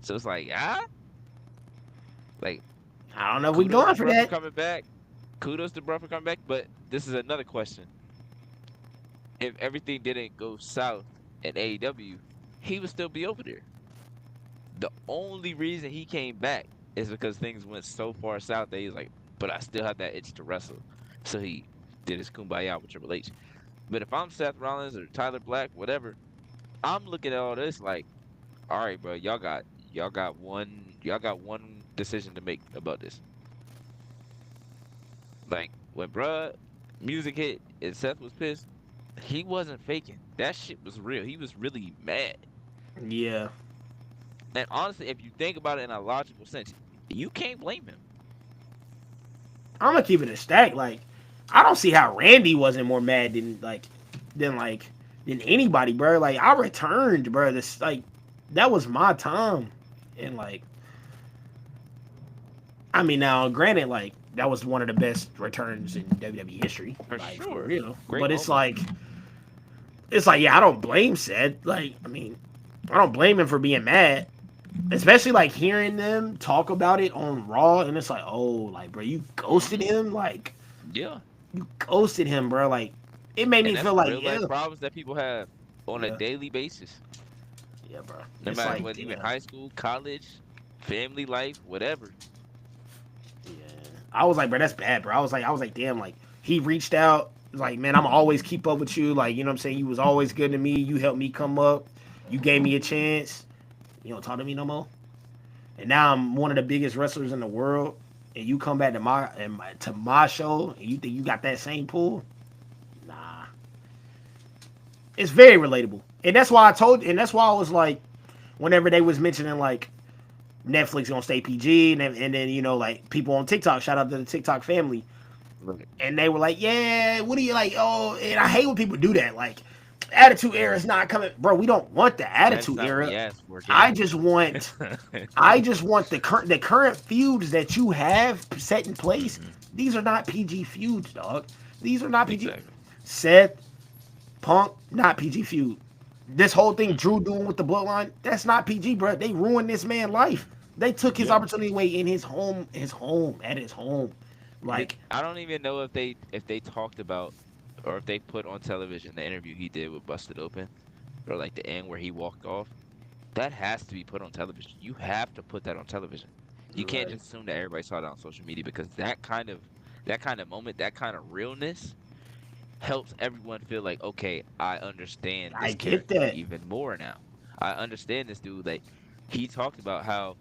So it's like, Like, I don't know if we kudos going to for bro for that. coming back. Kudos to bro for coming back. But this is another question. If everything didn't go south in AEW, he would still be over there. The only reason he came back is because things went so far south that he's like, but I still have that itch to wrestle. So he did his kumbaya with Triple H. But if I'm Seth Rollins or Tyler Black, whatever, I'm looking at all this like, all right, bro, y'all got one decision to make about this. Like when bruh music hit and Seth was pissed, he wasn't faking. That shit was real. He was really mad. Yeah. And honestly, if you think about it in a logical sense, you can't blame him. I'm gonna keep it a stack. Like, I don't see how Randy wasn't more mad than anybody, bro. Like, I returned, bro. This like that was my time, and like, I mean, now granted, like that was one of the best returns in WWE history, For like for sure. real. Great But it's moment. like, yeah, I don't blame Seth. Like, I mean, I don't blame him for being mad. Especially like hearing them talk about it on Raw, and it's like, oh, like, bro, you ghosted Hmm. him, like, Yeah. you ghosted him, bro. Like, it made And me that's feel like, real life yeah, problems that people have on a yeah, daily basis. yeah, bro. No It's matter like, whether you in damn, high school, college, family life, whatever. yeah. I was like, bro, that's bad, bro. I was like, damn, like he reached out, like, man, I'm always keep up with you, like, you know what I'm saying? You was always good to me. You helped me come up. You gave me a chance. You don't talk to me no more. And now I'm one of the biggest wrestlers in the world. And you come back to my show, and you think you got that same pull? Nah, it's very relatable, and that's why I was like, whenever they was mentioning like Netflix gonna stay PG, and then like people on TikTok, shout out to the TikTok family, Right. and they were like, yeah, what do you like? Oh, and I hate when people do that. Like, Attitude Era is not coming, bro. We don't want the That's Attitude not what Era. he asked for, I gang. just want the current feuds that you have set in place. Hmm. These are not PG feuds, dog. These are not PG. Exactly. Seth, Punk, not PG feud. This whole thing Hmm. Drew doing with the bloodline, that's not PG, bro. They ruined this man's life. They took his Yeah. opportunity away in his home. Like, I don't even know if they talked about or if they put on television the interview he did with Busted Open or like the end where he walked off. That has to be put on television. You have to put that on television. You can't right. just assume that everybody saw that on social media because that kind of moment, that kind of realness helps everyone feel like, okay, I understand I this get character that. even more now. I understand this dude. Like he talked about how,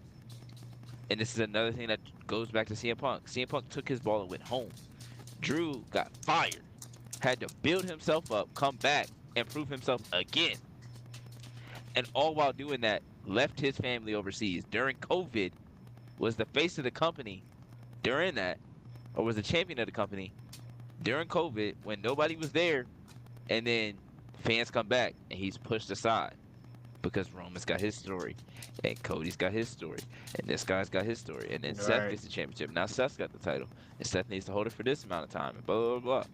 and this is another thing that goes back to CM Punk. CM Punk took his ball and went home. Drew got fired, had to build himself up, come back, and prove himself again. And all while doing that, left his family overseas. During COVID, was the face of the company during that, or was the champion of the company during COVID when nobody was there, and then fans come back and he's pushed aside because Roman's got his story, and Cody's got his story, and this guy's got his story, and then Seth Right. gets the championship. Now Seth's got the title, and Seth needs to hold it for this amount of time, and blah blah blah.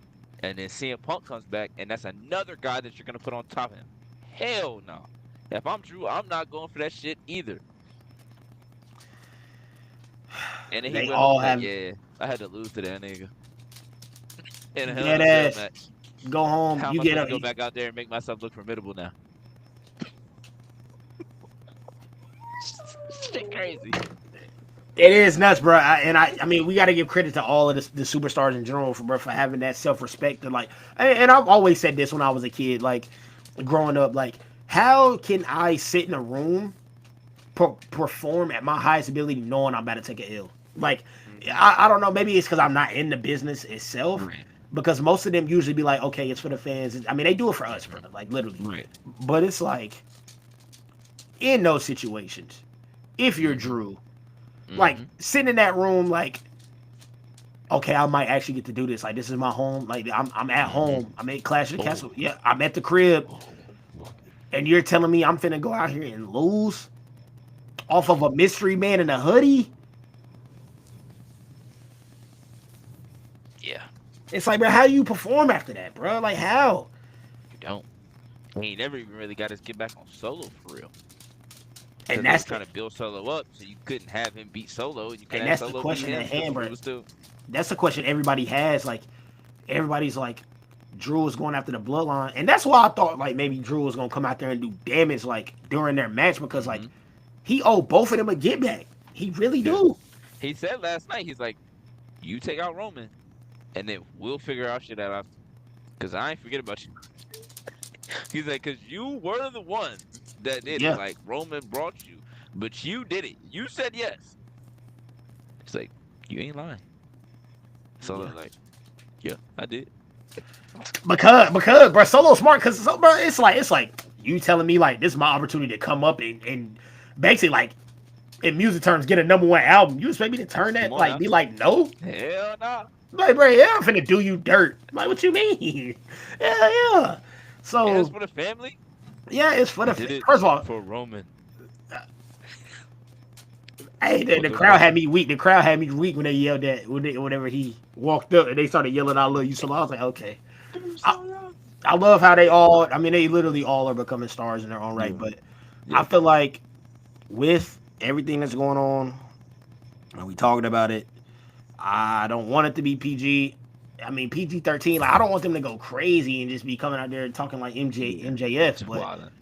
And then CM Punk comes back, and that's another guy that you're gonna put on top of him. Hell no. If I'm Drew, I'm not going for that shit either. And then he They went home all like, have yeah, I had to lose to that nigga in a Hell in dead a Cell ass. match. Go home. How You am I get supposed to a. go back out there and make myself look formidable now? Shit crazy. It is nuts, bro. I mean, we got to give credit to all of the superstars in general for having that self respect and like. And I've always said this when I was a kid, like growing up, like how can I sit in a room, perform at my highest ability, knowing I'm about to take an L? Like, Hmm. I don't know. Maybe it's because I'm not in the business itself. Right. Because most of them usually be like, okay, it's for the fans. I mean, they do it for us, bro. Like literally. Right. But it's like in those situations, if you're Hmm. Drew, like Hmm. sitting in that room, like okay, I might actually get to do this. Like this is my home. Like I'm at Hmm. home. I'm at Clash of the Oh. Castle. Yeah, I'm at the crib, and you're telling me I'm finna go out here and lose off of a mystery man in a hoodie? Yeah. It's like, bro, how do you perform after that, bro? Like how? You don't. He never even really got his get back on Solo for real. And Because they was that's the trying to build Solo up, so you couldn't have him beat Solo, and you could and have that's the Solo beat question him at because hand, Drew bro. was still. That's the question everybody has. Like everybody's like, Drew was going after the bloodline, and that's why I thought like maybe Drew was gonna come out there and do damage like during their match because like Hmm. he owed both of them a get back. He really Yeah. do. He said last night, he's like, you take out Roman, and then we'll figure out shit out after. Because I ain't forget about you. He's like, because you were the ones that did it. Yeah, Like, Roman brought you, but you did it. You said yes. It's like, you ain't lying. So yeah. they're like, yeah, I did. Because bro, Solo smart because bro, it's like you telling me like this is my opportunity to come up and basically like in music terms get a #1 album. You expect me to turn Come that on like now. be like no? Hell nah. Like bro, yeah, I'm finna do you dirt. Like what you mean? Yeah, yeah. And it's So for the family. yeah, it's for I the did it first of all. for Roman. Hey, For the the crowd had Roman. me weak. The crowd had me weak when they yelled at whenever he walked up and they started yelling, "I love you so much." I was like, okay. I, I love how they all. I mean, they literally all are becoming stars in their own right. Yeah. But I Yeah. feel like with everything that's going on, and we talking about it, I don't want it to be PG. I mean PG-13. Like I don't want them to go crazy and just be coming out there talking like Yeah. MJF. Just But wildin'.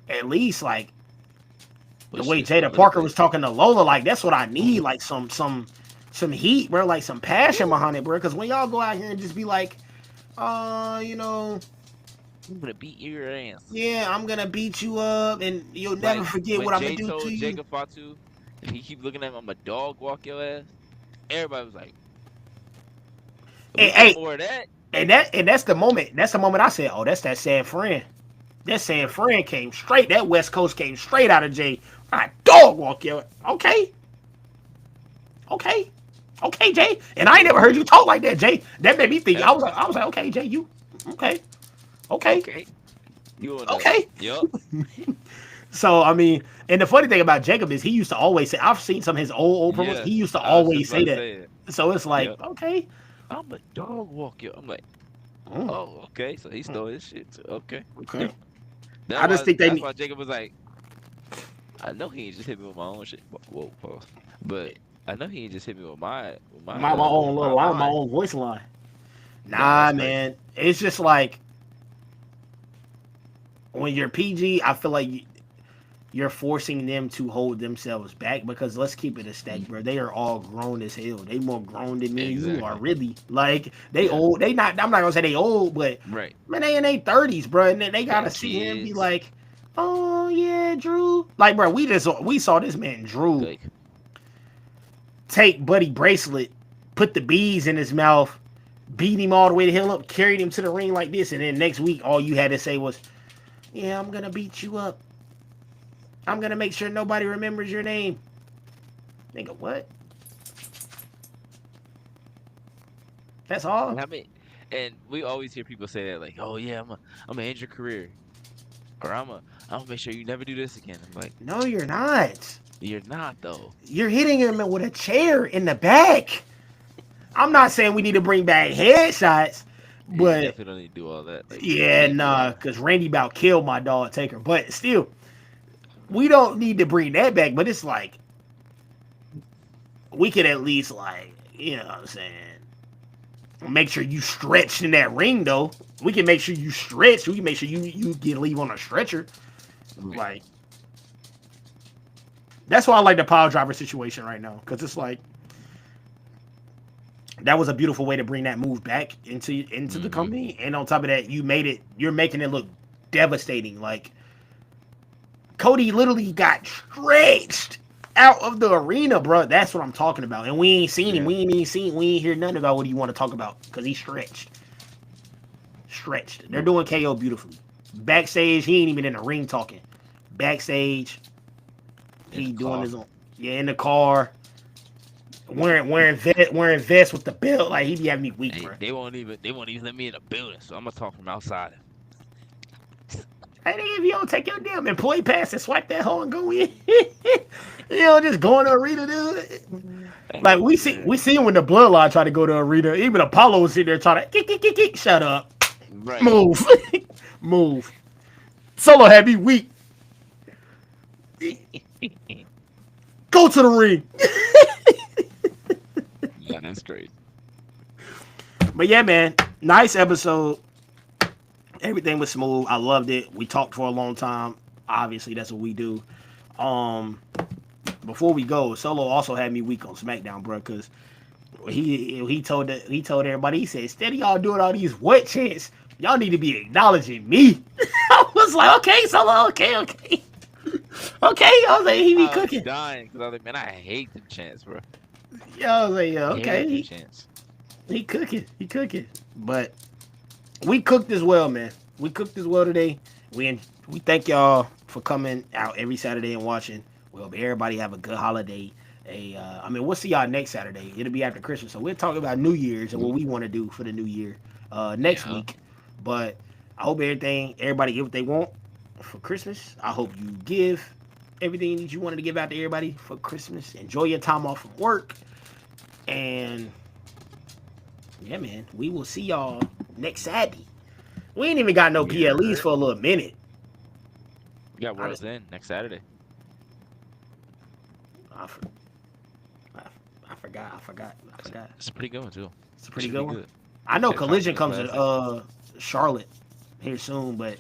at least like the Push way this a Jada little Parker bit. was talking to Lola, like that's what I need. Like some heat, bro. Like some passion behind it, bro. Because when y'all go out here and just be like, you know, I'm gonna beat your ass. yeah, I'm gonna beat you up, and you'll never Like forget when what I'm gonna Jay do to told you. Jacob Fatu, if he keep looking at him, I'm a dog walk your ass. Everybody was like, if And we get hey, more of that, that's the moment. That's the moment I said, oh, that's that San Fran. That San Fran came straight. That West Coast came straight out of Jay. I dog walk your. Okay, okay, okay, Jay. And I ain't never heard you talk like that, Jay. That made me think. I ever. was like, okay, Jay, you okay, okay, Okay. You on the okay. yup. So I mean, and the funny thing about Jacob is he used to always say. I've seen some of his old promos. He Yes. used to I was just always about say to that. say it. So it's like, Yep. okay, I'm a dog walk you. I'm like, mm, oh, okay. So he stole his shit too. Okay. okay. Yep. That's I just why think they that's need. why Jacob was like, I know he ain't just hit me with my own shit. Whoa, pause. But I know he ain't just hit me with My own little my line, my line. own voice line. Nah, Nah, that's crazy. man. It's just like when you're PG, I feel like you're forcing them to hold themselves back because let's keep it a stack, Mhm. bro. They are all grown as hell. They more grown than me and you are Exactly. really. Like they Yeah. old. They not. I'm not gonna say they old, but Right. man, they in their 30s, bro. And then they gotta Got sit here and be kids. like, oh yeah, Drew. Like, bro, we saw this man Drew Like, take Buddy Bracelet, put the bees in his mouth, beat him all the way to hell up, carried him to the ring like this, and then next week all you had to say was, "Yeah, I'm gonna beat you up. I'm gonna make sure nobody remembers your name." Nigga, what? That's all? I mean, and we always hear people say that, like, "Oh yeah, I'm gonna end your career, or I'm gonna make sure you never do this again." I'm like, No, you're not. you're not though. You're hitting him with a chair in the back. I'm not saying we need to bring back headshots, Yeah, you But definitely don't need to do all that. Like, yeah, leave it nah, alone. because Randy about killed my dog Taker. But still, we don't need to bring that back. But it's like we could at least like, you know what I'm saying, make sure you stretched in that ring though. We can make sure you stretch. We can make sure you get leave on a stretcher. Right. Like that's why I like the power driver situation right now because it's like that was a beautiful way to bring that move back into the Mm-hmm. company. And on top of that, you're making it look devastating. Like Cody literally got stretched out of the arena, bro. That's what I'm talking about. And we ain't seen him. Yeah. We ain't hear nothing about what he want to talk about because he's stretched. Stretched. They're Nope. doing KO beautifully. Backstage, he ain't even in the ring talking. Backstage, In he the doing car. his own. Yeah, in the car, wearing vest with the belt. Like he be having me weak, Hey, bro. they won't even let me in the building, so I'm gonna talk from outside. Hey, if you don't take your damn employee pass and swipe that hole and go in, you know, just go in the arena, dude. Like Hey we man. see when the bloodline try to go to the arena. Even Apollo was sitting there trying to kick. Shut up, Right. move, move. Solo had me weak. Go to the ring. Yeah, that's great. But yeah, man, nice episode. Everything was smooth. I loved it. We talked for a long time. Obviously, that's what we do. Um, Before we go, Solo also had me weak on SmackDown, bro, because he told everybody, he said, instead of y'all doing all these what chants, y'all need to be acknowledging me. I was like, okay, Solo, okay. Okay, I was like, he be I was cooking. dying because I was like, man, I hate them chants, bro. Yeah, I was like, yeah, okay, Hate them chants. he cooking. But we cooked as well, man. We cooked as well today. We thank y'all for coming out every Saturday and watching. We hope everybody have a good holiday. We'll see y'all next Saturday. It'll be after Christmas, so we'll talk about New Year's and what we want to do for the New Year next Yeah. week. But I hope everybody get what they want for Christmas. I hope you give everything that you wanted to give out to everybody for Christmas. Enjoy your time off from work, and yeah, man, we will see y'all next Saturday. We ain't even got no PLEs Yeah. for a little minute. We got I just, World's End next Saturday. I, for- I, I forgot. I forgot. It's a pretty good one too. It's a It's pretty good pretty one. good. I know Said Fight Collision Club comes to Classic. Charlotte here soon, but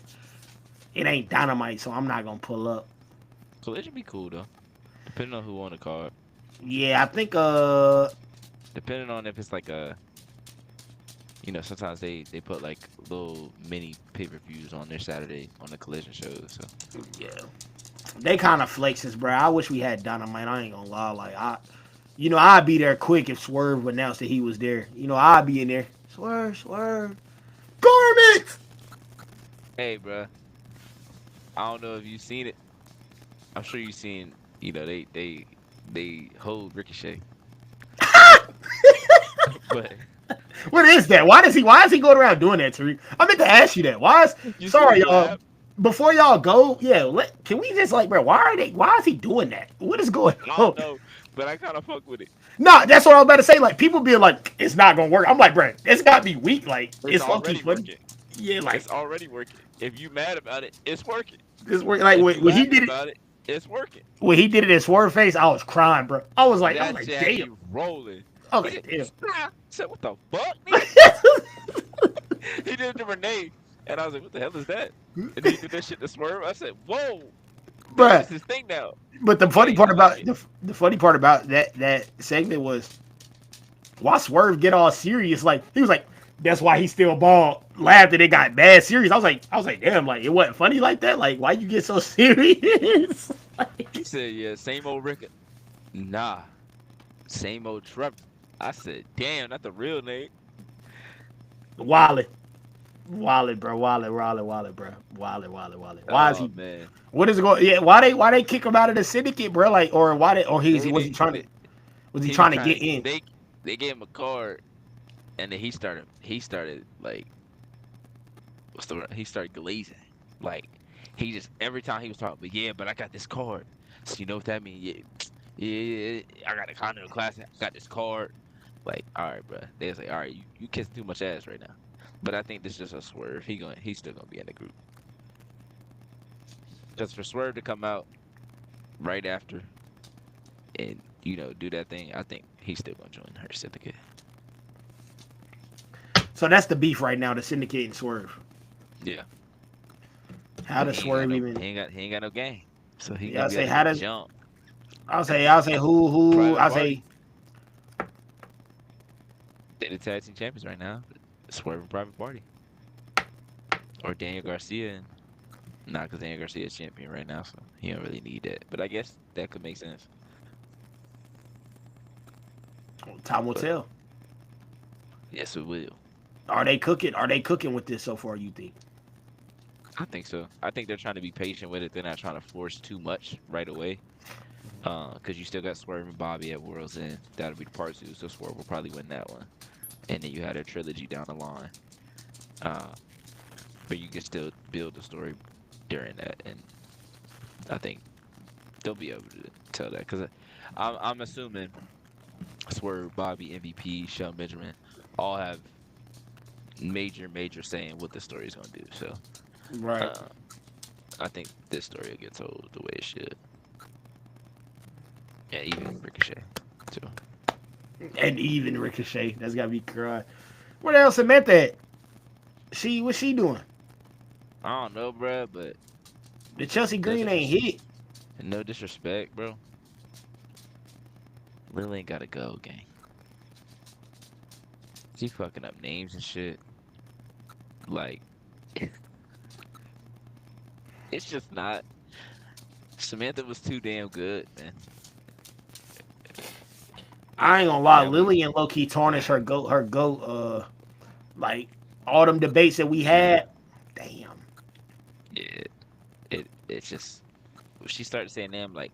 it ain't Dynamite, so I'm not gonna pull up. Collision be cool though, depending on who on the card. Yeah, I think Depending on if it's like sometimes they put like little mini pay-per-views on their Saturday on the Collision shows. So yeah, they kind of flexes, bro. I wish we had Dynamite. I ain't gonna lie, I'd be there quick if Swerve announced that he was there. I'd be in there. Swerve, garment. hey, bro, I don't know if you've seen it. I'm sure you've seen. They hold Ricochet, but What is that? Why is he going around doing that, Tariq? I meant to ask you that. you see Sorry, his y'all. laugh. Before y'all go, yeah, can we just like, bro, why is he doing that? What is going I on? don't know, but I kind of fuck with it. No, that's what I was about to say. Like, people being like, it's not gonna work. I'm like, bro, it's gotta be weak. Like, It's it's low-key already funny. working. Yeah, like, It's already working. If you mad about it, it's working. this work. Like, If you when he laughing did it, about it, it's working. when he did it in Swerve face, I was crying, bro. I was That like, shit had damn. me rolling. I was He like, did. damn. I said, "What the fuck, nigga?" He did it to Renee, and I was like, "What the hell is that?" And he did that shit to Swerve. I said, "Whoa, that's Bruh. just his thing now." But Okay, I like it. the funny part about that segment was why Swerve get all serious. Like he was like, that's why he still bald. Laughed and it got bad serious. I was like, damn, like it wasn't funny like that. Like why you get so serious? He said, "Yeah, same old Rick." Nah, same old Trevor. I said, "Damn, not the real Nate." Wallet, Wallet, bro, Wallet, bro, Wallet. Why is Oh he? man, What is going? Yeah, why they kick him out of the syndicate, bro? Like or why they or they, was they, he trying to they, was he he was trying to trying get to. in? They gave him a card, and then he started like what's the word? He started glazing. Like he just every time he was talking, but yeah, but I got this card. So you know what that means? Yeah, I got a Continental Classic. I got this card. Like, all right, bro. They was like, all right, you kissing too much ass right now. But I think this is just a swerve. He's still gonna be in the group. Because for Swerve to come out right after and do that thing, I think he's still gonna join her syndicate. So that's the beef right now, the Syndicate and Swerve. Yeah. How does Swerve even? He ain't got no game. So he Yeah, gonna I be say able how to does? jump. I'll say who? Private I'll Party. say They're the tag team champions right now. Swerve and Private Party. Or Daniel Garcia. Nah, because Daniel Garcia is champion right now, so he don't really need that. But I guess that could make sense. time will But tell. yes, it will. Are they cooking? Are they cooking with this so far? You think? I think so. I think they're trying to be patient with it. They're not trying to force too much right away. Because you still got Swerve and Bobby at World's End. That'll be the part 2, so Swerve will probably win that one. And then you had a trilogy down the line. But you can still build the story during that. And I think they'll be able to tell that. Because I'm assuming Swerve, Bobby, MVP, Shelton Benjamin all have major say in what the story is going to do. So Right. I think this story will get told the way it should. Yeah, even Ricochet, too. And even Ricochet, that's gotta be crying. What else Samantha at? What's she doing? I don't know, bro, but The Chelsea Green ain't hit. no disrespect, bro. Lil ain't gotta go, gang. She fucking up names and shit. Like, it's just not. Samantha was too damn good, man. I ain't gonna lie, That was, Lillian low key tarnished her goat. Like all them debates that we had. Damn. yeah, it's just. She started saying them like,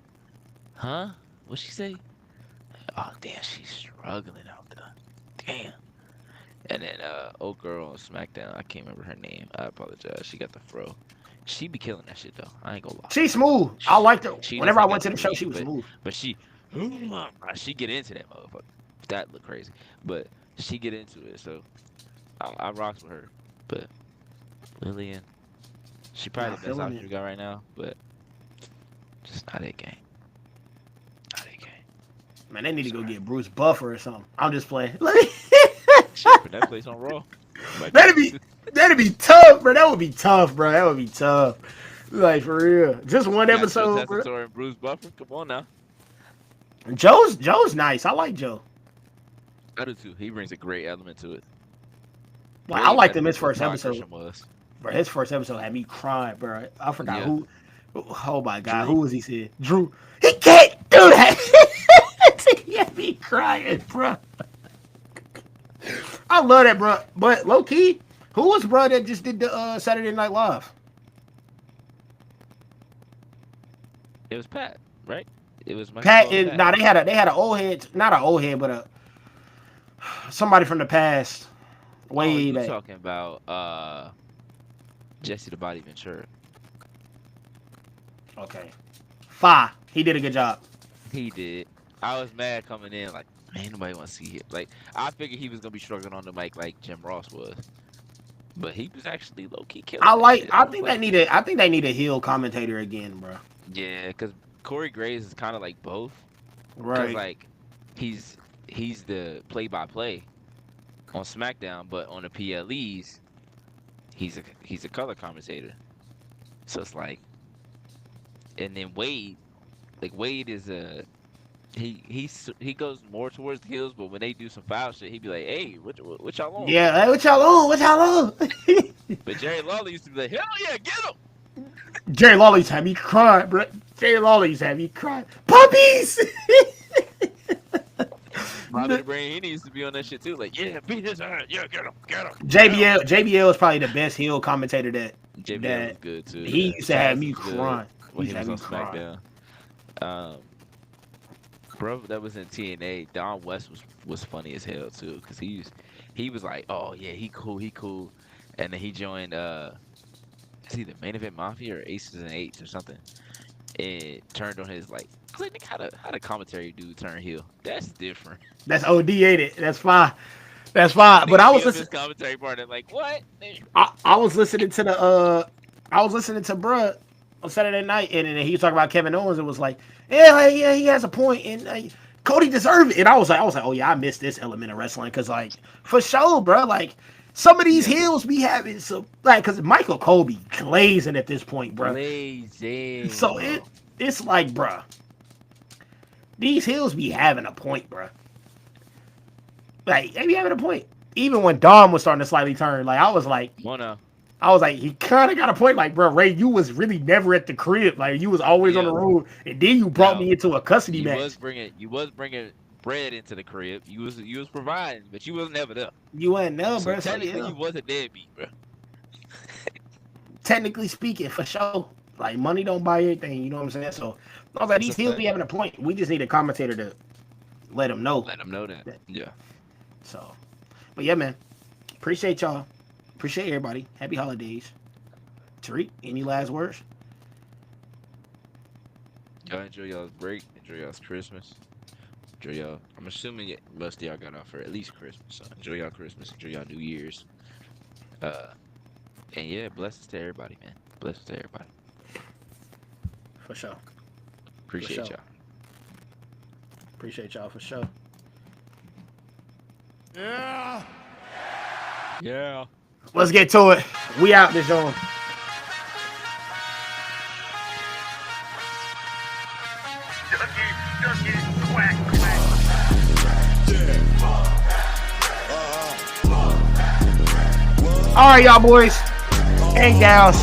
huh? What'd she say? Oh damn, she's struggling out there. Damn. And then old girl on SmackDown, I can't remember her name. I apologize. She got the fro. She be killing that shit though. I ain't gonna lie. She's smooth. I liked her. She Whenever I just went ain't to got the show, she ring, was smooth. but she get into that motherfucker. That look crazy, but she get into it. So I rocks with her. But Lillian, she probably Not the best feeling option it. we got right now, but just not a game. Not a game. Man, they need to go get Bruce Buffer or something. I'm just playing. Shit, put that place on Raw. Like, that'd be tough, bro. That would be tough, bro. That would be tough. Like for real. Just one got Joe episode, bro. Tessitore and Bruce Buffer. Come on now. Joe's nice. I like Joe. I do too. He brings a great element to it. Like Way I liked better him his than what first Todd episode. Grisham was. Bro, his first episode had me crying, bro. I forgot Yeah. who. Oh my god, Drew. who was he said? Drew. He can't do that. He had me crying, bro. I love that, bro. But low key, who was bro that just did the Saturday Night Live? It was Pat, right? It was my Pat and nah, they had an old head, not an old head, but somebody from the past, way you back. talking about Jesse the Body Ventura? Okay, Fa. He did a good job. He did. I was mad coming in, like, man, nobody want to see it. Like, I figured he was gonna be struggling on the mic like Jim Ross was, but he was actually low key killing. I think they need a heel commentator again, bro. Yeah, because Corey Graves is kind of like both. Right. Because like he's the play-by-play on SmackDown, but on the PLEs, he's a color commentator. So it's like, and then Wade is a he goes more towards the heels, but when they do some foul shit, he be like, "Hey, what y'all on?" Yeah, hey, what y'all on? What y'all on? But Jerry Lawler used to be like, "Hell yeah, get him!" Jerry Lawler's had me crying, bro. Jerry Lawler's had me crying. Puppies! Bobby the Brain, he needs to be on that shit too. Like, yeah, beat his ass. Yeah, get him. JBL is probably the best heel commentator that JBL was good too. he used to have me was good crying. when he used was to on have me crying. SmackDown. Bro, that was in TNA. Don West was funny as hell too, cause he was like, oh yeah, he cool, and then he joined is he the Main Event Mafia or Aces and Eights or something? And turned on his like, I was like, nigga, how the commentary dude turn heel? That's different. That's OD, ain't it? That's fine. That's fine. But I was This listening. commentary part. I'm like, what? I was listening to I was listening to bruh on Saturday night, and then he was talking about Kevin Owens. And was like, yeah, he has a point, and Cody deserved it. And I was like, oh yeah, I missed this element of wrestling because like for sure, bro, like some of these heels be having some like because Michael Cole be glazing at this point, bro. Glazing. So it's like, bro, these heels be having a point, bro. Like they be having a point. Even when Dom was starting to slightly turn, like I was like, he kind of got a point. Like, bro, Ray, you was really never at the crib. Like, you was always on the road, and then you brought me into a custody match. You was bringing bread into the crib. You was providing, but you was never there. You wasn't there, So bro. technically, you wasn't deadbeat, bro. Technically speaking, for sure. Like, money don't buy everything. You know what I'm saying? So I was like, these heels be having a point. We just need a commentator to let them know. Let them know that. Yeah. So, but yeah, man. Appreciate y'all. Appreciate everybody. Happy holidays. Tariq, any last words? Y'all enjoy y'all's break. Enjoy y'all's Christmas. Enjoy y'all. I'm assuming most of y'all got off for at least Christmas. So enjoy y'all Christmas. Enjoy y'all New Year's. And yeah, blessings to everybody, man. Blessings to everybody. For sure. Appreciate y'all. Appreciate y'all for sure. Yeah. Yeah. Let's get to it. We out this zone. All right, y'all boys and gals.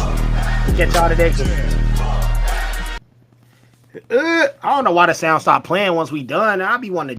Get y'all today. I don't know why the sound stopped playing once we done. I'll be wanting to